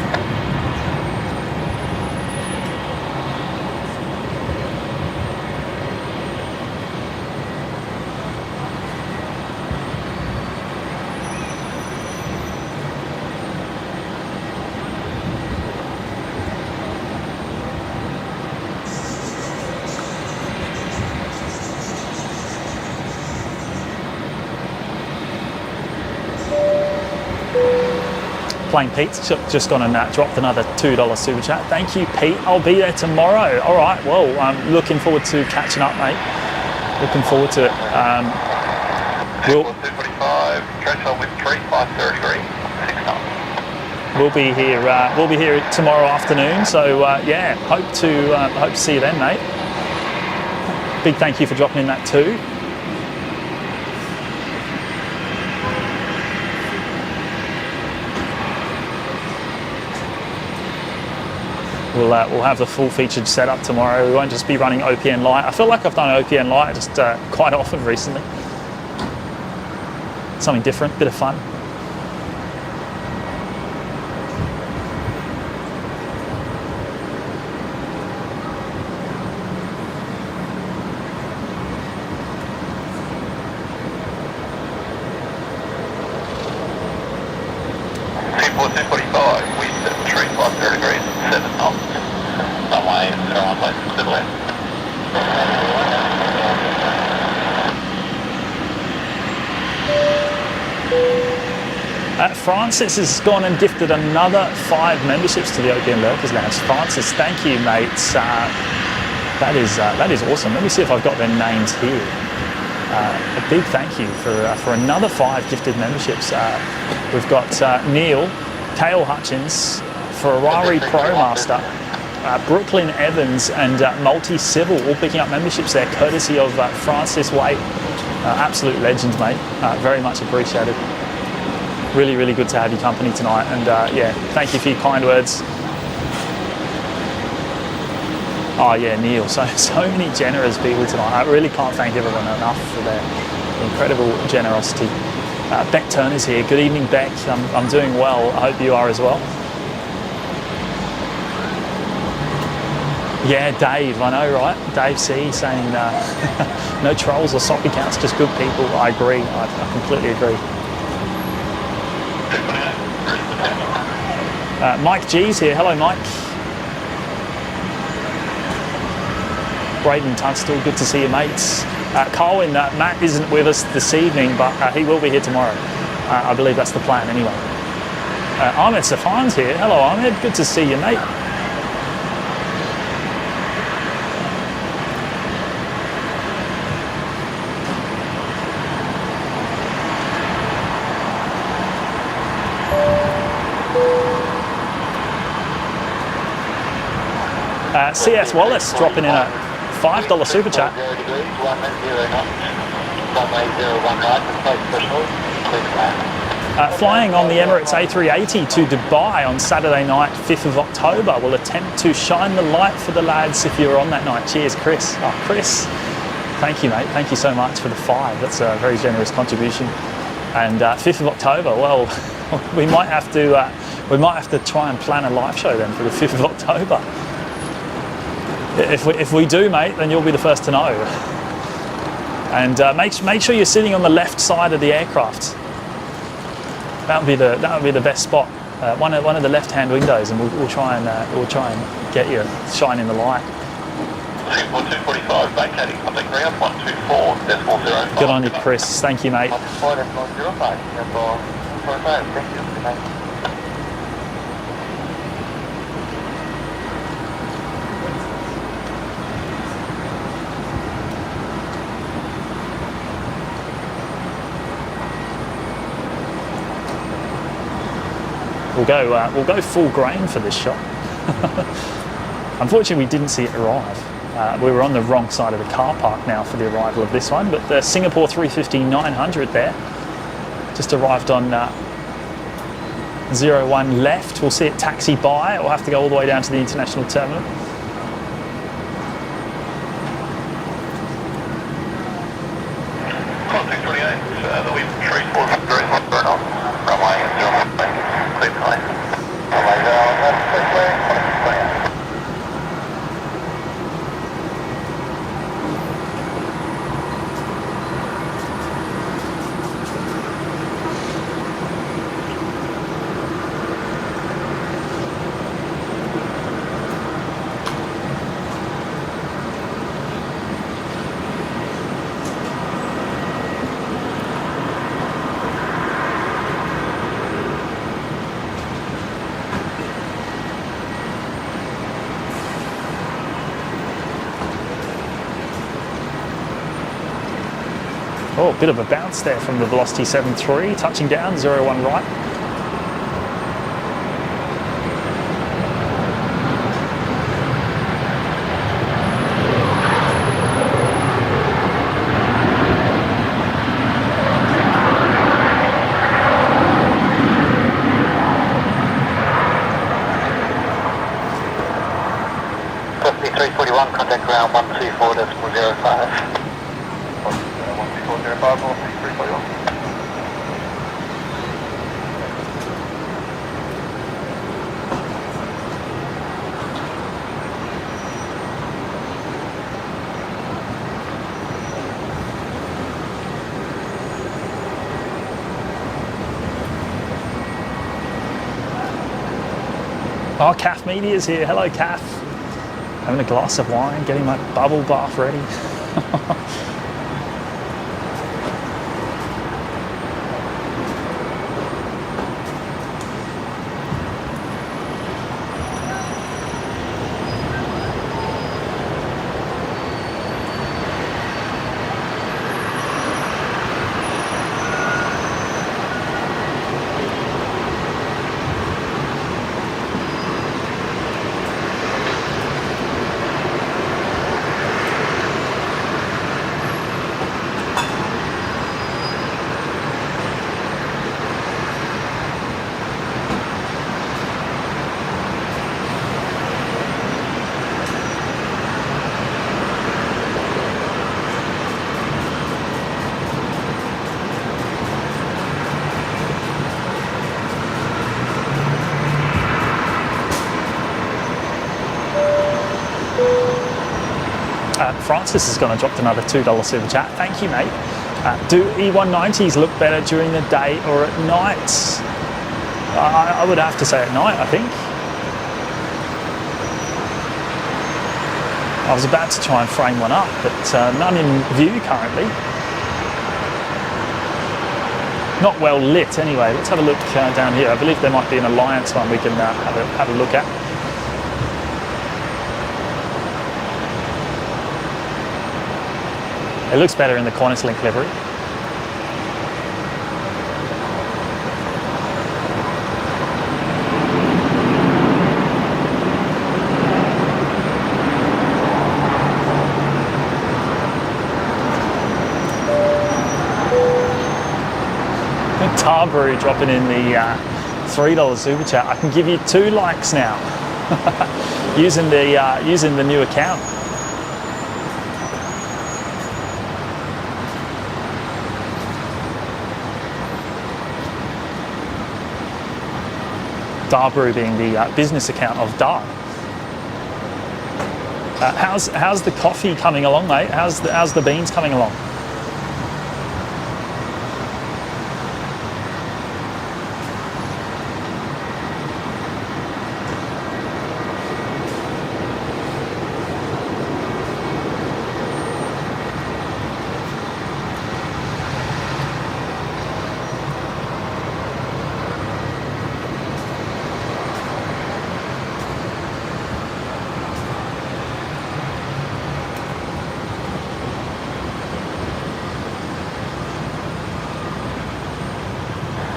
Speaker 1: Plain Pete's just gone and dropped another $2 super chat. Thank you, Pete. I'll be there tomorrow. All right, well, I'm looking forward to catching up, mate. Looking forward to it. We'll be here. We'll be here tomorrow afternoon. So yeah, hope to see you then, mate. Big thank you for dropping in that too. We'll have the full featured setup tomorrow. We won't just be running OPN Lite. I feel like I've done OPN Lite just quite often recently. Something different, bit of fun. Francis has gone and gifted another 5 memberships to the OPN Lurkers Lounge. Francis, thank you, mates. That is awesome. Let me see if I've got their names here. A big thank you for another 5 gifted memberships. We've got Neil, Cale Hutchins, Ferrari ProMaster, Brooklyn Evans, and Multi Civil, all picking up memberships there, courtesy of Francis Waite. Absolute legends, mate. Very much appreciated. Really, really good to have your company tonight, and yeah, thank you for your kind words. Oh yeah, Neil, so many generous people tonight. I really can't thank everyone enough for their incredible generosity. Beck Turner's here. Good evening, Beck. I'm doing well. I hope you are as well. Yeah, Dave, I know, right? Dave C saying no trolls or sock accounts, just good people. I agree. I completely agree. Mike G's here. Hello, Mike. Braden Tunstall, good to see you, mates. Colin, Matt isn't with us this evening, but he will be here tomorrow. I believe that's the plan anyway. Ahmed Safan's here. Hello, Ahmed. Good to see you, mate. CS Wallace dropping in a $5 super chat. Flying on the Emirates A380 to Dubai on Saturday night, 5th of October. We'll attempt to shine the light for the lads if you're on that night. Cheers, Chris. Oh, Chris, thank you, mate. Thank you so much for the 5. That's a very generous contribution. And 5th of October, well, we might have to try and plan a live show then for the 5th of October. If we do, mate, then you'll be the first to know. And make sure you're sitting on the left side of the aircraft. That would be the best spot. One of the left-hand windows, and we'll try and get you shining the light.
Speaker 3: 245, vacating contact ground 124.05.
Speaker 1: Good on you, Chris. Thank you, mate. We'll go full grain for this shot. Unfortunately, we didn't see it arrive. We were on the wrong side of the car park now for the arrival of this one, but the Singapore 350-900 there just arrived on 01 left. We'll see it taxi by. We'll have to go all the way down to the international terminal. Oh, a bit of a bounce there from the Velocity 7.3, touching down, 01 right.
Speaker 3: Velocity 341, contact ground 124.05. 124.05, Velocity 341.
Speaker 1: Oh, Calf Media's here. Hello, Calf. Having a glass of wine, getting my bubble bath ready. Francis has gone and dropped another $2 super chat. Thank you, mate. Do E190s look better during the day or at night? I would have to say at night, I think. I was about to try and frame one up, but none in view currently. Not well lit anyway. Let's have a look down here. I believe there might be an Alliance one we can have a look at. It looks better in the Qantas Link livery. Tarbrew dropping in the $3 super chat. I can give you 2 likes now using the new account. Darbrew being the business account of Dar. How's the coffee coming along, mate? How's the beans coming along?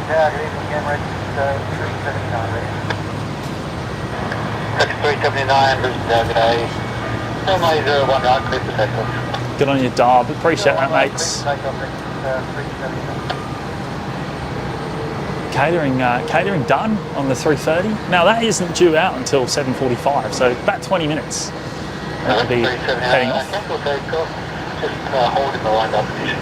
Speaker 3: Yeah, good evening again, Rex 379, Rex 379, Brisbane, good day. Runway 01 right, clear for takeoff.
Speaker 1: Good on you, Darb. Appreciate that, mates. Catering done on the 330. Now that isn't due out until 7:45, so about 20 minutes. That will be heading off.
Speaker 3: Cancel takeoff. Just hold in the lined up position.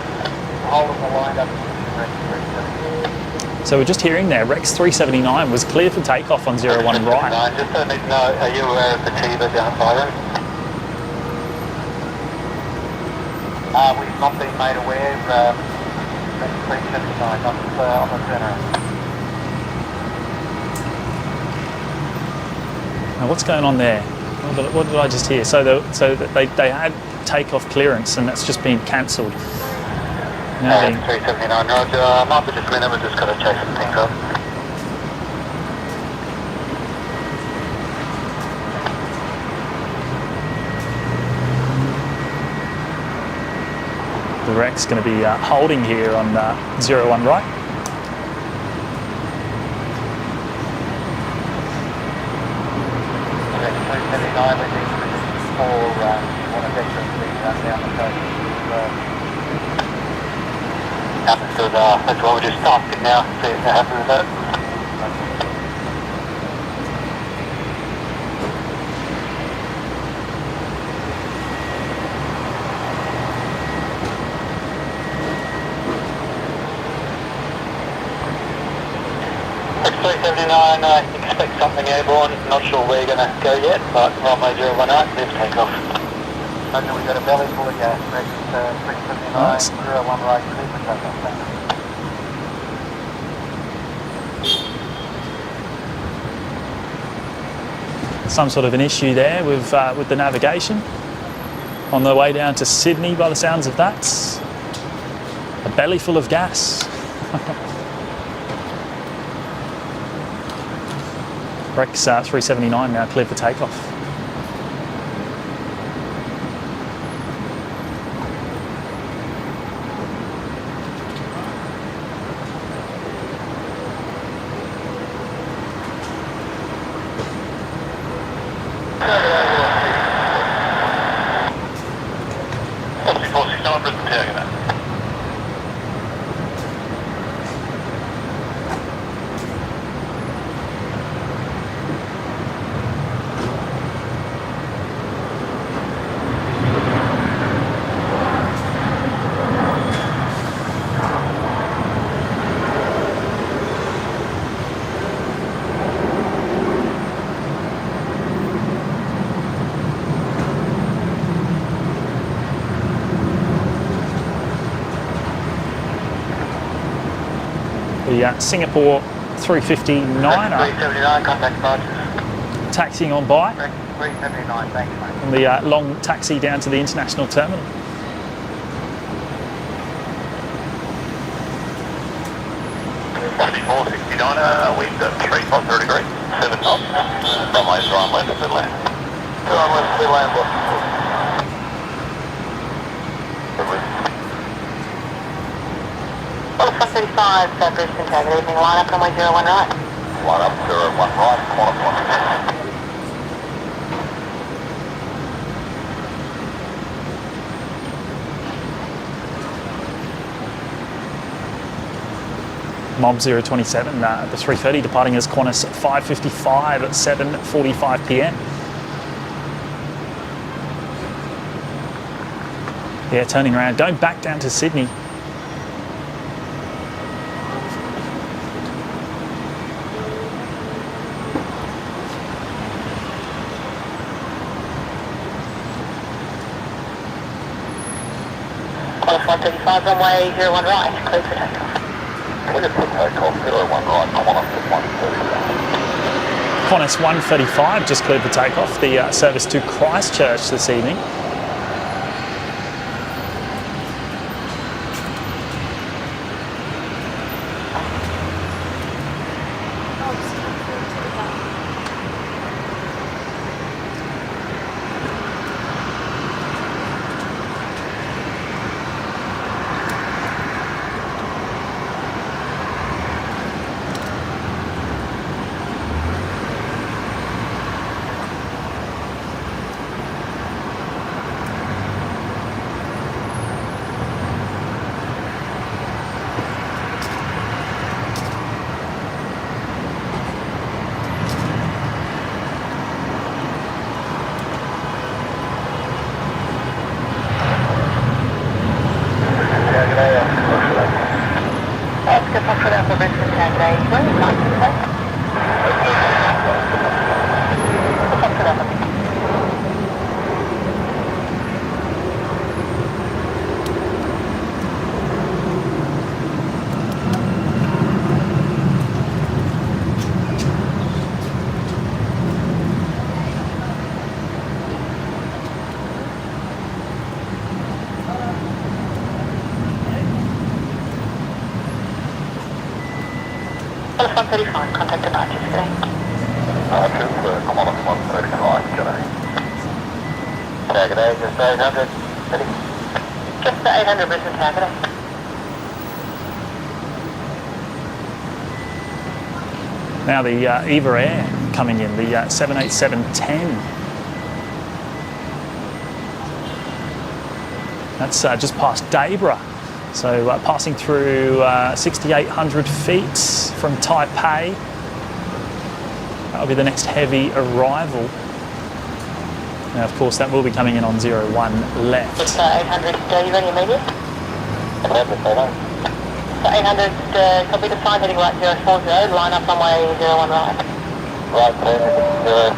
Speaker 3: Hold in the lined up position, Rex 379.
Speaker 1: So we're just hearing there, Rex 379 was clear for takeoff on 01 right.
Speaker 3: Just need to know, are you aware of the Tiva down Fire? We've not been made aware of Rex 379 on the turnaround.
Speaker 1: Now what's going on there? What did I just hear? So they had takeoff clearance and that's just been cancelled.
Speaker 3: 379, Roger. After this minute, we're just going to chase some things up.
Speaker 1: The wreck's going to be holding here on 01 right.
Speaker 3: Understood, that's why we're just stopping now, see if that happens with that. X379, expect something airborne, not sure where you're going to go yet, but runway 018, clear for takeoff. Okay, we've got a belly full of gas, X379,
Speaker 1: Nice.
Speaker 3: 01 right, clear for takeoff.
Speaker 1: Some sort of an issue there with the navigation on the way down to Sydney by the sounds of that. A belly full of gas. Rex 379 now cleared for takeoff. The Singapore 359
Speaker 3: 379, contact departures.
Speaker 1: taxiing on by
Speaker 3: 379, thanks mate.
Speaker 1: on the long taxi down to the international terminal.
Speaker 3: Wind at 350 degrees, 7 knots. Runway's right left, a bit left. Right left, a bit land boss.
Speaker 2: 135, Brisbane, good evening, line up runway 01 right.
Speaker 3: Line up 01 right, quantum 1.
Speaker 1: Mob 027, the 330 departing as Qantas 555 at 7:45 p.m. Yeah, turning around, going back down to Sydney.
Speaker 2: Qantas 135, runway 01 right, clear for takeoff.
Speaker 3: Clear for takeoff, 01 right, Qantas 135.
Speaker 1: Qantas 135 just cleared for takeoff, the service to Christchurch this evening.
Speaker 2: Qantas 135, contact departures today.
Speaker 3: Qantas 135, g'day. Yeah, g'day, just 800. Ready?
Speaker 2: Just the 800 Brisbane Capital.
Speaker 1: Now the Eva Air coming in, the 787-10. That's just past Daybra. So passing through 6,800 feet from Taipei. That'll be the next heavy arrival. Now, of course, that will be coming in on 01 left.
Speaker 2: Just 800, you ready immediate? 800, copy the sign heading right 040, line up runway 01 right.
Speaker 3: Right,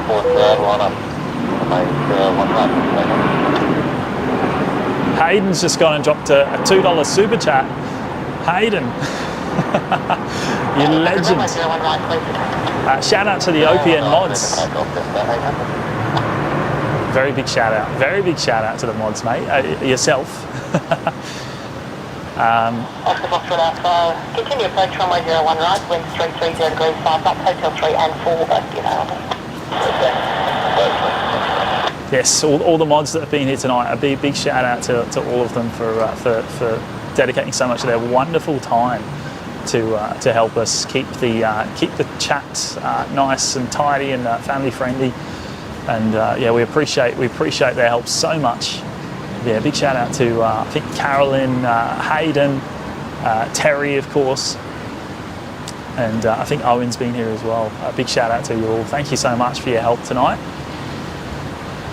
Speaker 3: 040, line up. Runway 01 right.
Speaker 1: Hayden's just gone and dropped a $2 super chat. Hayden, you legend. Shout out to the OPN mods. Very big shout out. Very big shout out to the mods, mate. Yourself.
Speaker 2: Off the Foxtrot Alpha, continue approach runway 01 right, wind 330 degrees 5 knots, hotel 3 and 4,
Speaker 1: Yes, all the mods that have been here tonight, a big shout out to all of them for dedicating so much of their wonderful time to help us keep the chat nice and tidy and family friendly. And yeah, we appreciate their help so much. Yeah, big shout out to I think Carolyn, Hayden, Terry, of course, and I think Owen's been here as well. A big shout out to you all. Thank you so much for your help tonight.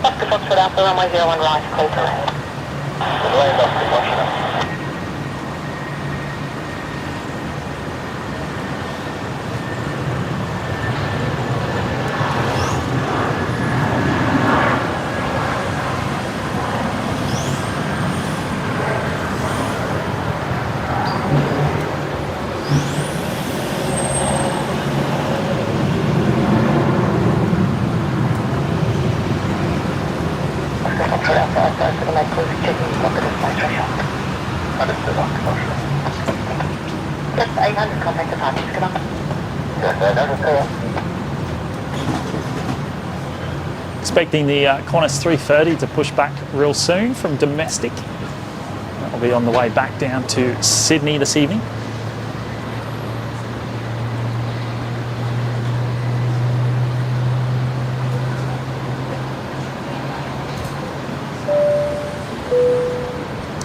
Speaker 2: Oscar Foxtrot Alpha, runway 01 right, clear to land. Just 800, contact the parking skipper.
Speaker 1: Expecting the Qantas 330 to push back real soon from domestic. That'll be on the way back down to Sydney this evening.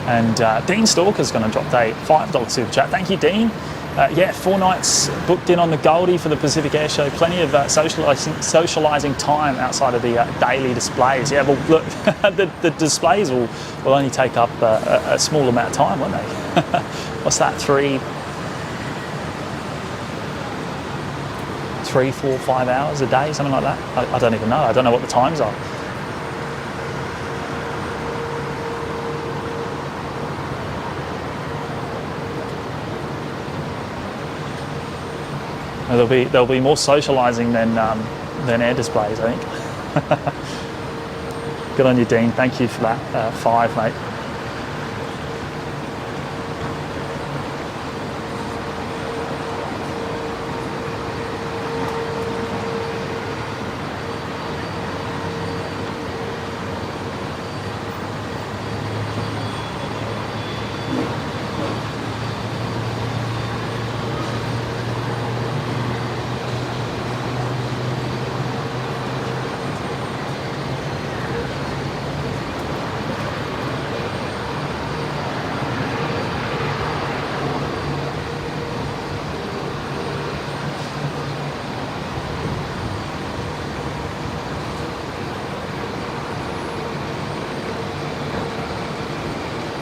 Speaker 1: And Dean Stalker's going to drop a $5 super chat. Thank you, Dean. Yeah, 4 nights booked in on the Goldie for the Pacific Air Show. Plenty of socialising time outside of the daily displays. Yeah, well, look, the displays will only take up a small amount of time, won't they? What's that, 3, 4, 5 hours a day, something like that? I don't even know. I don't know what the times are. There'll be more socialising than air displays, I think. Good on you, Dean. Thank you for that 5, mate.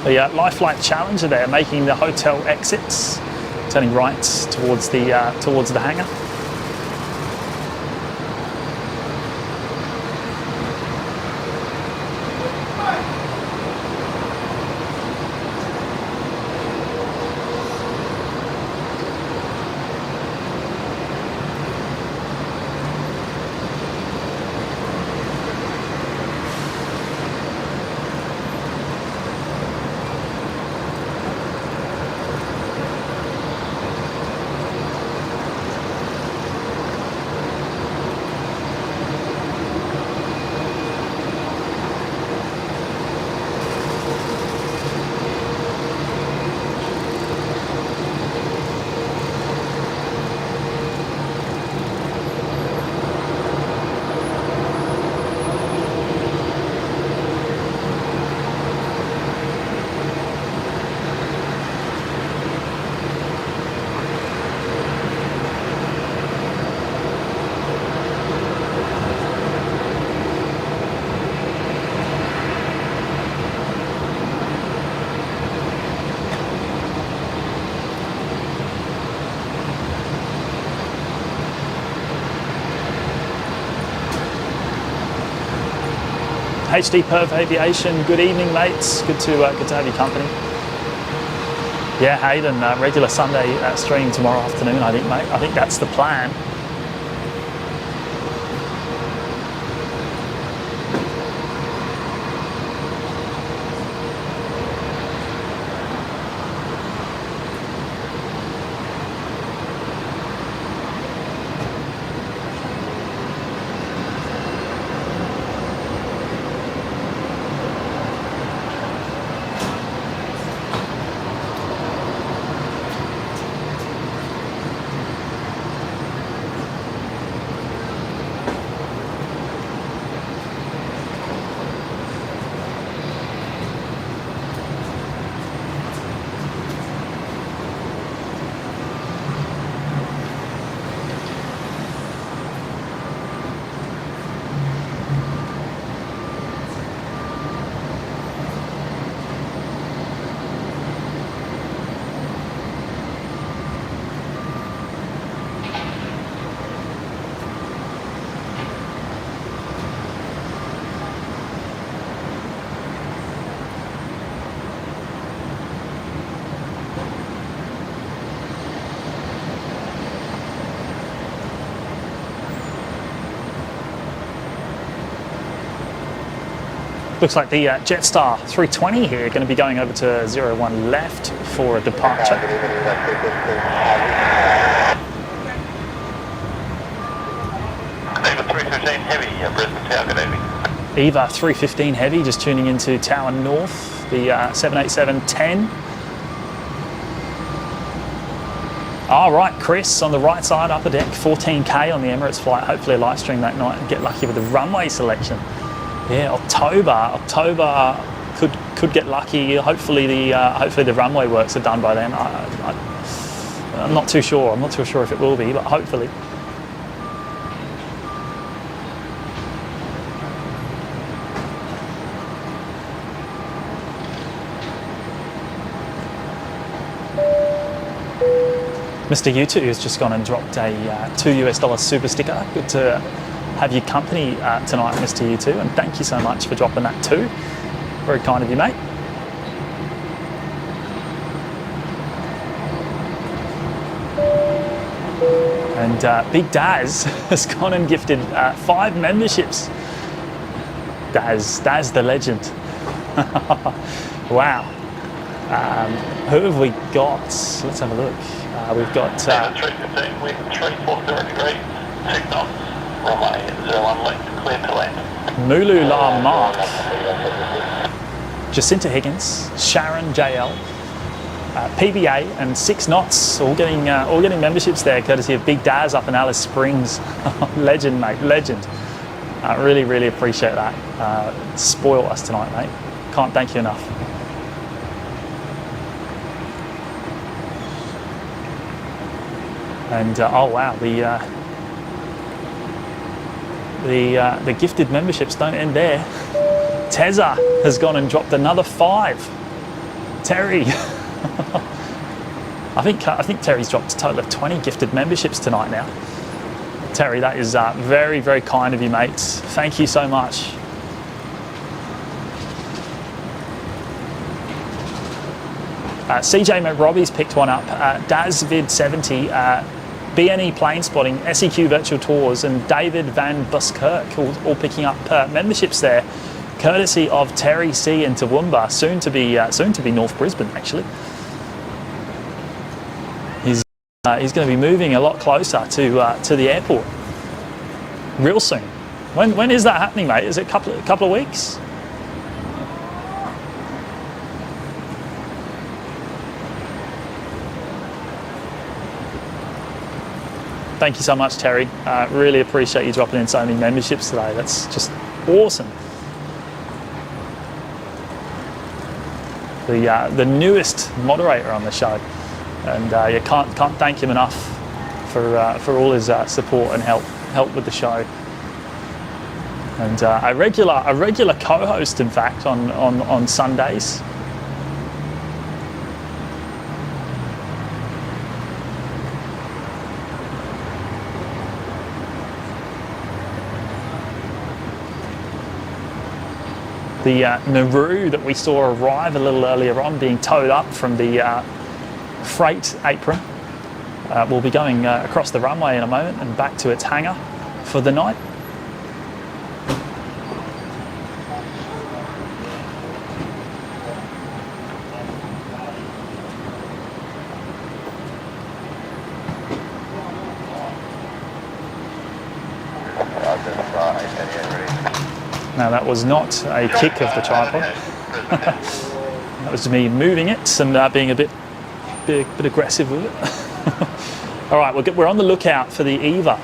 Speaker 1: The Life Flight Challenger there, making the hotel exits, turning right towards the hangar. HD Perth Aviation, good evening, mates. Good to have your company. Yeah, Hayden, regular Sunday stream tomorrow afternoon, I think, mate. I think that's the plan. Looks like the Jetstar 320 here going to be going over to 01 left for a departure.
Speaker 3: Eva 315 Heavy, Brisbane Tower, good evening.
Speaker 1: Eva 315 Heavy just tuning into Tower North, the 787-10. All right, Chris, on the right side, upper deck, 14K on the Emirates flight. Hopefully a live stream that night and get lucky with the runway selection. Yeah, October could get lucky. Hopefully the runway works are done by then. I'm not too sure. I'm not too sure if it will be, but hopefully. Mr. U2 has just gone and dropped a $2 super sticker. Good to have your company tonight, Mr. U2, and thank you so much for dropping that too. Very kind of you, mate. And Big Daz has gone and gifted 5 memberships. Daz the legend. Wow. Who have we got? Let's have a look. We've got
Speaker 3: 315 with 340 degrees, 6 knots, runway 01 left, clear to land.
Speaker 1: Mulu La Mark, Jacinta Higgins, Sharon JL, PBA, and 6 knots, all getting memberships there, courtesy of Big Daz up in Alice Springs. Legend, mate, legend. Really, really appreciate that. Spoil us tonight, mate. Can't thank you enough. And oh wow, the gifted memberships don't end there. Tezza has gone and dropped another 5. Terry, I think Terry's dropped a total of 20 gifted memberships tonight now. Terry, that is very, very kind of you, mates. Thank you so much. CJ McRobbie's picked one up. DazVid70, BNE Plane Spotting, SEQ Virtual Tours, and David Van Buskirk all picking up memberships there, courtesy of Terry C in Toowoomba, soon to be North Brisbane actually. He's going to be moving a lot closer to the airport real soon. When is that happening, mate? Is it a couple of weeks? Thank you so much, Terry. Really appreciate you dropping in so many memberships today. That's just awesome. The newest moderator on the show, and you can't thank him enough for all his support and help with the show. And a regular co-host, in fact, on Sundays. The Nauru that we saw arrive a little earlier on, being towed up from the freight apron, will be going across the runway in a moment and back to its hangar for the night. Now that was not a kick of the tripod. That was me moving it and being a bit aggressive with it. All right, we're on the lookout for the Eva.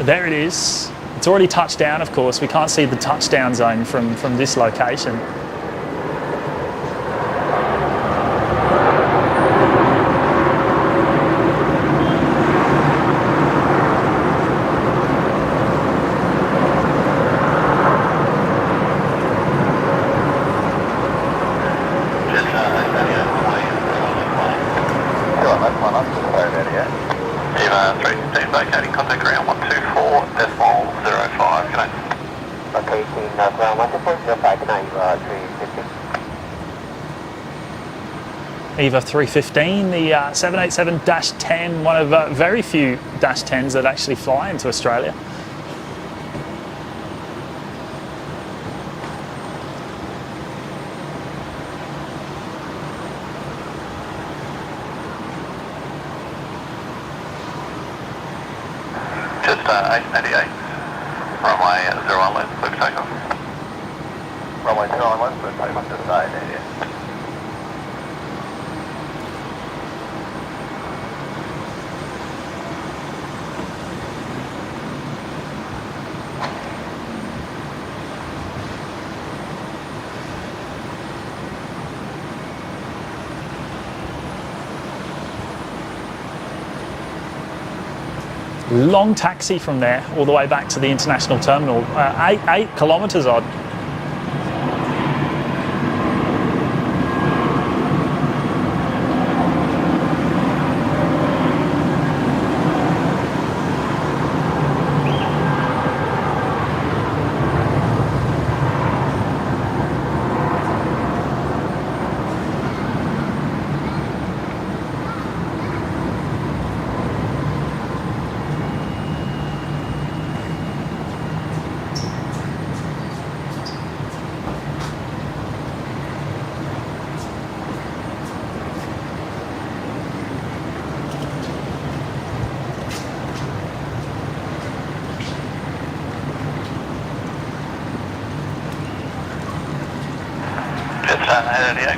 Speaker 1: There it is. It's already touched down, of course. We can't see the touchdown zone from this location. Eva 315, the 787-10, one of very few Dash 10s that actually fly into Australia.
Speaker 3: Just 888, runway 01 left, clear for takeoff. Runway 01 left, clear for takeoff, just 888.
Speaker 1: Long taxi from there all the way back to the international terminal, 8 kilometres odd.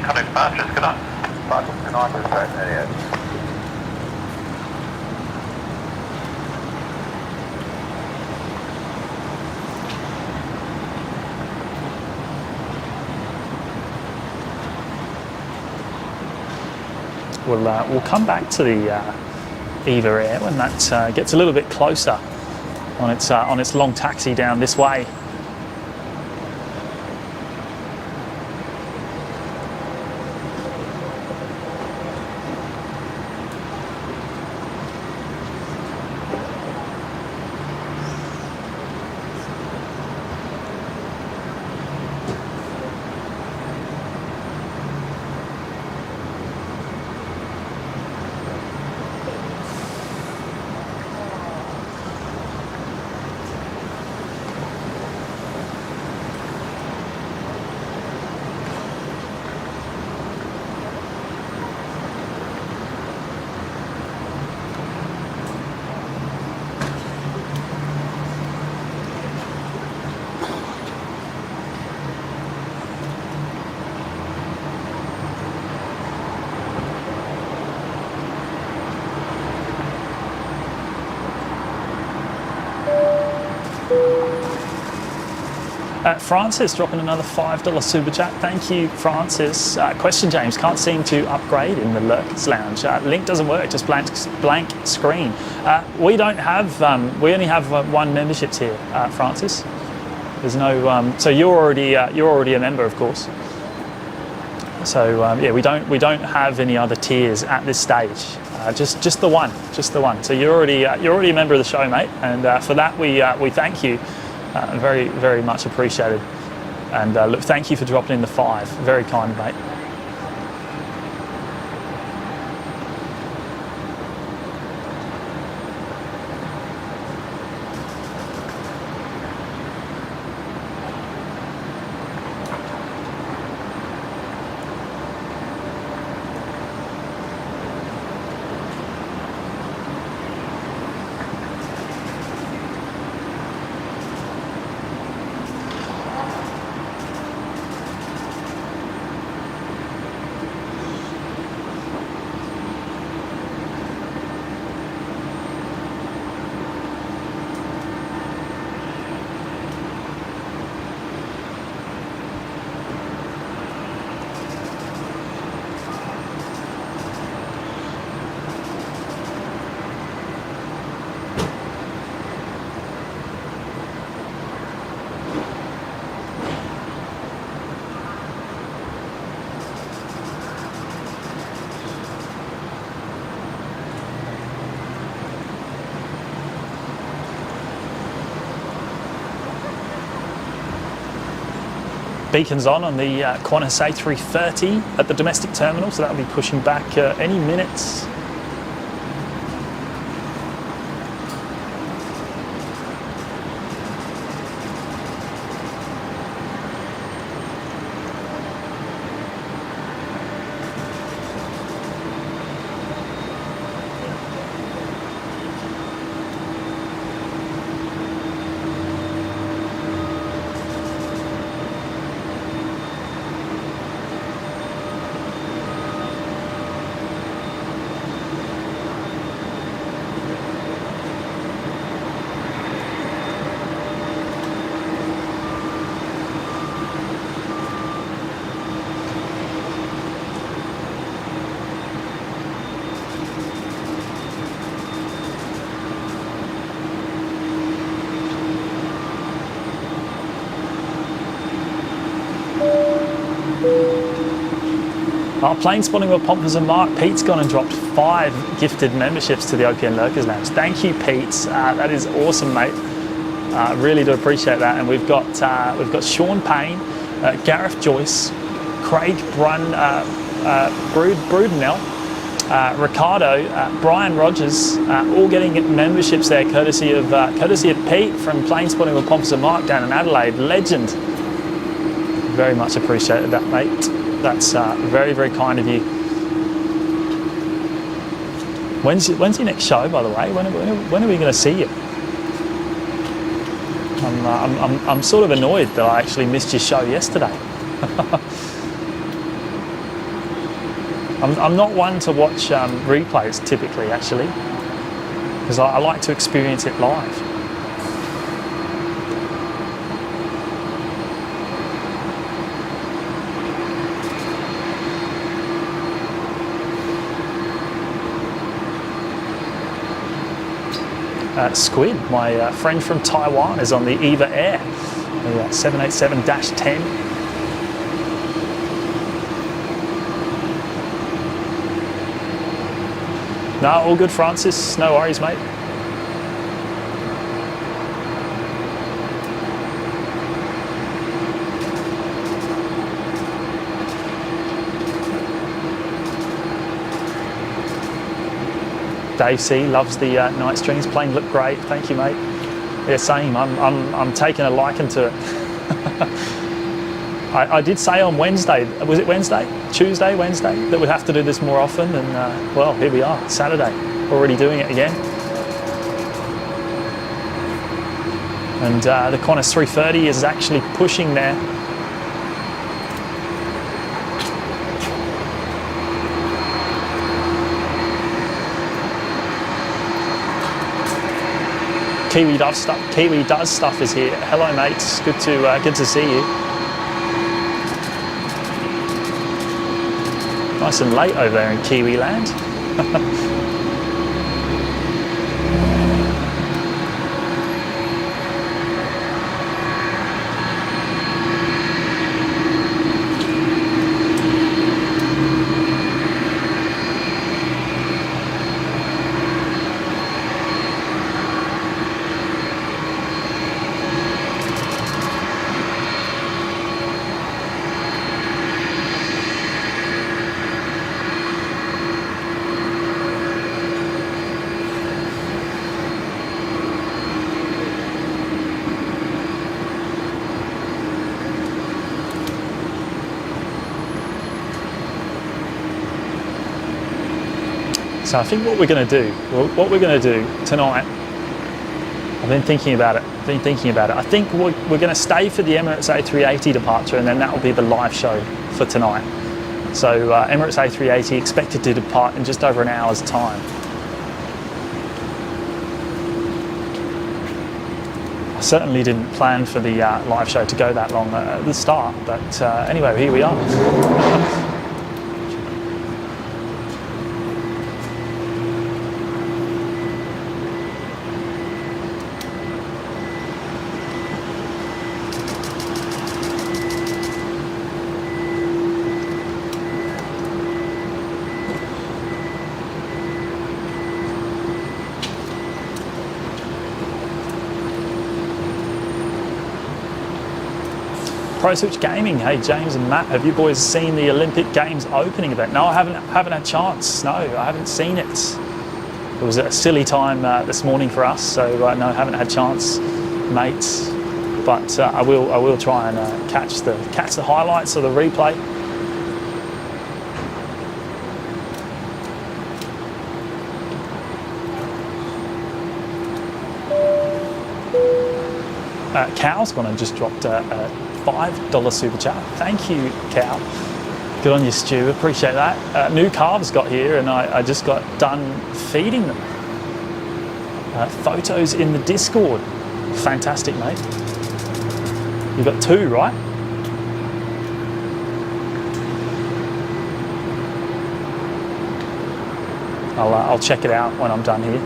Speaker 3: Contact departures, good night. Departures, good night, Brisbane 88.
Speaker 1: We'll come back to the Eva Air when that gets a little bit closer on its long taxi down this way. Francis dropping another $5 super chat. Thank you, Francis. Question, James. Can't seem to upgrade in the Lurkers Lounge. Link doesn't work. Just blank screen. We don't have. We only have one memberships here, Francis. There's no. So you're already a member, of course. So yeah, we don't have any other tiers at this stage. Just the one. So you're already a member of the show, mate. And for that we thank you. Very, very much appreciated. And look, thank you for dropping in the 5. Very kind, mate. Beacons on the Qantas A330 at the domestic terminal, so that'll be pushing back any minutes. Plane spotting with Pompous and Mark. Pete's gone and dropped 5 gifted memberships to the OPN Lurkers Lounge. Thank you, Pete. That is awesome, mate. Really do appreciate that. And we've got Sean Payne, Gareth Joyce, Craig Brudenell, Ricardo, Brian Rogers, all getting memberships there, courtesy of Pete from Plane Spotting with Pompous and Mark down in Adelaide. Legend. Very much appreciated that, mate. That's very, very kind of you. When's your next show, by the way? When are we going to see you? I'm sort of annoyed that I actually missed your show yesterday. I'm not one to watch replays typically, actually, because I like to experience it live. Squid, my friend from Taiwan, is on the EVA Air, the 787-10. No, all good, Francis. No worries, mate. Dave C loves the night streams. Plane look great. Thank you, mate. Yeah, same. I'm taking a liking to it. I did say on Wednesday, was it Wednesday? Tuesday, Wednesday, that we'd have to do this more often, and well, here we are, Saturday, already doing it again. And the Qantas 330 is actually pushing there. Kiwi Does Stuff is here. Hello, mates. Good to see you. Nice and late over there in Kiwi land. So I think what we're going to do tonight, I've been thinking about it. I think we're going to stay for the Emirates A380 departure, and then that will be the live show for tonight. So Emirates A380 expected to depart in just over an hour's time. I certainly didn't plan for the live show to go that long at the start, but anyway, here we are. Pro Switch Gaming, hey James and Matt, have you boys seen the Olympic Games opening event? No, I haven't had a chance. No, I haven't seen it. It was a silly time this morning for us, so no, I haven't had a chance, mates. But I will try and catch the highlights of the replay. Cal's gone and just dropped a $5 super chat. Thank you, Cal. Good on you, Stu. Appreciate that. New calves got here, and I just got done feeding them. Photos in the Discord. Fantastic, mate. You got 2, right? I'll check it out when I'm done here.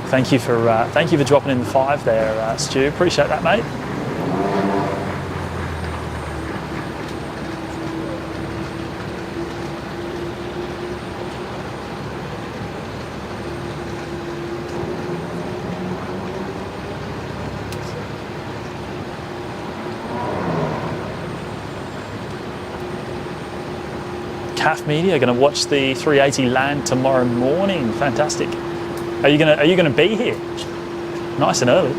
Speaker 1: Thank you for dropping in the 5 there, Stu. Appreciate that, mate. CAF Media are going to watch the 380 land tomorrow morning. Fantastic. Are you gonna be here? Nice and early.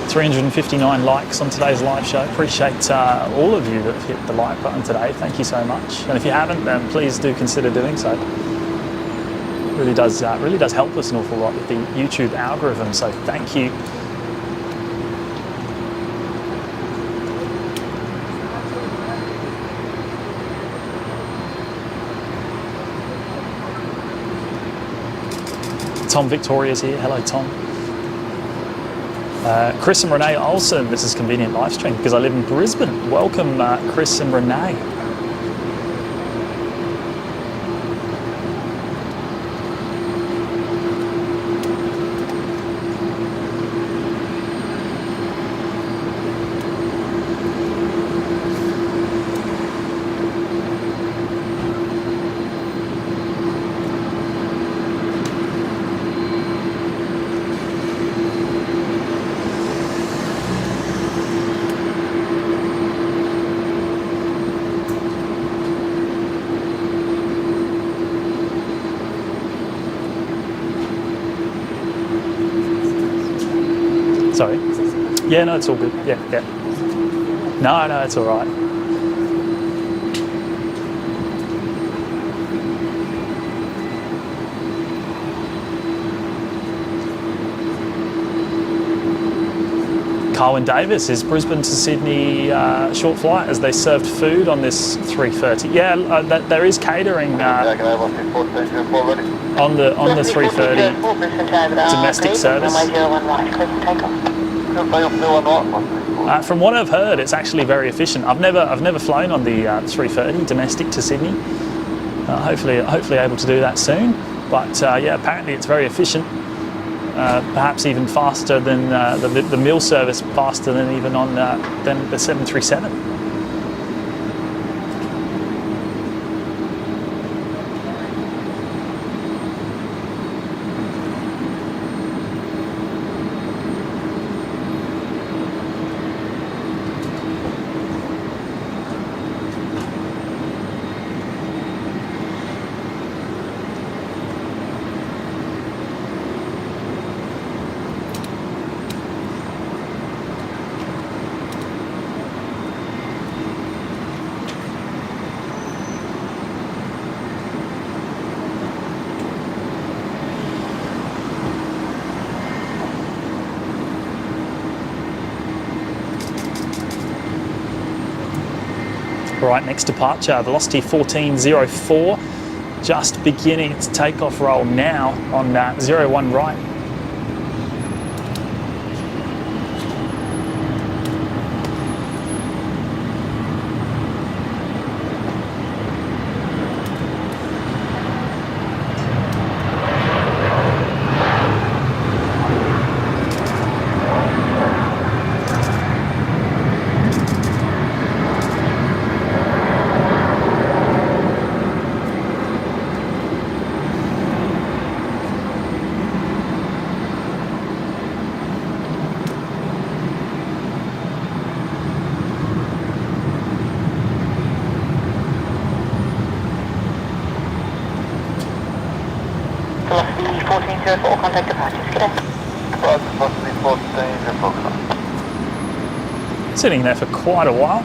Speaker 1: $359 likes on today's live show. Appreciate all of you that have hit the like button today. Thank you so much. And if you haven't, then please do consider doing so. It really does help us an awful lot with the YouTube algorithm. So thank you. Tom Victoria's here. Hello, Tom. Chris and Renee Olsen, this is convenient live stream because I live in Brisbane. Welcome, Chris and Renee. Sorry. Yeah, no, it's all good. Yeah. No, it's all right. Carwyn Davis, is Brisbane to Sydney short flight as they served food on this 330? Yeah, there is catering on the 330 domestic service. From what I've heard, it's actually very efficient. I've never flown on the 330 domestic to Sydney. Hopefully able to do that soon. But yeah, apparently it's very efficient. Perhaps even faster than the meal service, faster than even on than the 737. Right, next departure, velocity 1404, just beginning its takeoff roll now on 01 right.
Speaker 2: Velocity 1404, contact departures. G'day.
Speaker 3: Velocity 1404.
Speaker 1: Sitting there for quite a while.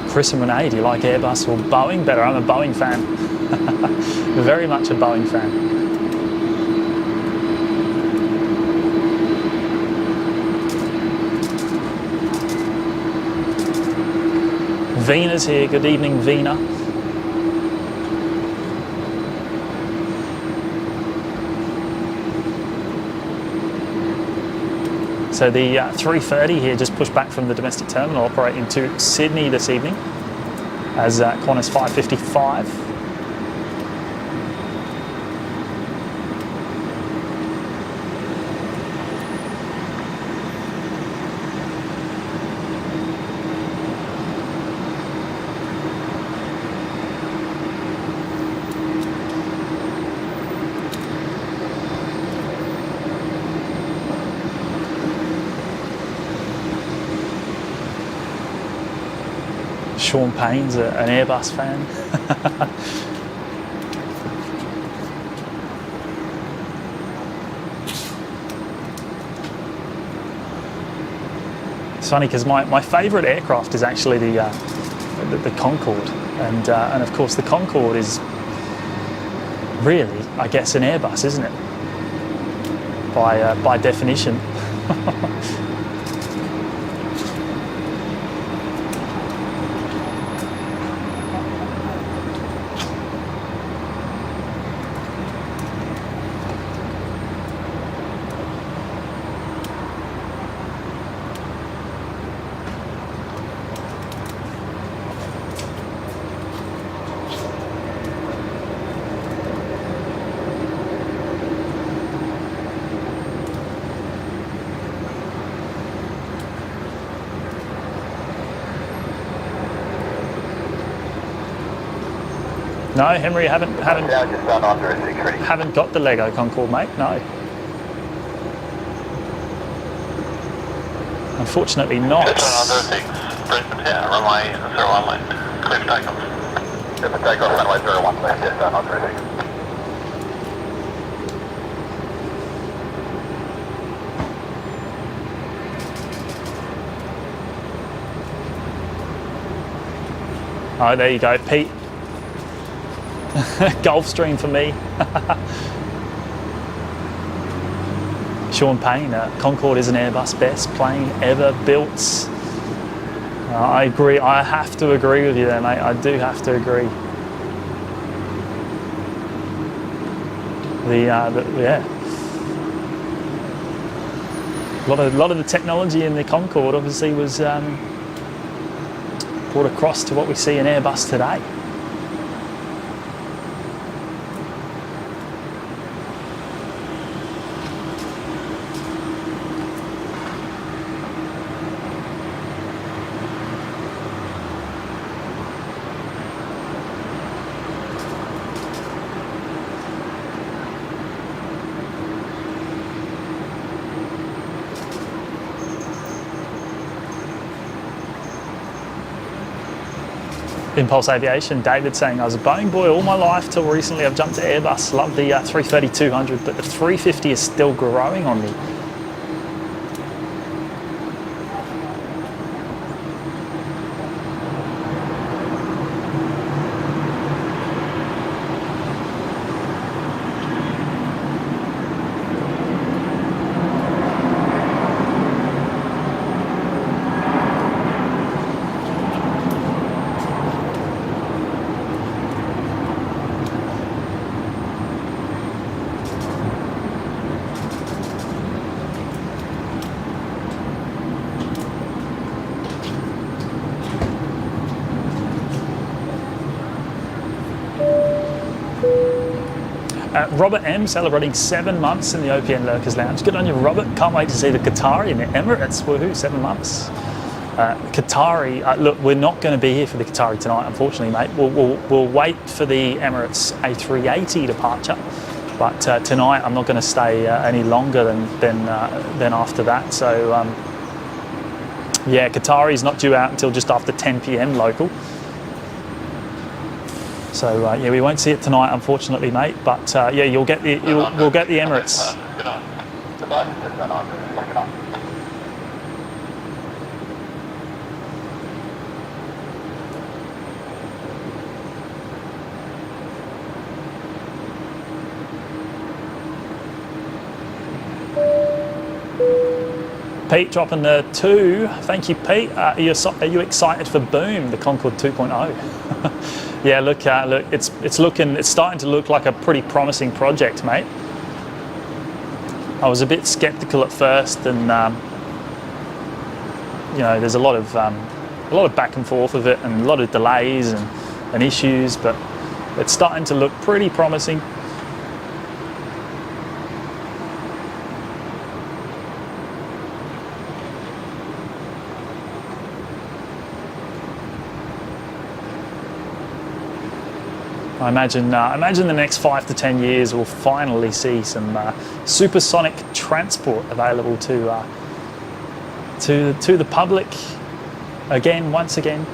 Speaker 1: Chris and Renee, do you like Airbus or Boeing better? I'm a Boeing fan. Very much a Boeing fan. Vena's here. Good evening, Vena. So the 330 here just pushed back from the domestic terminal, operating to Sydney this evening as Qantas 555. Sean Payne's an Airbus fan. It's funny because my favourite aircraft is actually the Concorde, and of course the Concorde is really, I guess, an Airbus, isn't it? By definition. No, Henry, haven't got the Lego Concorde, mate. No, unfortunately not.
Speaker 3: Just on 06, Brisbane Tower, runway 01 left, clear for takeoff. Clear for takeoff, runway 01 left, just on 06.
Speaker 1: Oh, there you go, Pete. Gulfstream for me. Sean Payne, Concorde is an Airbus best plane ever built. I agree. I have to agree with you there, mate. I do have to agree. Yeah. A lot of the technology in the Concorde obviously was brought across to what we see in Airbus today. Impulse Aviation, David saying, I was a Boeing boy all my life till recently. I've jumped to Airbus. Love the 330-200, but the 350 is still growing on me. Robert M celebrating 7 months in the OPN Lurkers Lounge. Good on you, Robert. Can't wait to see the Qatari in the Emirates. Woohoo, 7 months. Qatari, look, we're not going to be here for the Qatari tonight, unfortunately, mate. We'll wait for the Emirates A380 departure. But tonight I'm not going to stay any longer than after that. So, yeah, Qatari's not due out until just after 10 p.m. local. So yeah, we won't see it tonight, unfortunately, mate. But yeah, we'll get the Emirates. Pete dropping the 2. Thank you, Pete. Are you excited for Boom, the Concorde 2.0? Yeah, look, it's starting to look like a pretty promising project, mate. I was a bit sceptical at first, and you know, there's a lot of back and forth with it, and a lot of delays and issues, but it's starting to look pretty promising. I imagine the next 5 to 10 years we'll finally see some supersonic transport available to the public once again.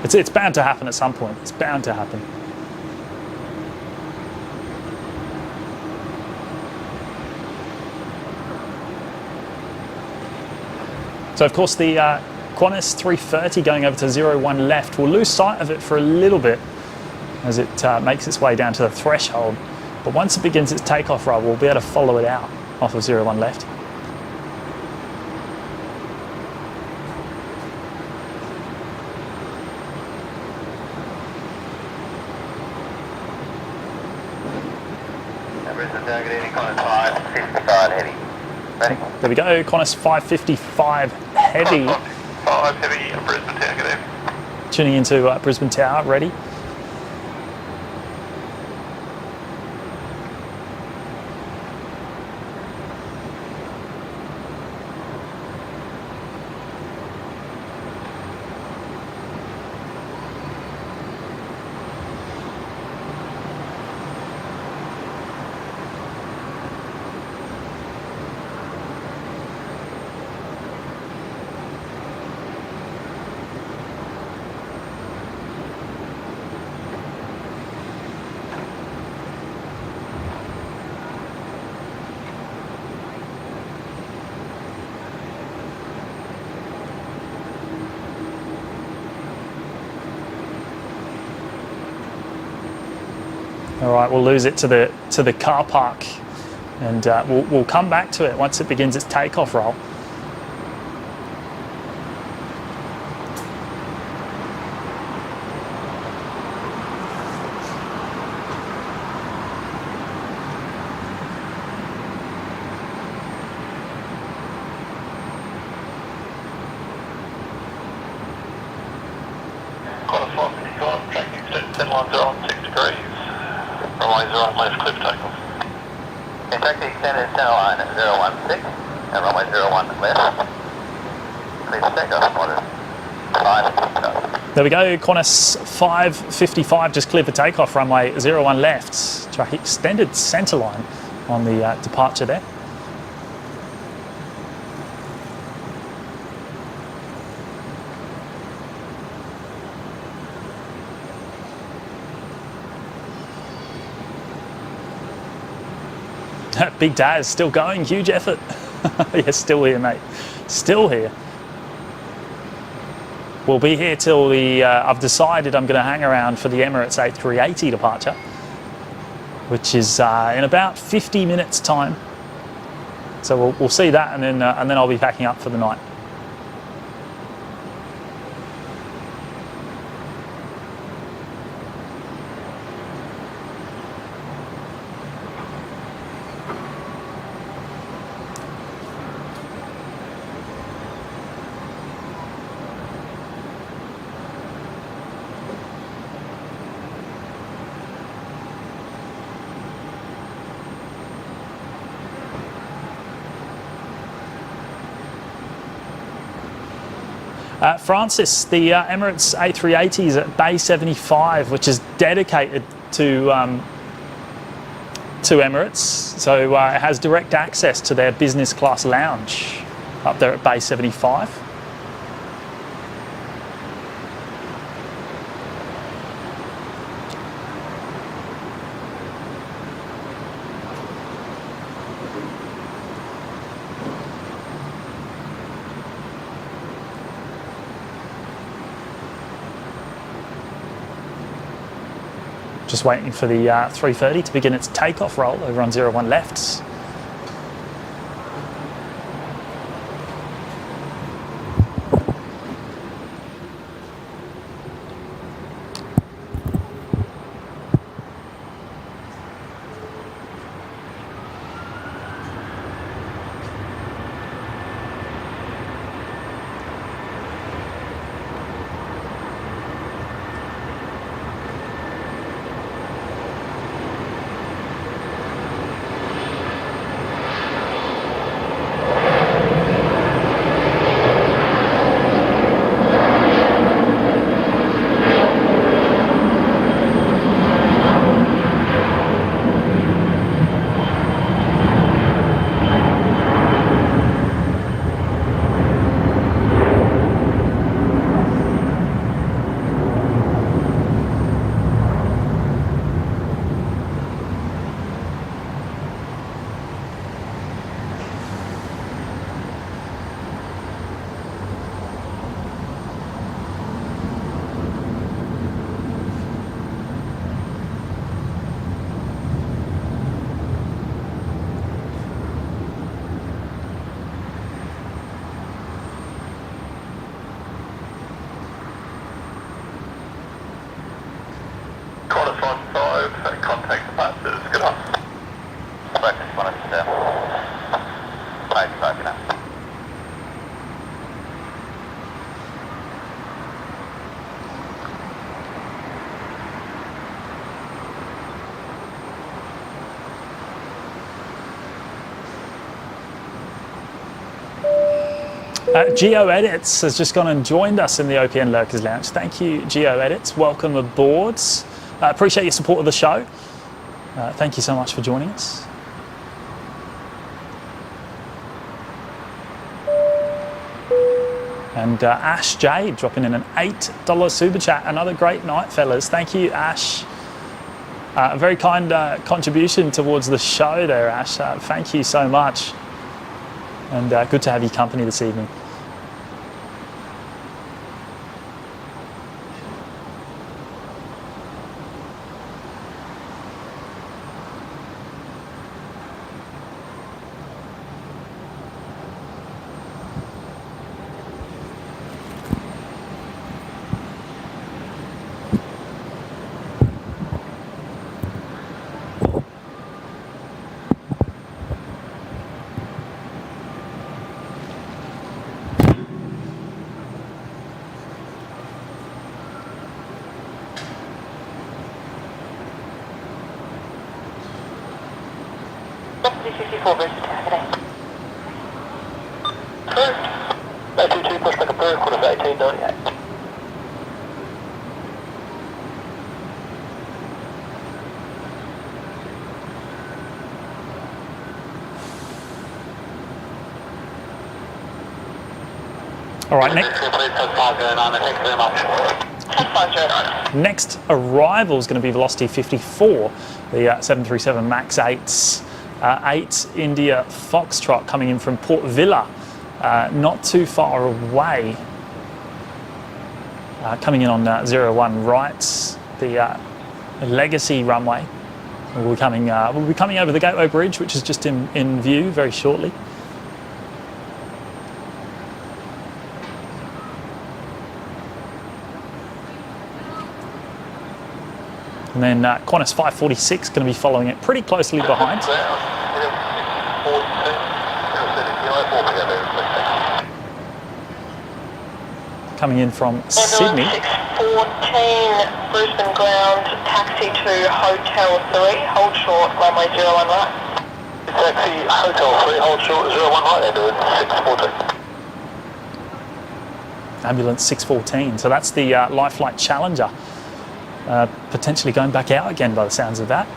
Speaker 1: It's bound to happen at some point. It's bound to happen. So of course the Qantas 330 going over to 01 left, we'll lose sight of it for a little bit as it makes its way down to the threshold. But once it begins its takeoff run, we'll be able to follow it out off of 01 left.
Speaker 3: Brisbane targeting Qantas 555 heavy. Ready?
Speaker 1: There we go, Qantas 555 heavy.
Speaker 3: 5 heavy, Brisbane targeting.
Speaker 1: Tuning into Brisbane Tower, ready. All right, we'll lose it to the car park, and we'll come back to it once it begins its takeoff roll.
Speaker 3: Taxi extended center line 016 and runway 01 left. Clear for takeoff, order 5.
Speaker 1: There we go, Qantas 555 just cleared for takeoff, runway 01 left. Track extended centre line on the departure there. Big Daz still going, huge effort. Yeah, still here, mate. Still here. We'll be here till I've decided I'm going to hang around for the Emirates A380 departure, which is in about 50 minutes time. So we'll see that, and then I'll be packing up for the night. Francis, the Emirates A380 is at Bay 75, which is dedicated to Emirates. So it has direct access to their business class lounge up there at Bay 75. Just waiting for the 330 to begin its takeoff roll over on 01 left.
Speaker 3: Contact departures, good on. Breakfast one is open up.
Speaker 1: Geo Edits has just gone and joined us in the OPN Lurkers Lounge. Thank you, Geo Edits. Welcome aboard. Appreciate your support of the show. Thank you so much for joining us. And Ash J dropping in an $8 super chat. Another great night, fellas. Thank you, Ash. A very kind contribution towards the show there, Ash. Thank you so much. And good to have your company this evening.
Speaker 2: 54 Brisbane today.
Speaker 3: Approved. ATC pushback approved, quarter of 1898.
Speaker 1: All right, next.
Speaker 3: Thank you very much.
Speaker 2: 509.
Speaker 1: Next arrival is going to be Velocity 54, the 737 MAX 8s, 8 India Foxtrot coming in from Port Vila, not too far away. Coming in on 01 right, the Legacy runway. We'll be coming over the Gateway Bridge, which is just in view very shortly. And then Qantas 546 going to be following it pretty closely behind. Coming in from Sydney.
Speaker 2: 614 Brisbane ground, taxi to Hotel 3, hold short, runway 01 right.
Speaker 3: Taxi, Hotel 3, hold short, 01 right, they're doing 614.
Speaker 1: Ambulance 614, so that's the Life Flight Challenger. Potentially going back out again by the sounds of that.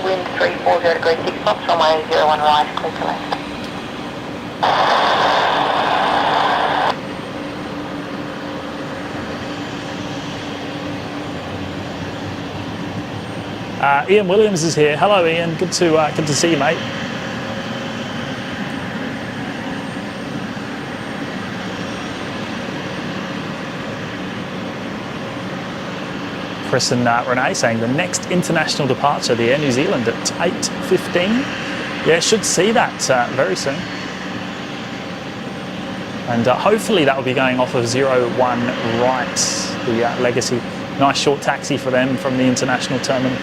Speaker 2: Wind 340 degrees 6 knots, runway 01 right, clear to land.
Speaker 1: Ian Williams is here. Hello, Ian. Good to see you, mate. Chris and Renee saying the next international departure, the Air New Zealand at 8:15. Yeah, should see that very soon. And hopefully that will be going off of 01 right, the Legacy. Nice short taxi for them from the international terminal.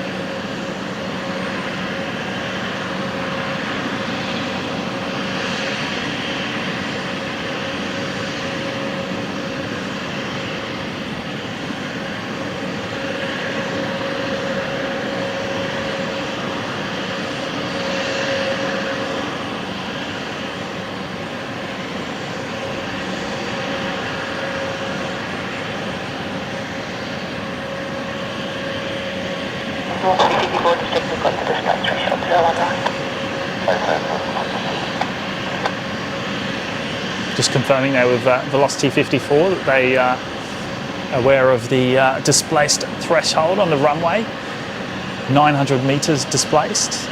Speaker 1: Just confirming there with Velocity 54 that they are aware of the displaced threshold on the runway, 900 metres displaced.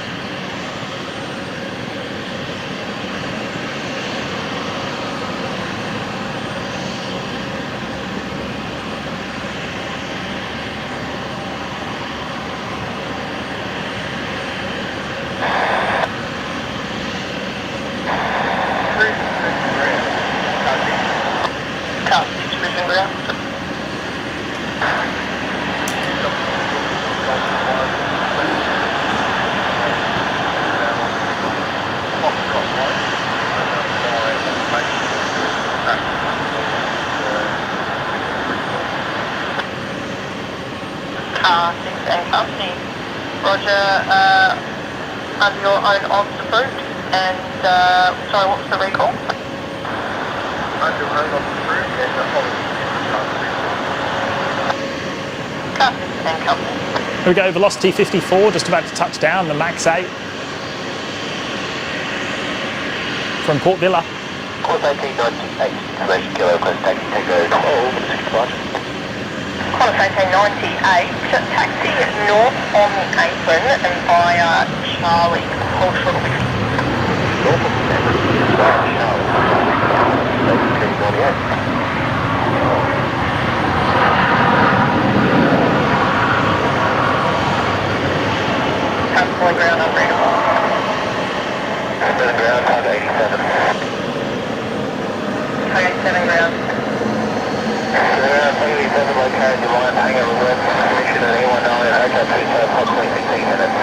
Speaker 2: Under your own odds approved, and sorry, what was the recall?
Speaker 3: Under your own odds approved, and
Speaker 2: Copy and company.
Speaker 1: Here we go, Velocity 54, just about to touch down, the MAX 8 from Port Vila.
Speaker 3: Course 1898, Kilo, Quest Taxi, Tango 12, 65.
Speaker 2: Qantas AT98, taxi north on the apron and via Charlie, hold short of whiskey.
Speaker 3: North of the apron, Charlie, 1898.
Speaker 2: Point ground unreadable.
Speaker 3: Ground, target 87.
Speaker 2: Target 7 ground.
Speaker 3: Ground, target 87, located your line, hangar reserve permission at anyone knowing at Hotel 2, so approximately 16 minutes.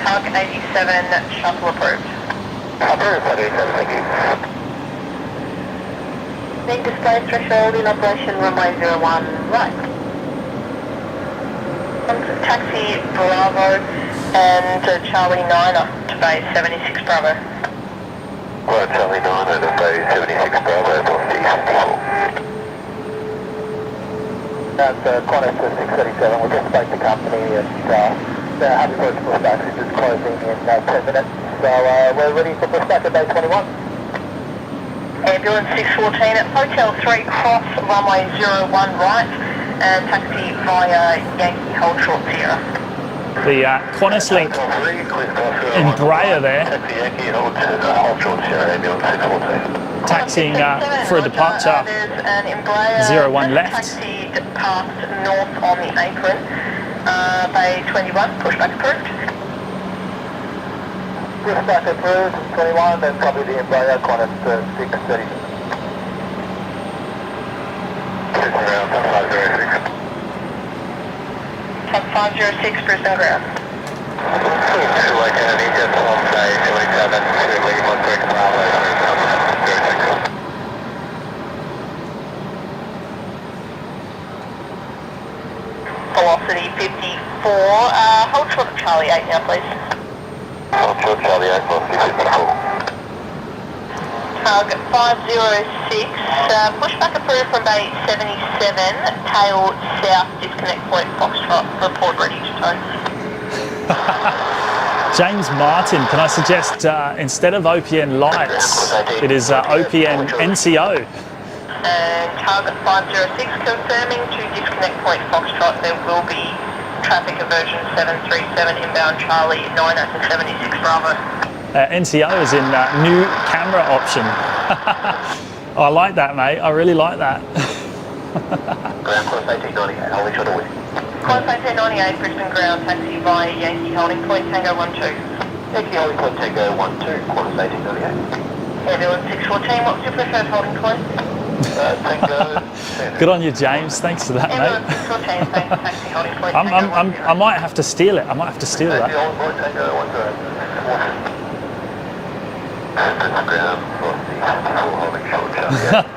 Speaker 2: Target 87, shuttle approved.
Speaker 3: Approved, target 87, thank you.
Speaker 2: Main display threshold in operation, runway 01, right. Taxi Bravo and Charlie 9er to base 76 Bravo.
Speaker 3: Right, Charlie 9er to base 76 Bravo, velocity 54. That's Qantas 637, we just spoke to the company and happy for us to push back, it's just closing in 10 minutes. So we're ready for push back at base 21.
Speaker 2: Ambulance 614 at Hotel 3 cross runway 01 right. And taxi via Yankee Hold Short Sierra.
Speaker 1: The Qantas link Embraer there, taxiing for a departure, 01 left.
Speaker 2: Taxied past north on the apron, Bay 21, pushback approved.
Speaker 3: Pushback approved, 21, then copy the Embraer, Qantas 630.
Speaker 2: Top 506, Brisbane ground. Velocity 54, hold short of Charlie 8 now please.
Speaker 3: Hold short Charlie 8, velocity 54.
Speaker 2: Target 506, pushback approved from Bay 77, tail south, disconnect point, Foxtrot, report ready to tow.
Speaker 1: James Martin, can I suggest instead of OPN Lights, it is OPN NCO.
Speaker 2: And target 506, confirming to disconnect point, Foxtrot, there will be traffic aversion 737 inbound Charlie 9 to 76 Bravo.
Speaker 1: NCO is in new camera option. I like that, mate. I really like that.
Speaker 3: Ground Qantas 1898, holding short of wind.
Speaker 2: Qantas 1898, Brisbane ground, taxi via Yankee holding point, Tango 12.
Speaker 3: Yankee holding point, Tango 12, Qantas 1898.
Speaker 2: Ambulance 614, what's your preferred holding point?
Speaker 3: Tango.
Speaker 1: Good on you, James. Thanks for that, mate.
Speaker 2: Ambulance 614, thanks, taxi holding point, Tango 10.
Speaker 1: I might have to steal it. I might have to steal that.
Speaker 3: Yankee holding point, Tango 10.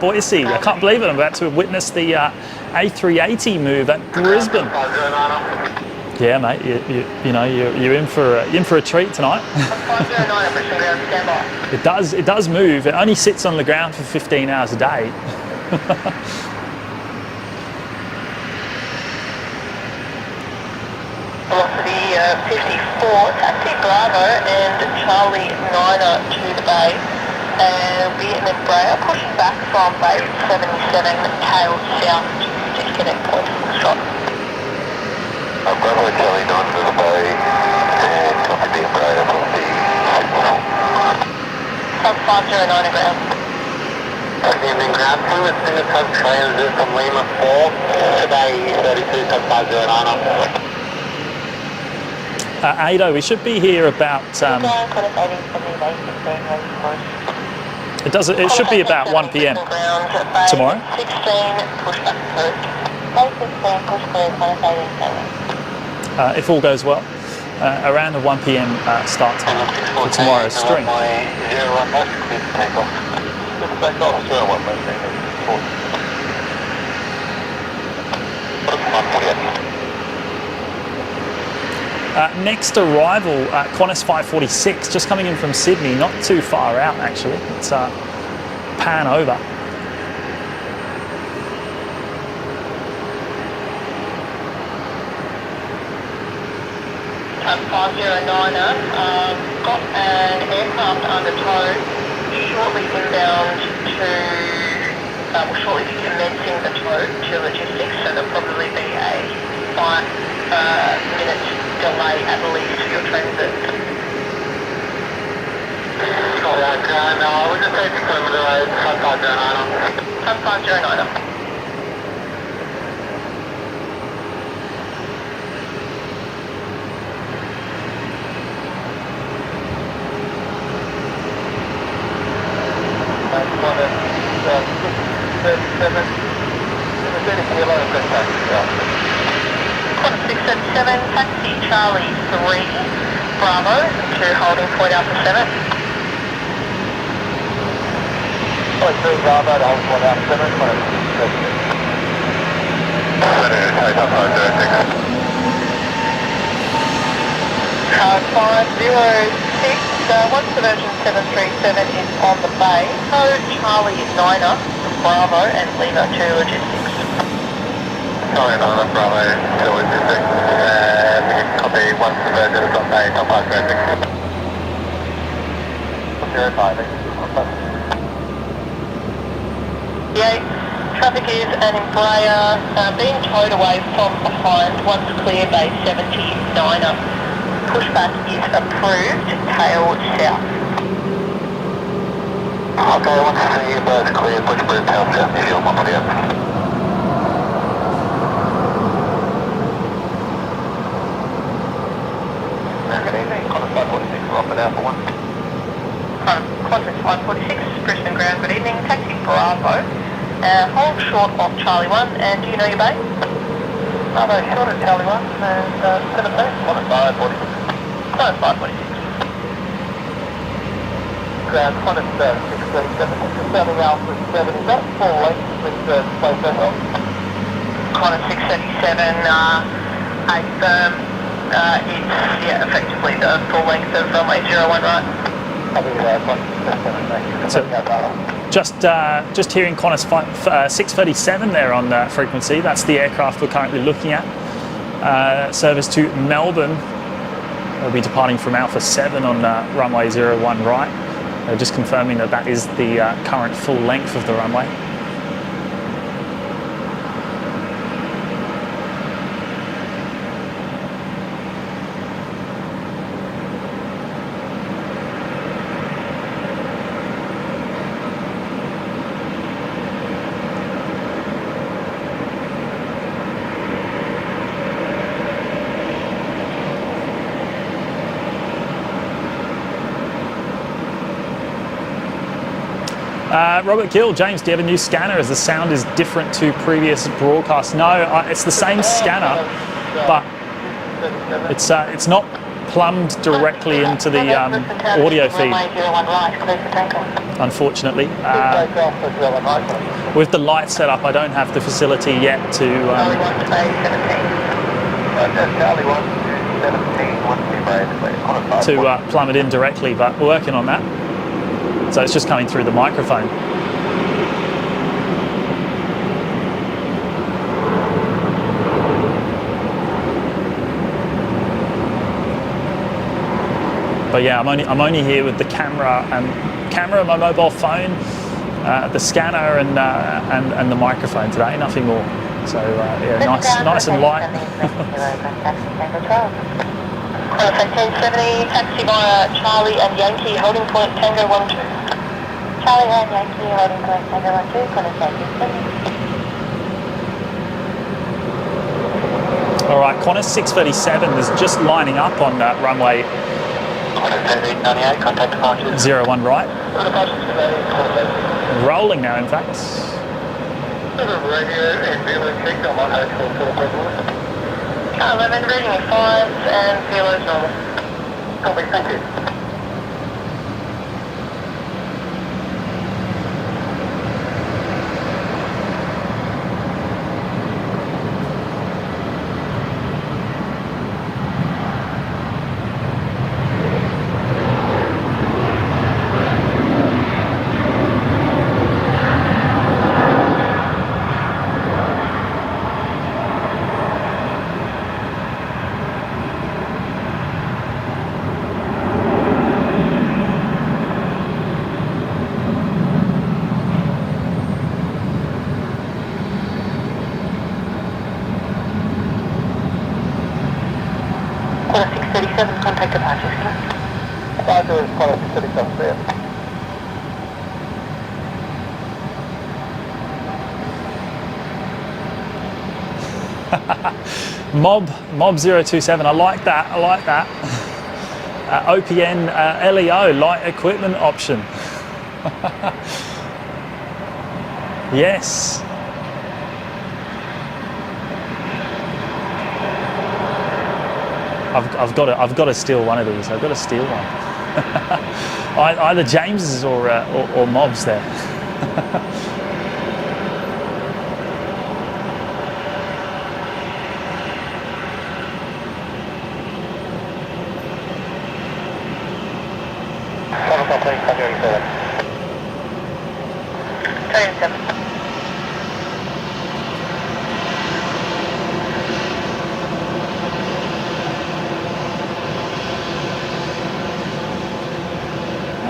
Speaker 1: Boise, I can't believe it. I'm about to witness the A380 move at Brisbane. Yeah, mate. You know you're in for a treat tonight.
Speaker 2: 509 Brisbane ground, stand by.
Speaker 1: It does move. It only sits on the ground for 15 hours a day.
Speaker 2: Velocity 54, taxi Bravo and Charlie 9er to the bay. And Vietnam Embraer pushing back from Bay 77, tail south to disconnect point, shot.
Speaker 3: Bravo Charlie 9 to the bay and copy the Embraer from the
Speaker 2: Sub 509 ground.
Speaker 3: Evening ground, Plymouth Singapore transit from Lima 4 to Bay 32, sub 509.
Speaker 1: Ado, we should be here about. It should be about 1 p.m. tomorrow.
Speaker 2: 16 pushback approved.
Speaker 1: If all goes well, around the 1 p.m. Start time for tomorrow's stream. Next arrival, Qantas 546, just coming in from Sydney, not too far out actually. It's pan over.
Speaker 2: Type 509er, got an aircraft under tow, shortly inbound to will shortly be commencing the tow to logistics, so there'll probably be a 5-minute delay at least for your transit.
Speaker 3: No, we're just taking some of the road,
Speaker 2: 5509. 5509. Qantas 637, taxi Charlie 3, Bravo, to holding point Alpha 7.
Speaker 3: Charlie 3, Bravo, to holding point Alpha 7,
Speaker 2: Car 506, once the version 737 is on the bay, code Charlie 9er, Bravo, and Lima to logistics.
Speaker 3: Charlie 9er, Bravo, to logistics. Copy, once the version is on bay, top 5 traffic. 05,
Speaker 2: Yeah, traffic is an Embraer being towed away from behind once clear bay 79er. Pushback is approved, tail south.
Speaker 3: Okay, once the bird's clear, pushback tail south, if you're on the Good evening, Qantas 546, we're off at Alpha 1.
Speaker 2: Qantas 546, Brisbane ground, good evening, taxi Bravo. Hold short of Charlie 1, and do you know your bay?
Speaker 3: Bravo, short of Charlie 1, and 17, Qantas 546.
Speaker 2: Qantas 546.
Speaker 3: Ground Qantas 637, Southern Alpha 7, is that full length with the display vessel?
Speaker 2: Qantas 637, a firm, it's effectively the full length of runway 01 right.
Speaker 3: Copy that, Qantas 637, thank you.
Speaker 1: Just hearing Qantas 637 there on frequency. That's the aircraft we're currently looking at. Service to Melbourne. They'll be departing from Alpha 7 on runway 01 right. Just confirming that that is the current full length of the runway. Robert Gill, James, do you have a new scanner as the sound is different to previous broadcasts? No, it's the same scanner, but it's not plumbed directly into the audio feed, unfortunately. With the Lite setup, I don't have the facility yet to plumb it in directly, but we're working on that. So it's just coming through the microphone. But yeah, I'm only here with the camera and my mobile phone, the scanner and the microphone today. Nothing more. So yeah, nice and light.
Speaker 2: Qantas 1870, taxi via Charlie and Yankee, holding point Tango 12. Charlie and Yankee, holding point Tango 12, Qantas 1870.
Speaker 1: All right, Qantas 637 is just lining up on runway 01 right. Rolling now, in fact.
Speaker 2: Car 11, reading 5 and VLO's normal.
Speaker 3: Copy, thank you.
Speaker 2: Take departure, sir.
Speaker 3: Departure is Qantas Pacific Australia.
Speaker 1: Mob 027, I like that, I like that. OPN LEO, light equipment option. Yes. I've got to steal one of these. I've got to steal one. Either James's or Mob's there.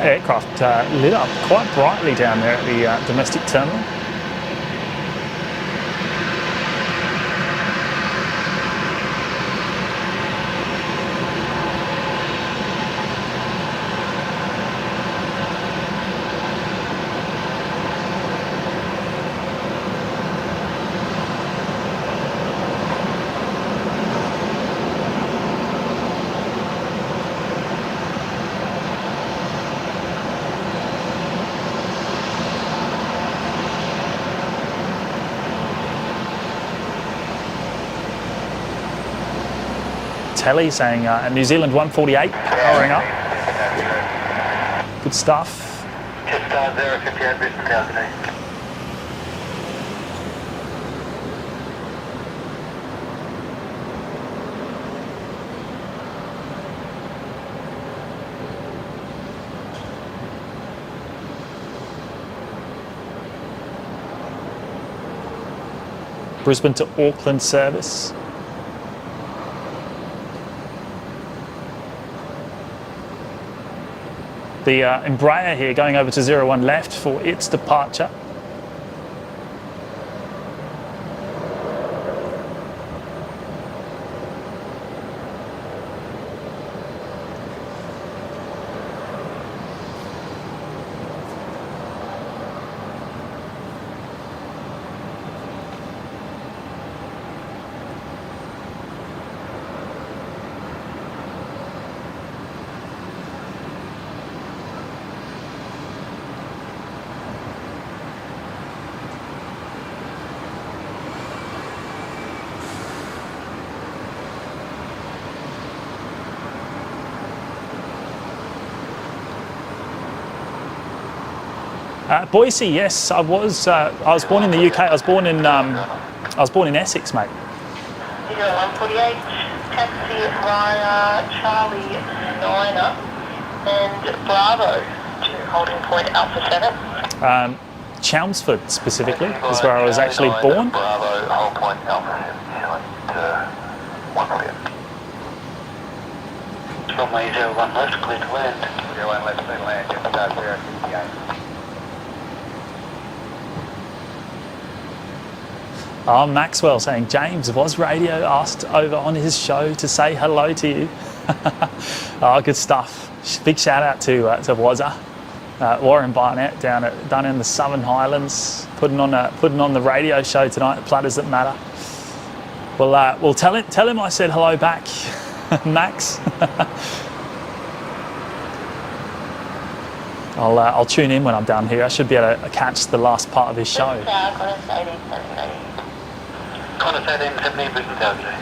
Speaker 1: Aircraft lit up quite brightly down there at the domestic terminal. Telly saying New Zealand 148 powering up. Good stuff.
Speaker 3: Just 058 Brisbane Tower today.
Speaker 1: Brisbane to Auckland service. The Embraer here going over to 01 left for its departure. Boise, yes, I was born in the UK. I was born in Essex, mate.
Speaker 2: 0148, taxi via Charlie 9er and Bravo to holding point Alpha 7.
Speaker 1: Chelmsford specifically is where I was actually born.
Speaker 3: Bravo, hold point Alpha 7, 148.
Speaker 2: Runway 01 left, clear to land.
Speaker 3: 01 left, clear to land, just about 058.
Speaker 1: Oh, Maxwell saying James was radio asked over on his show to say hello to you. Oh, good stuff. Big shout out to Wazza, Warren Barnett down in the Southern Highlands, putting on the radio show tonight. The Platters That Matter. Well, tell him I said hello back, Max. I'll tune in when I'm down here. I should be able to catch the last part of his show.
Speaker 3: Qantas 1870 Brisbane Tower today.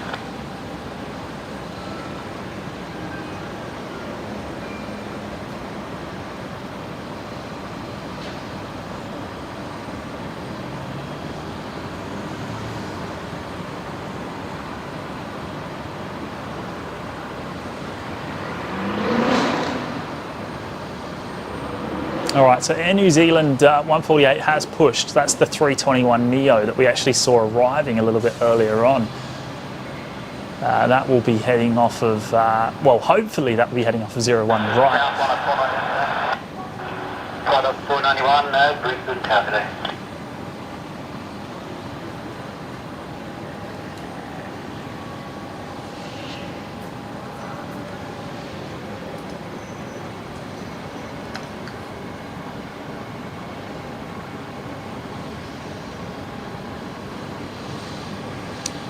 Speaker 1: All right, so Air New Zealand 148 has pushed. That's the 321 Neo that we actually saw arriving a little bit earlier on. That will be heading off of, well, hopefully that will be heading off of 01 right.
Speaker 3: 491 Brisbane Tower today.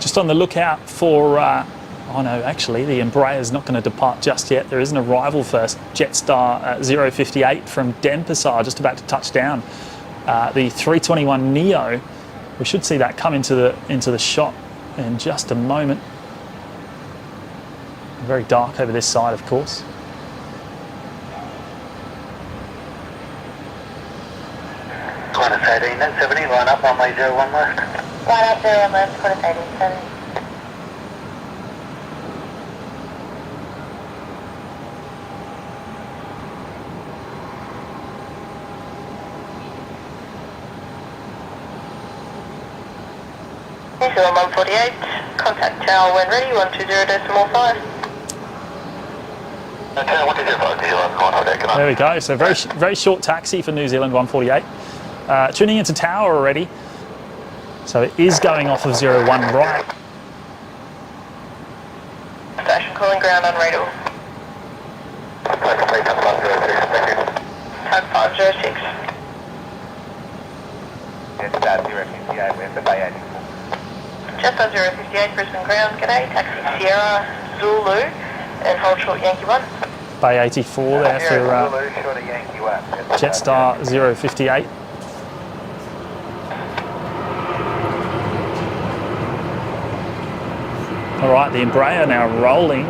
Speaker 1: Just on the lookout for, oh no, actually the Embraer's not going to depart just yet. There is an arrival first. Jetstar 058 from Denpasar, just about to touch down. The 321 Neo, we should see that come into the shot in just a moment. Very dark over this side, of course.
Speaker 3: Qantas 1870, line up, runway 01 left.
Speaker 2: Line up 01 left, Qantas 1870. New Zealand 148, contact tower when ready, 120.5.
Speaker 3: Okay, 120.5, New Zealand, contact, good night.
Speaker 1: There we go. So very short taxi for New Zealand 148. Tuning into tower already. So it is going off of 01 right.
Speaker 2: Station calling ground unreadable. Tug 506.
Speaker 3: Jetstar 058, we're for Bay 84.
Speaker 2: Jetstar 058, Brisbane ground, g'day, taxi Sierra Zulu and hold short Yankee 1.
Speaker 1: Bay 84 there for
Speaker 3: Zulu, short of Yankee 1.
Speaker 1: Jetstar 058. All right, the Embraer now rolling.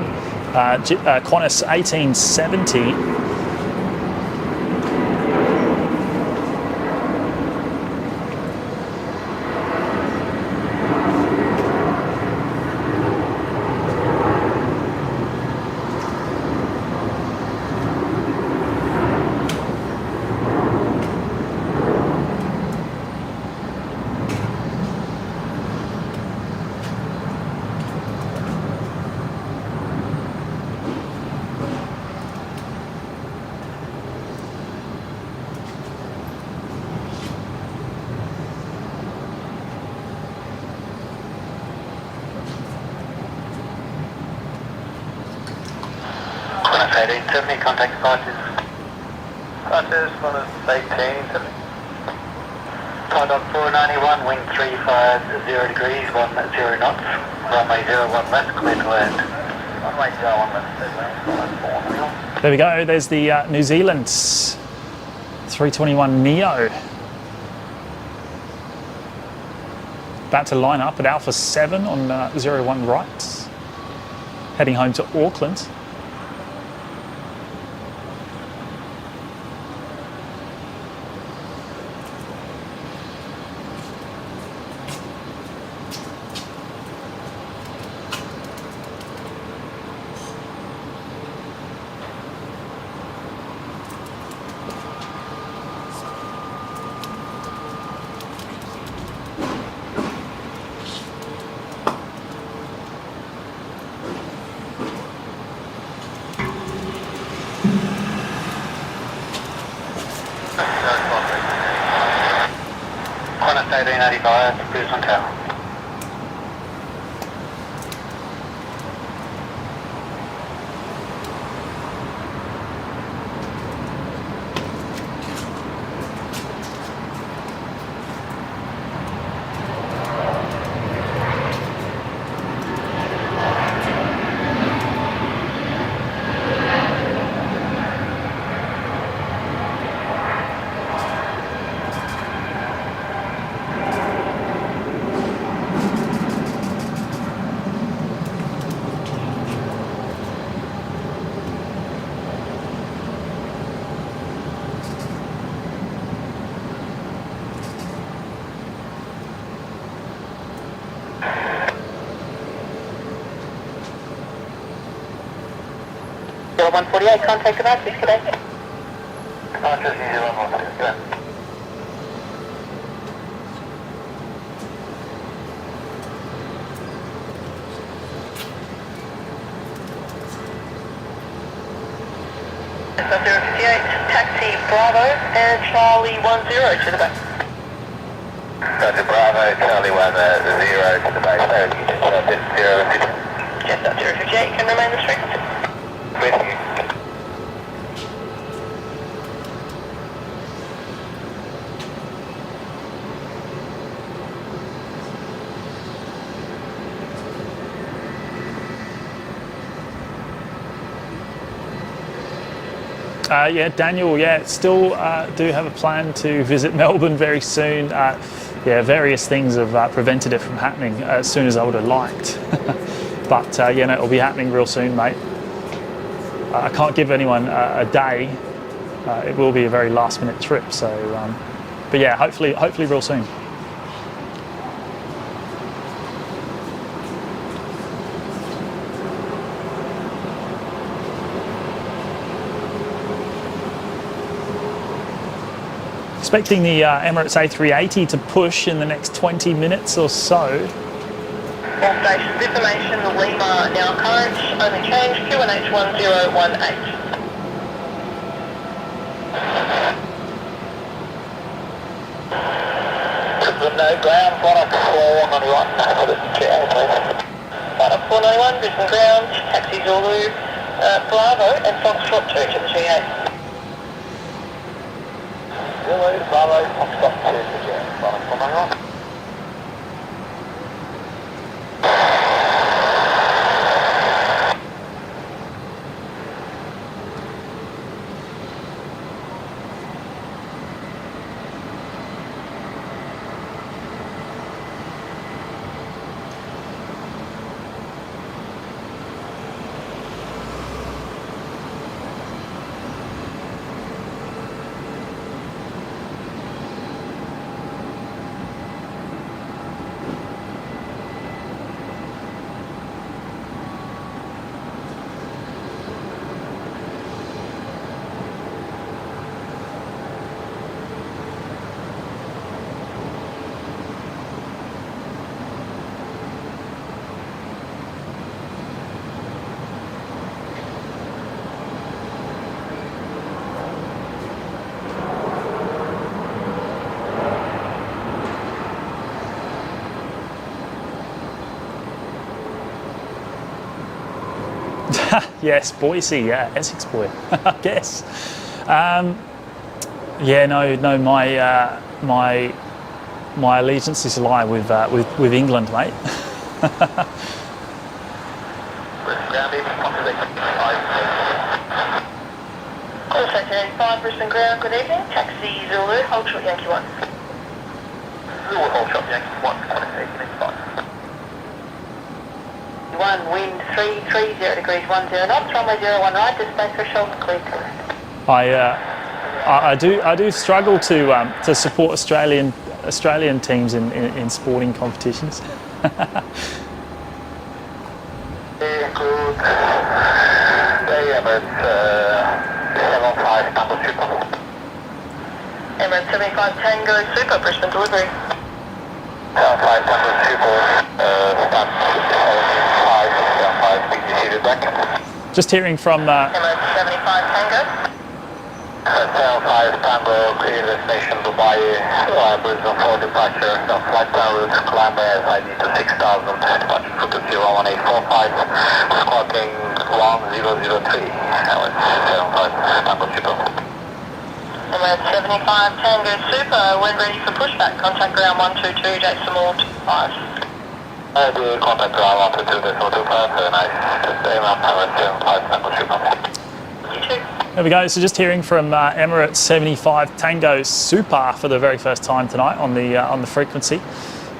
Speaker 1: Qantas 1870.
Speaker 3: Qantas 1870, contact devices. Qantas 1870. Contact 491, wind 350 degrees, 10 knots. Runway 01 left, clear to land. Runway 01 left,
Speaker 1: There we go. There's the New Zealand 321 Neo. About to line up at Alpha 7 on 01 right. Heading home to Auckland.
Speaker 3: Qantas 1885, Brisbane Tower.
Speaker 2: Zero 148, contact devices, g'day.
Speaker 3: Qantas New Zealand 148.
Speaker 2: Jetstar 058, taxi Bravo and Charlie 10 to the back.
Speaker 3: Roger, Bravo, Charlie 10 to the base. So you just have this 0 and 50.
Speaker 2: Jetstar 058, can remain this frequency.
Speaker 3: With you.
Speaker 1: Yeah, Daniel, yeah, still do have a plan to visit Melbourne very soon. Yeah, various things have prevented it from happening as soon as I would have liked. But yeah, no, it'll be happening real soon, mate. I can't give anyone a day. It will be a very last minute trip, so but yeah, hopefully real soon. Expecting the Emirates A380 to push in the next 20 minutes or so.
Speaker 2: All stations, information, Lima now current, only change, QNH 1018.
Speaker 3: No ground, 491,
Speaker 2: Flight up 491, Brisbane ground, taxi Zulu, Bravo and Foxtrot 2 to the G8.
Speaker 3: Zulu, Bravo, Foxtrot 2 to the G8, 491.
Speaker 1: Yes, Boise, yeah, Essex boy, I guess. Yeah, no, my allegiances lie with England, mate.
Speaker 2: Call station 85, Brisbane ground, good evening, taxi Zulu, hold short Yankee 1.
Speaker 3: Zulu, hold short Yankee 1, 28,
Speaker 2: 1, wind 330 degrees 10 knots, runway 01 right, display threshold clear.
Speaker 1: I do struggle to support Australian teams in sporting competitions.
Speaker 3: They include Emirates 75 Tango Super.
Speaker 2: Emirates 75 Tango Super, Brisbane delivery.
Speaker 3: 75 Tango Super, stand 75 BGC back.
Speaker 1: Just hearing from
Speaker 2: Emirates 75 Tango.
Speaker 3: 75 Tango, clear destination Dubai, Brisbane for departure, flight plan route, climb ID to 6000, departure frequency 11845, squawking 1003, Emirates 75 Tango Super.
Speaker 2: Emirates 75 Tango Super, when ready for pushback, contact ground 122, Decimal 5.
Speaker 3: I do contact ground 122, Decimal 25, very nice. Stay around Emirates 75 Tango Super.
Speaker 2: You too.
Speaker 1: There we go. So just hearing from Emirates 75 Tango Super for the very first time tonight on the frequency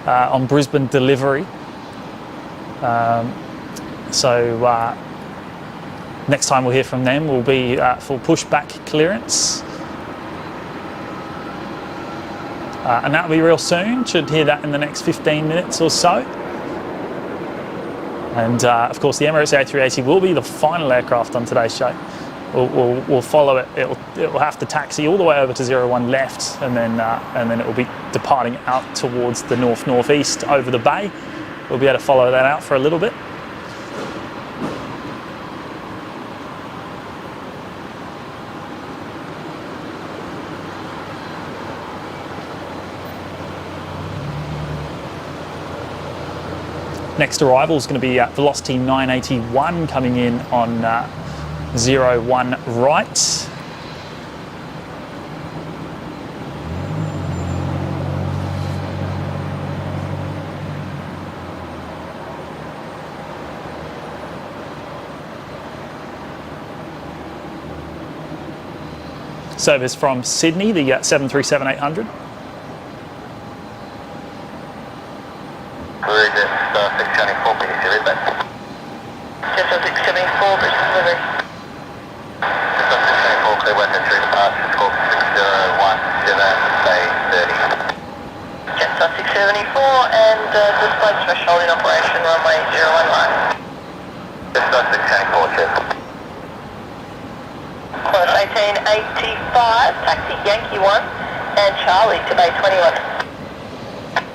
Speaker 1: on Brisbane delivery. So next time we'll hear from them will be for pushback clearance, and that'll be real soon. Should hear that in the next 15 minutes or so. And of course, the Emirates A380 will be the final aircraft on today's show. We'll follow it. It will have to taxi all the way over to 01 left, and then it will be departing out towards the northeast over the bay. We'll be able to follow that out for a little bit. Next arrival is going to be Velocity 981 coming in on 01 right. service from Sydney, the 737-800.
Speaker 3: We're just 674, can you see it back?
Speaker 2: Just 674, Brisbane delivery.
Speaker 3: Just 674, clear West entry departure, scope 6017, bay 30.
Speaker 2: Jetstar 674 and display threshold in operation, runway 01 right.
Speaker 3: Just 674, cheers.
Speaker 2: Qantas 1885, taxi Yankee 1 and Charlie to bay 21.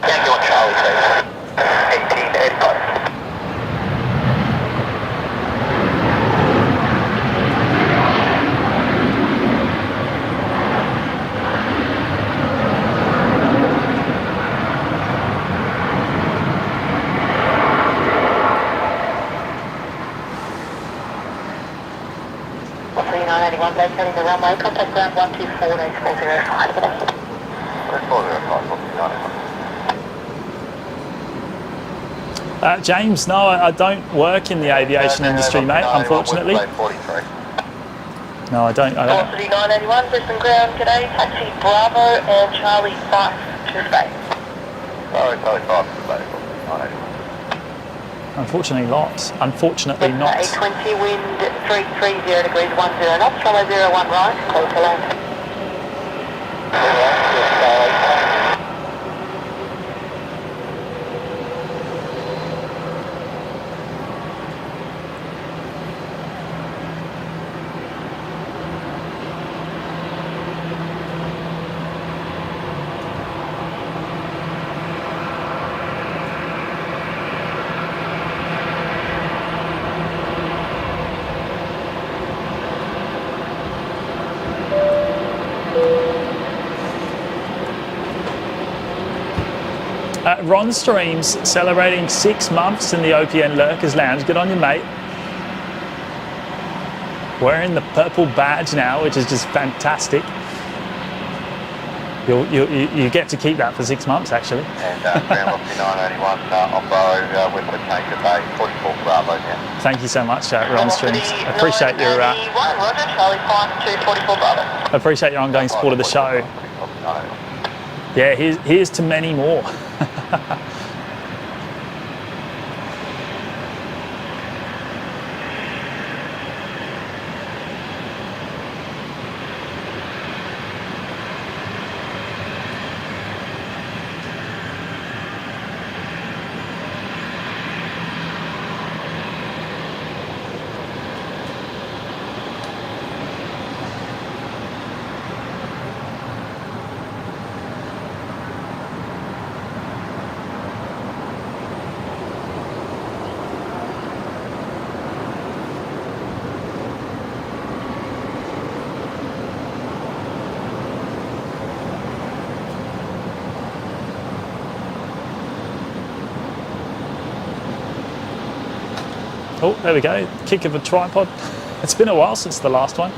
Speaker 3: Yankee 1 Charlie, please. 1885.
Speaker 2: Vacating the runway, contact ground 124, dash 405.
Speaker 3: That's 405,
Speaker 1: James, no, I don't work in the aviation industry, mate, unfortunately. No, I don't.
Speaker 2: Velocity 981, Brisbane ground today, taxi Bravo and Charlie 5 to space.
Speaker 3: Sorry, Charlie 5 to space, 981.
Speaker 1: Unfortunately not. Unfortunately not.
Speaker 2: A20 wind 330 degrees 10 knots, runway 01 right, close to land.
Speaker 1: Ron Streams celebrating 6 months in the OPN Lurkers Lounge. Good on you, mate. Wearing the purple badge now, which is just fantastic. You get to keep that for 6 months, actually.
Speaker 3: And ground velocity 981, off-road with the change of bay 44 Bravo now.
Speaker 1: Thank you so much, Ron Streams. Appreciate your
Speaker 2: Roger, Charlie 5 to 44 Bravo.
Speaker 1: appreciate your ongoing support of the show. Yeah, here's to many more. Oh, there we go. Kick of a tripod. It's been a while since the last one.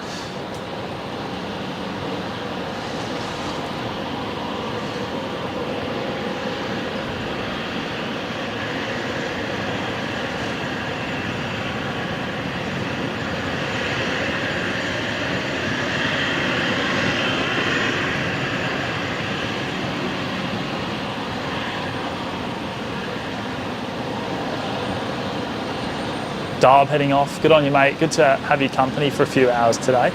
Speaker 1: Darb heading off. Good on you, mate. Good to have your company for a few hours today.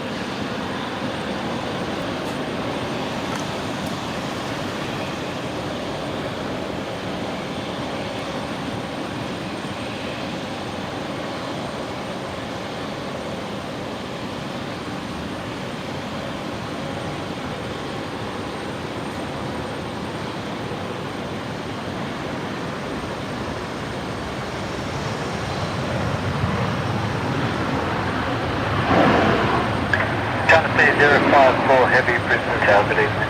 Speaker 3: Company 054 Heavy, Brisbane Tower, good evening.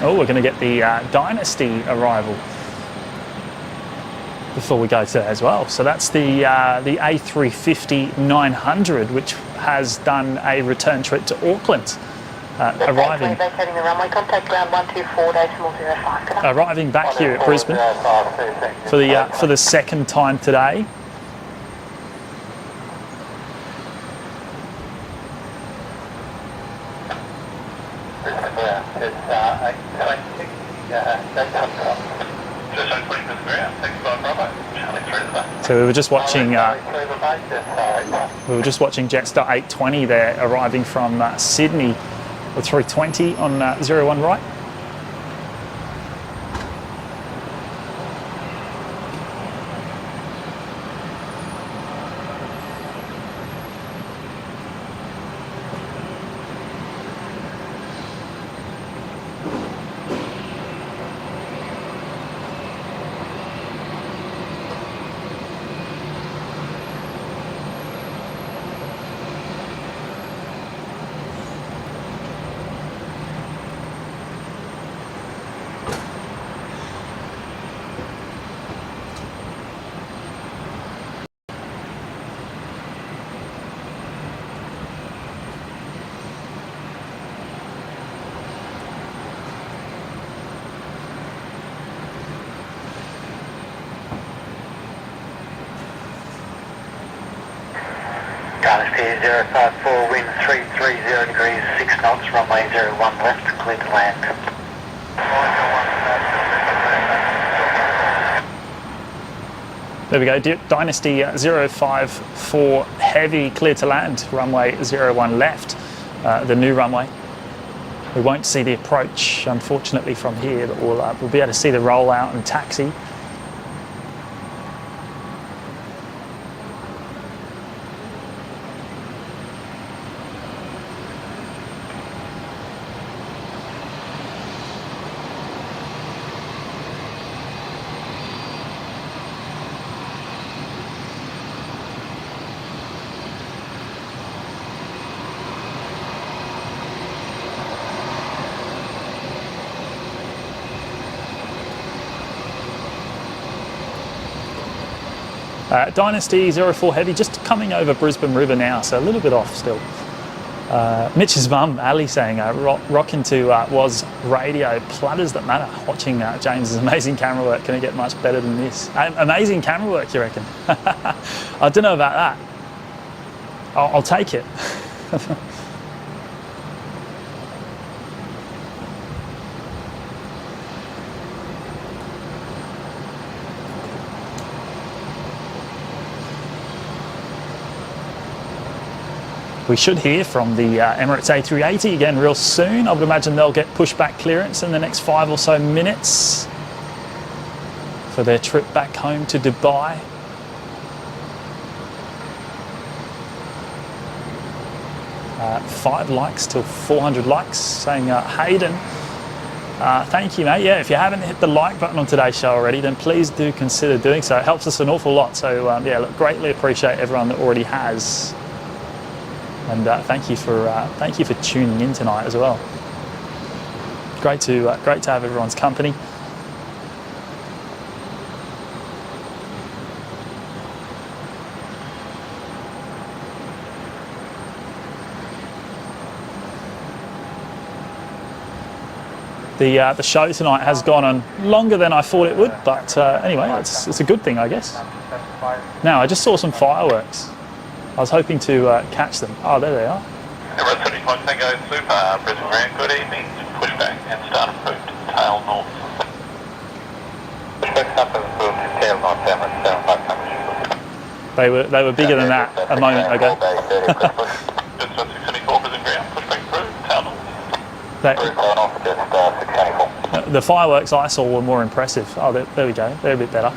Speaker 1: Oh, we're going to get the Dynasty arrival before we go to that as well. So that's the A350-900, which has done a return trip to Auckland, arriving
Speaker 2: Vacating the runway, contact ground 124-05.
Speaker 1: arriving back here at Brisbane for the second time today.
Speaker 3: Yeah, it's 820, just on 20 minutes ground, 65 Bravo, Charlie 3 to the bay.
Speaker 1: So we were just watching Jetstar 820 there, arriving from Sydney with 320 on 01 right.
Speaker 3: Dynasty 054, wind 330 degrees, 6 knots, runway 01 left, clear to land.
Speaker 1: There we go, Dynasty 054 heavy, clear to land, runway 01 left, the new runway. We won't see the approach, unfortunately, from here, but we'll be able to see the rollout and taxi. Dynasty 04 heavy, just coming over Brisbane River now, so a little bit off still. Mitch's mum, Ali, saying, rocking to Was Radio, platters that matter. Watching James's amazing camera work, can it get much better than this? Amazing camera work, you reckon? I don't know about that. I'll take it. We should hear from the Emirates A380 again real soon. I would imagine they'll get pushback clearance in the next 5 or so minutes for their trip back home to Dubai. Five likes till 400 likes, saying Hayden, thank you, mate. Yeah, if you haven't hit the like button on today's show already, then please do consider doing so. It helps us an awful lot. So yeah, look, greatly appreciate everyone that already has. And thank you for tuning in tonight as well. Great to have everyone's company. The show tonight has gone on longer than I thought it would, but anyway, it's a good thing, I guess. Now, I just saw some fireworks. I was hoping to catch them. Oh, there they are.
Speaker 3: Emirates 75 Tango Super, Brisbane Grand, good evening. Pushback and start approved, tail north. Pushback up and approved, tail north, Emirates 75 Tango.
Speaker 1: They were bigger than that a moment ago.
Speaker 3: Just 674 Brisbane Grand, pushback approved, tail north.
Speaker 1: The fireworks I saw were more impressive. Oh, there we go. They're a bit better.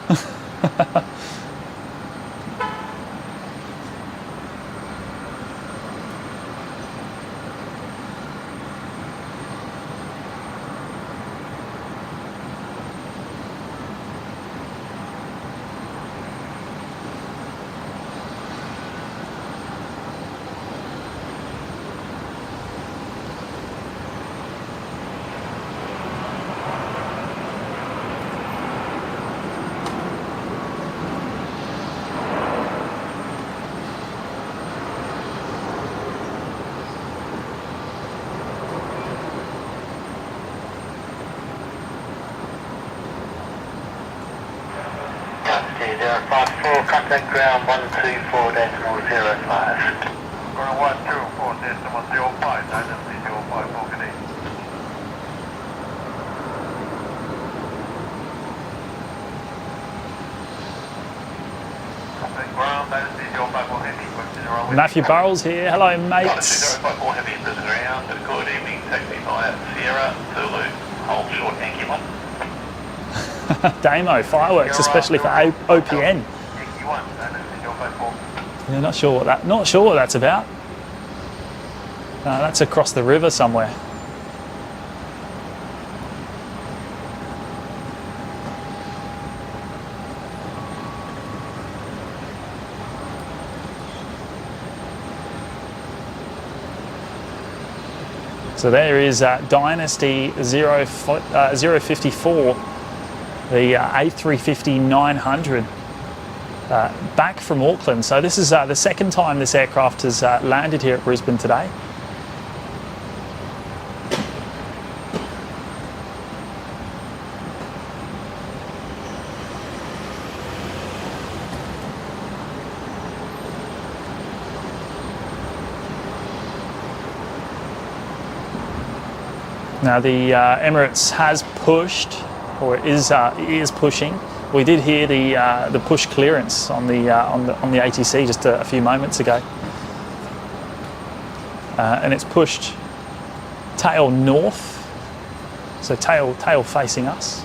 Speaker 3: Contact ground 124.05. Ground 124.05, Dynasty 05,
Speaker 1: Matthew Burrells here. Hello, mates.
Speaker 3: 054 Heavy in Brisbane ground. Good evening. Taxi via Sierra, Zulu, hold short, Yankee 1.
Speaker 1: Damo, fireworks, especially for OPN.
Speaker 3: Yankee 1, and 054.
Speaker 1: Yeah, not sure what that's about. That's across the river somewhere. So there is Dynasty 054, the A350-900, back from Auckland. So this is the second time this aircraft has landed here at Brisbane today. Now the Emirates has pushed, or is pushing. We did hear the push clearance on the ATC just a few moments ago, and it's pushed tail north, so tail facing us.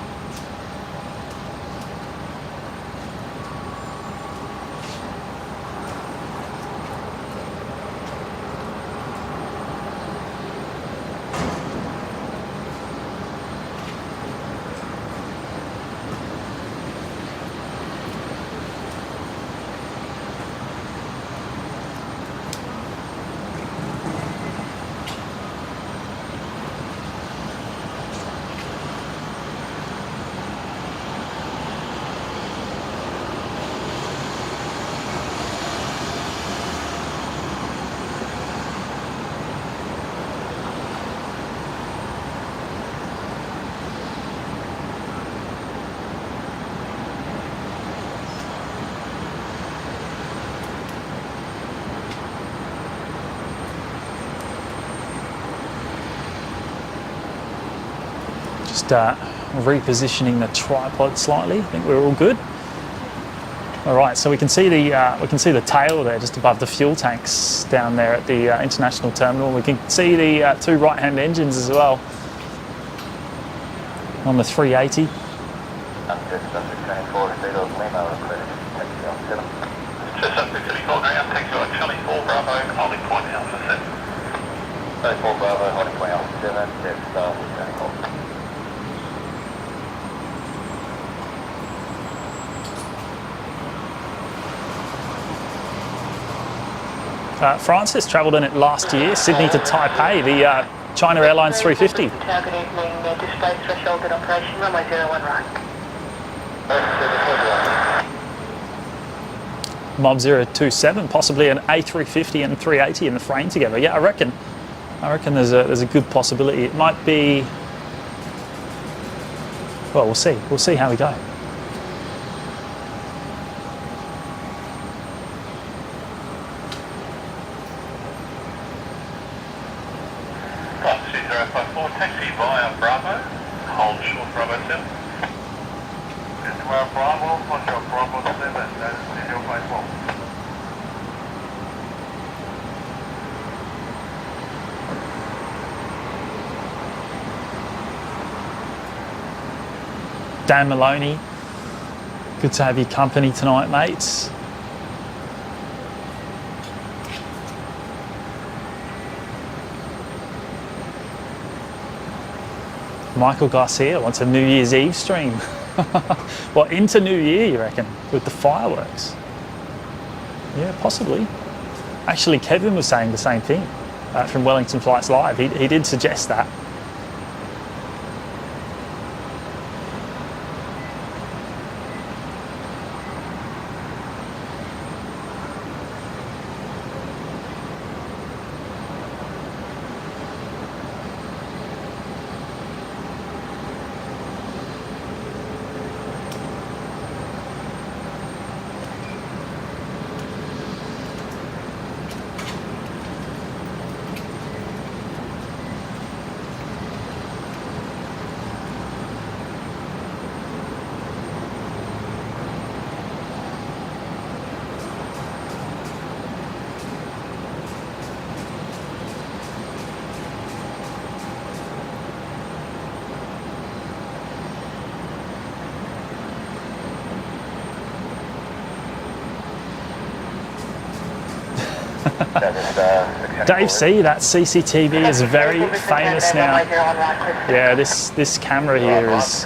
Speaker 1: Just repositioning the tripod slightly. I think we're all good. All right, so we can see the tail there just above the fuel tanks down there at the international terminal. We can see the two right-hand engines as well on the 380. Francis travelled in it last year, Sydney to Taipei, the China Airlines 350.
Speaker 2: Good evening, display threshold in operation, runway 01 right.
Speaker 1: Mob 027, possibly an A350 and 380 in the frame together. Yeah, I reckon there's a good possibility. It might be. Well, we'll see. We'll see how we go.
Speaker 3: Taxi via Bravo, hold short Bravo 7. Just via Bravo, hold short Bravo 7, that is 054.
Speaker 1: Dan Maloney, good to have your company tonight, mates. Michael Garcia wants a New Year's Eve stream. Well, into New Year, you reckon, with the fireworks? Yeah, possibly. Actually, Kevin was saying the same thing from Wellington Flights Live. He did suggest that. Dave C, that CCTV is very famous now. Yeah, this camera here is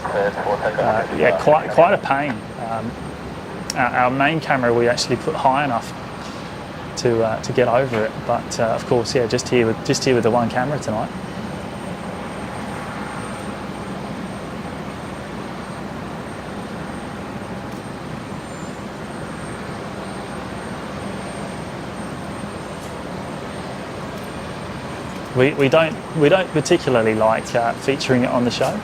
Speaker 1: yeah, quite a pain. Our main camera we actually put high enough to get over it, but of course, yeah, just here with the one camera tonight. We don't particularly like featuring it on the show.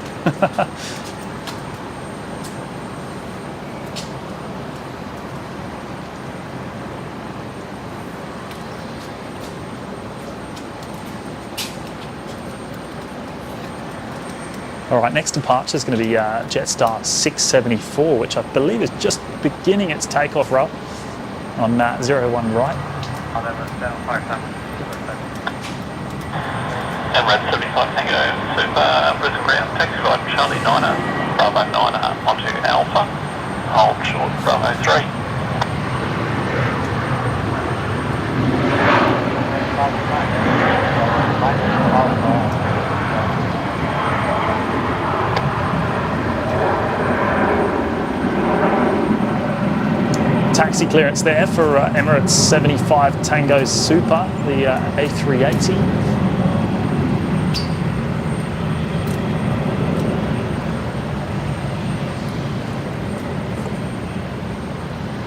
Speaker 1: All right, next departure is going to be Jetstar 674, which I believe is just beginning its takeoff roll on 01 right.
Speaker 3: Emirates 75 Tango Super Brisbane ground, taxi right Charlie 9er, Bravo 9er onto Alpha, hold short Bravo 3.
Speaker 1: Taxi clearance there for Emirates 75 Tango Super, the A380.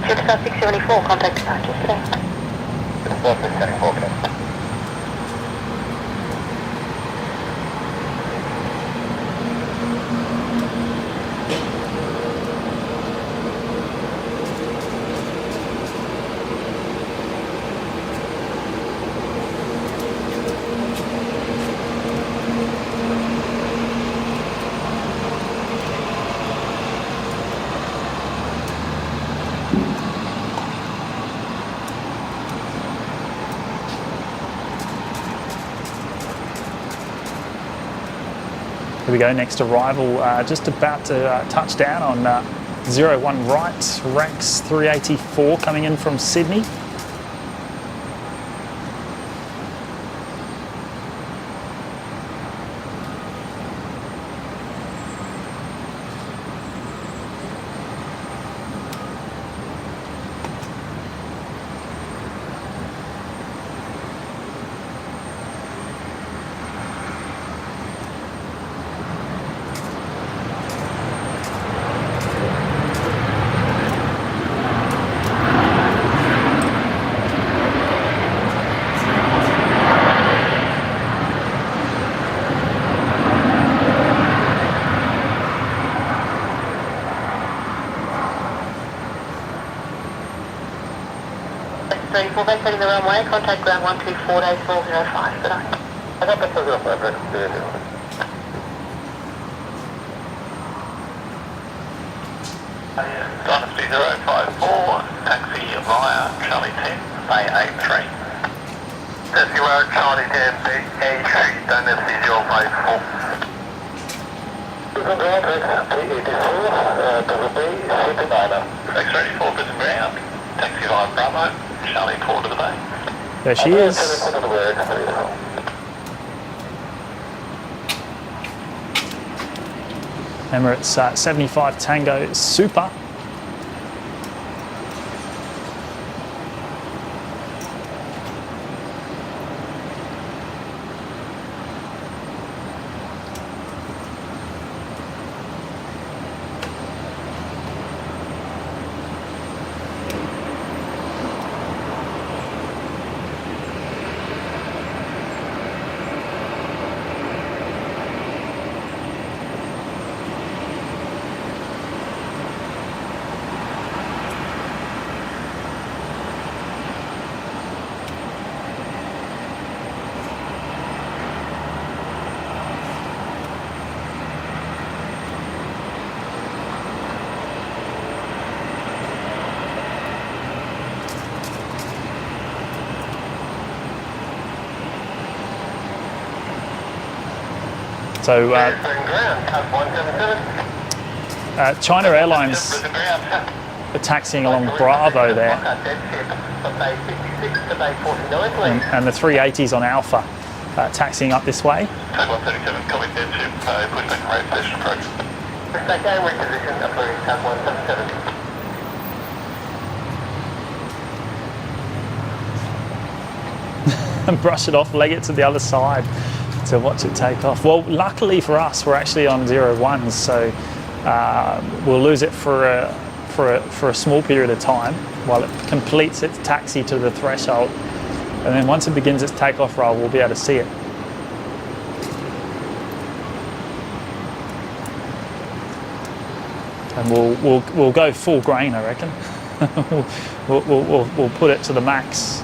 Speaker 2: Jetstar 674, contact departure today.
Speaker 3: Jetstar 674, okay.
Speaker 1: Here we go, next arrival, just about to touch down on 01 right, Rex 384 coming in from Sydney.
Speaker 2: Vacating the runway, contact ground 124 days 405. Good night.
Speaker 3: I got that 405, Rex. Dynasty 054, taxi via Charlie 10, Bay A3. Taxi road Charlie 10, Bay A3, Dynasty 054. Brisbane ground, Rex T84, double B, 59er. Rex 34, Brisbane ground, taxi via Bravo. Charlie 4 to the bay.
Speaker 1: There she is. Emirates 75 Tango Super. So China Airlines taxiing along Bravo there, and the 380s on Alpha taxiing up this way.
Speaker 3: Tag 137, copy dead ship, push back and road station approach.
Speaker 2: Pushback down, reposition, approving Tag 177.
Speaker 1: And brush it off, leg it to the other side to watch it take off. Well, luckily for us, we're actually on 01s, so we'll lose it for a small period of time while it completes its taxi to the threshold, and then once it begins its takeoff roll, we'll be able to see it. And we'll go full grain, I reckon. we'll put it to the max.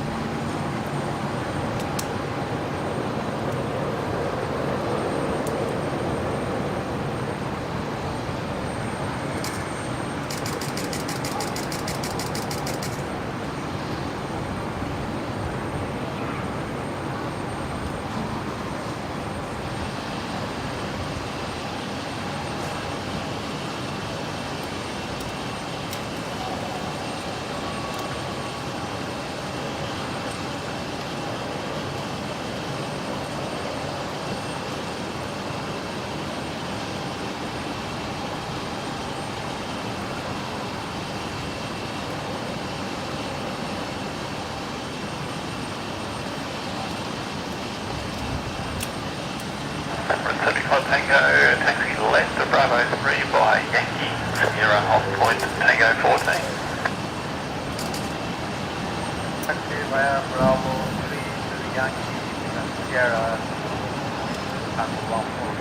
Speaker 3: Tango, taxi left to Bravo 3 by Yankee, Sierra off point, Tango 14.
Speaker 4: Taxi via Bravo 3 to Yankee, Sierra, and 140.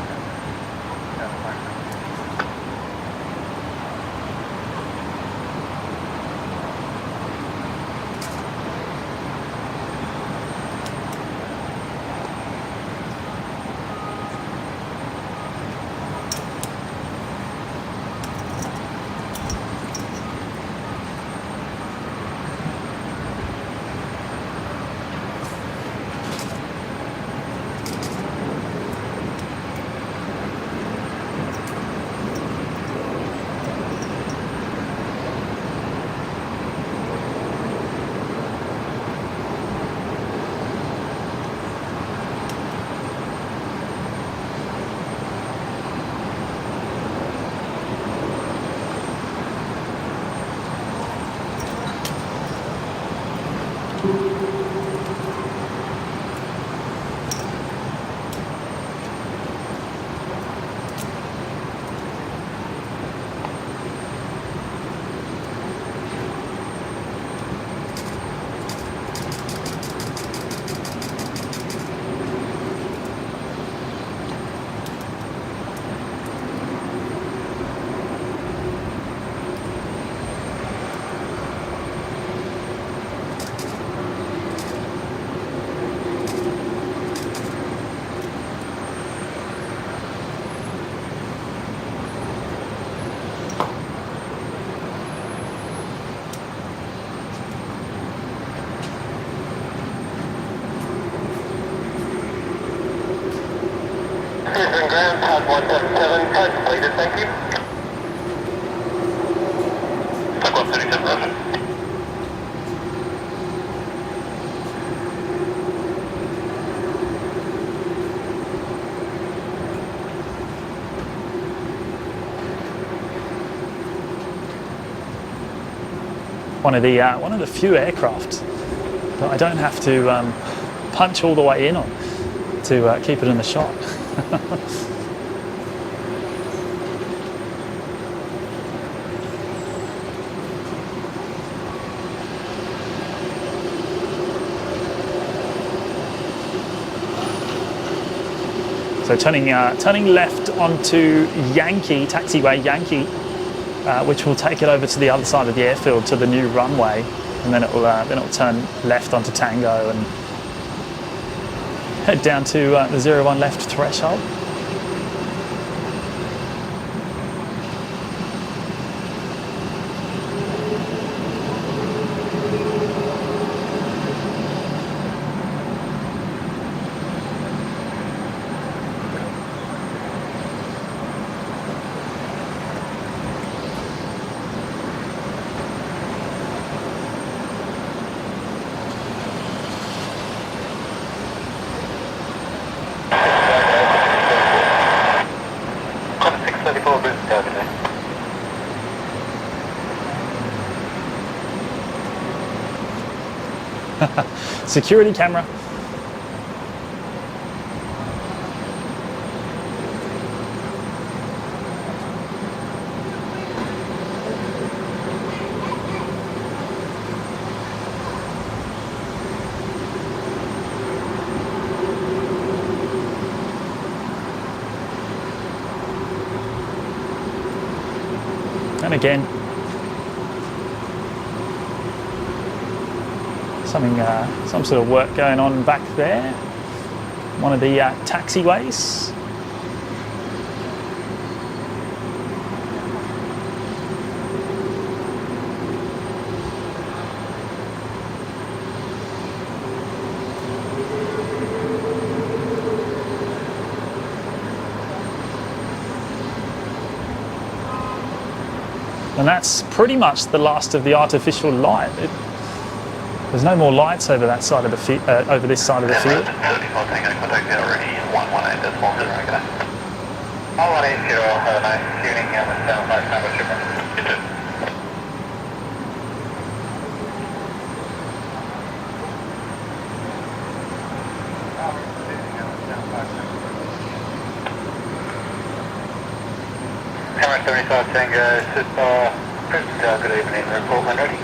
Speaker 3: Brisbane ground, Tag 177, code completed, thank you. Tag 137, roger.
Speaker 1: One of the few aircraft that I don't have to punch all the way in on to keep it in the shot. So turning left onto Yankee, taxiway Yankee, which will take it over to the other side of the airfield to the new runway, and then it'll turn left onto Tango and head down to the 01 left threshold.
Speaker 3: 634 Brisbane target.
Speaker 1: Security camera. And again, some sort of work going on back there. One of the taxiways. And that's pretty much the last of the artificial light. There's no more lights over that side of the over this side of the field.
Speaker 3: 35 Tango, contact already 118.0, okay. 180, have a nice tuning, and a 75 Tango shipment. You too. Camera 75 Tango, Super, Brisbane, good evening, report when ready.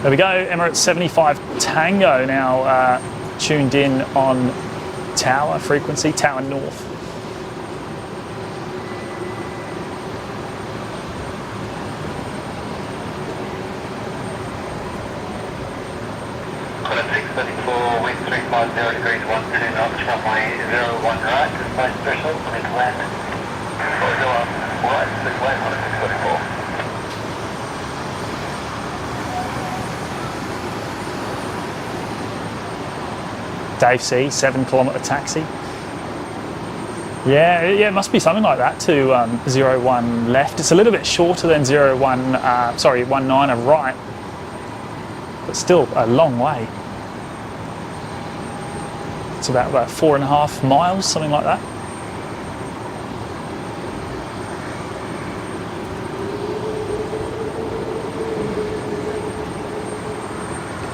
Speaker 1: There we go, Emirates 75 Tango now tuned in on tower frequency, tower north.
Speaker 3: Call at 634, wind 350 degrees, 12 knots, runway 01 right, display special, mid land. Right, mid land on a 634.
Speaker 1: Dave C, 7-kilometre taxi. Yeah, it must be something like that to 01 left. It's a little bit shorter than 19 right, but still a long way. It's about 4.5 miles, something like that.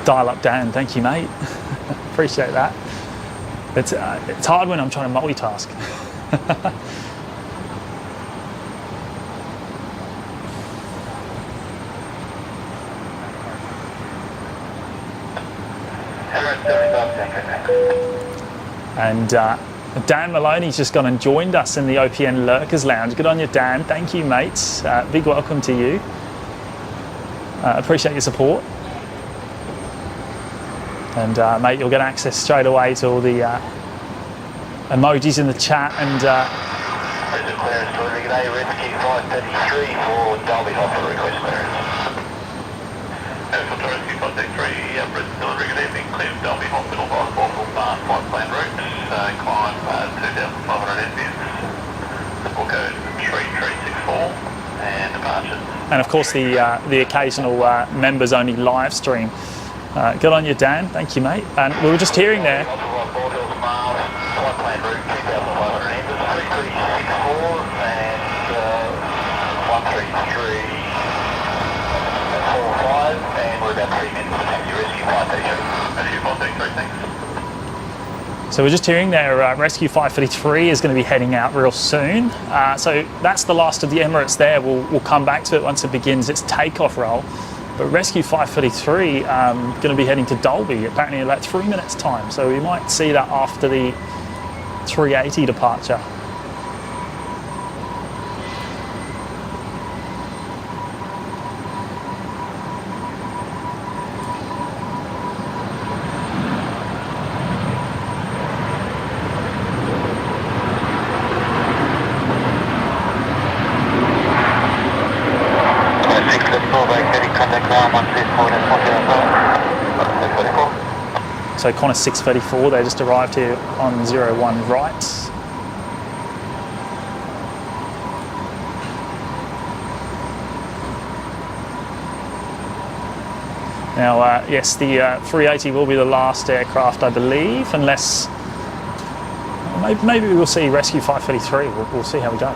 Speaker 1: Dial up Dan, thank you mate. Appreciate that. It's hard when I'm trying to multitask. And Dan Maloney's just gone and joined us in the OPN Lurkers Lounge. Good on you, Dan. Thank you, mates. Big welcome to you. Appreciate your support. And mate, you'll get access straight away to all the emojis in the chat and
Speaker 3: Brisbane clearance for Rig A, Rescue 533 for Derby Hospital request clearance. For Rescue 533, Brisbane delivery, good evening, clear Derby Hospital by lawful flight plan route, climb 2,500 Heavies, simple code 3364 and departure.
Speaker 1: And of course the occasional members only live stream. Good on you, Dan. Thank you, mate. And we were just hearing there. So we're just hearing there, Rescue 533 is going to be heading out real soon. So that's the last of the Emirates there. We'll come back to it once it begins its takeoff roll. But Rescue 533 going to be heading to Dalby apparently in about 3 minutes time. So we might see that after the 380 departure. So Qantas 634, they just arrived here on 01 right. Now, yes, the 380 will be the last aircraft, I believe, unless maybe we'll see Rescue 533. We'll see how we go.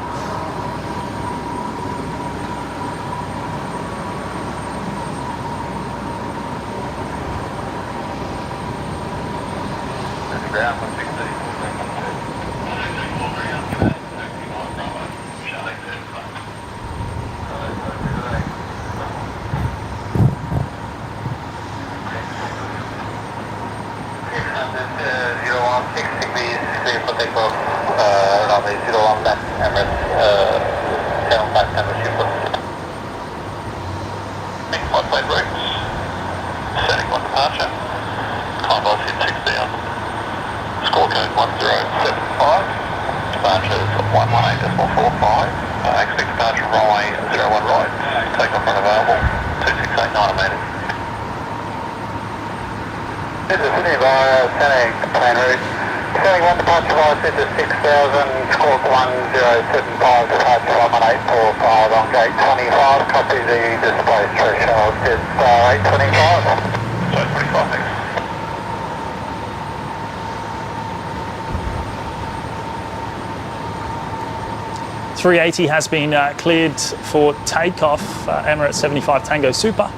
Speaker 1: .380 has been cleared for takeoff, Emirates 75 Tango Super.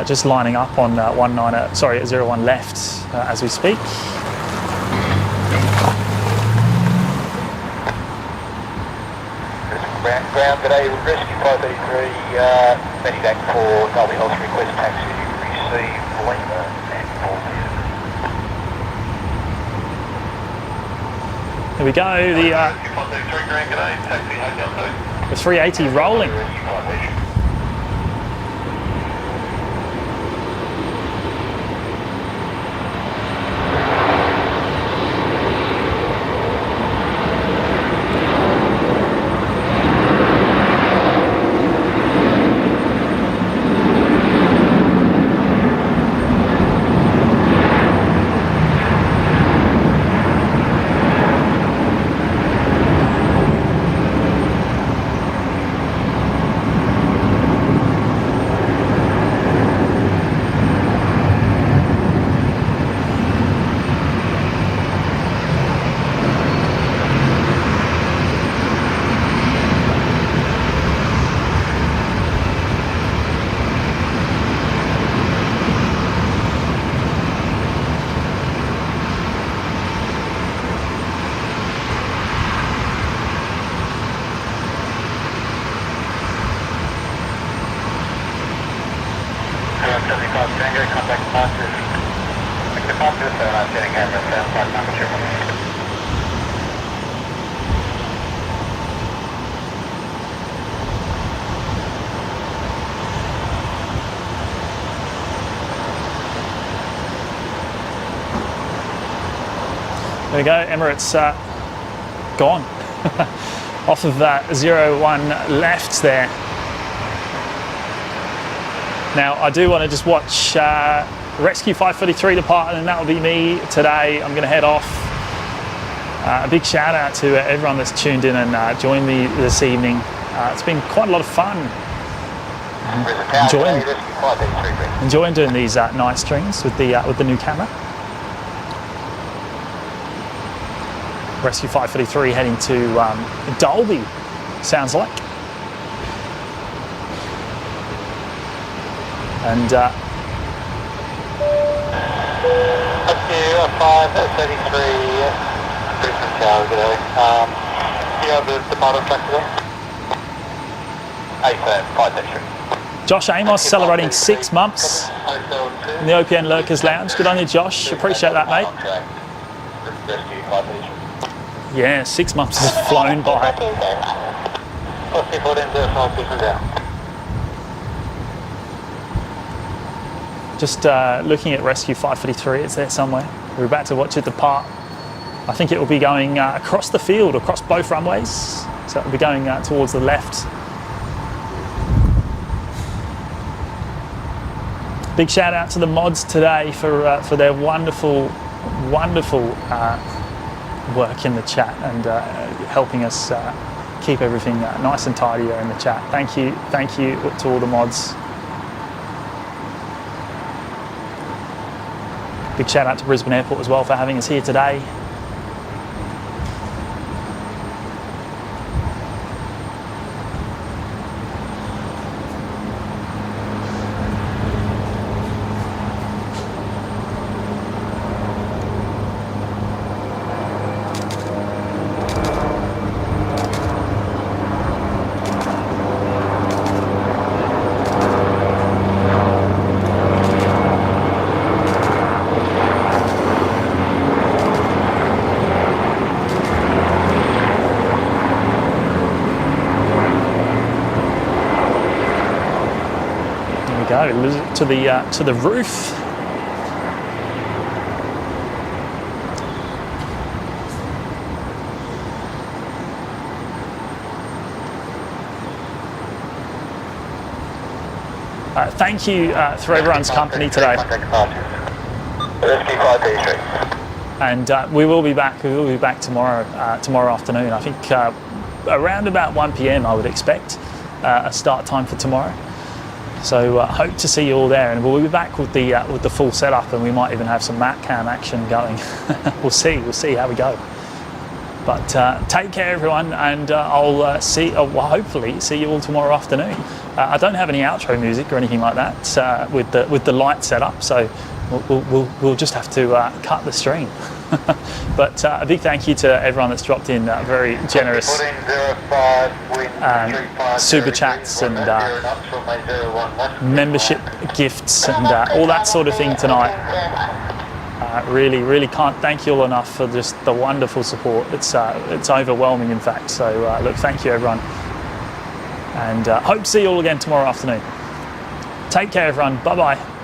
Speaker 1: Just lining up on 01 left as we speak.
Speaker 3: Ground today, Rescue 533, Medivac for Derby Health request taxi, receive Lima and 40.
Speaker 1: Here we go, the 380 rolling. There we go, Emirates gone. Off of 01 left there. Now I do want to just watch Rescue 533 depart, and that will be me today. I'm going to head off. A big shout out to everyone that's tuned in and joined me this evening. It's been quite a lot of fun. Enjoying doing these night streams with the new camera. Rescue 533 heading to Dalby, sounds like. And
Speaker 3: Rescue 533, Brisbane Tower today. Do you have the bottom track today? 533.
Speaker 1: Josh Amos celebrating 6 months in the OPN Lurkers Lounge. Good on you, Josh. Appreciate that, mate.
Speaker 3: Rescue 533.
Speaker 1: Yeah, 6 months has flown by. Just looking at Rescue 533, it's there somewhere. We're about to watch it depart. I think it will be going across the field, across both runways. So it will be going towards the left. Big shout out to the mods today for their wonderful work in the chat and helping us keep everything nice and tidy there in the chat. Thank you to all the mods. Big shout out to Brisbane Airport as well for having us here today. Go to the roof. Thank you for everyone's company today. And we will be back. We will be back tomorrow afternoon. I think around about 1 p.m. I would expect a start time for tomorrow. So hope to see you all there, and we'll be back with the full setup, and we might even have some mat cam action going. We'll see how we go. But take care, everyone, and I'll hopefully see you all tomorrow afternoon. I don't have any outro music or anything like that with the Lite setup, so we'll just have to cut the stream. But a big thank you to everyone that's dropped in very generous super chats and membership gifts and all that sort of thing tonight. Really can't thank you all enough for just the wonderful support. It's overwhelming, in fact. So look, thank you, everyone, and hope to see you all again tomorrow afternoon. Take care, everyone. Bye bye.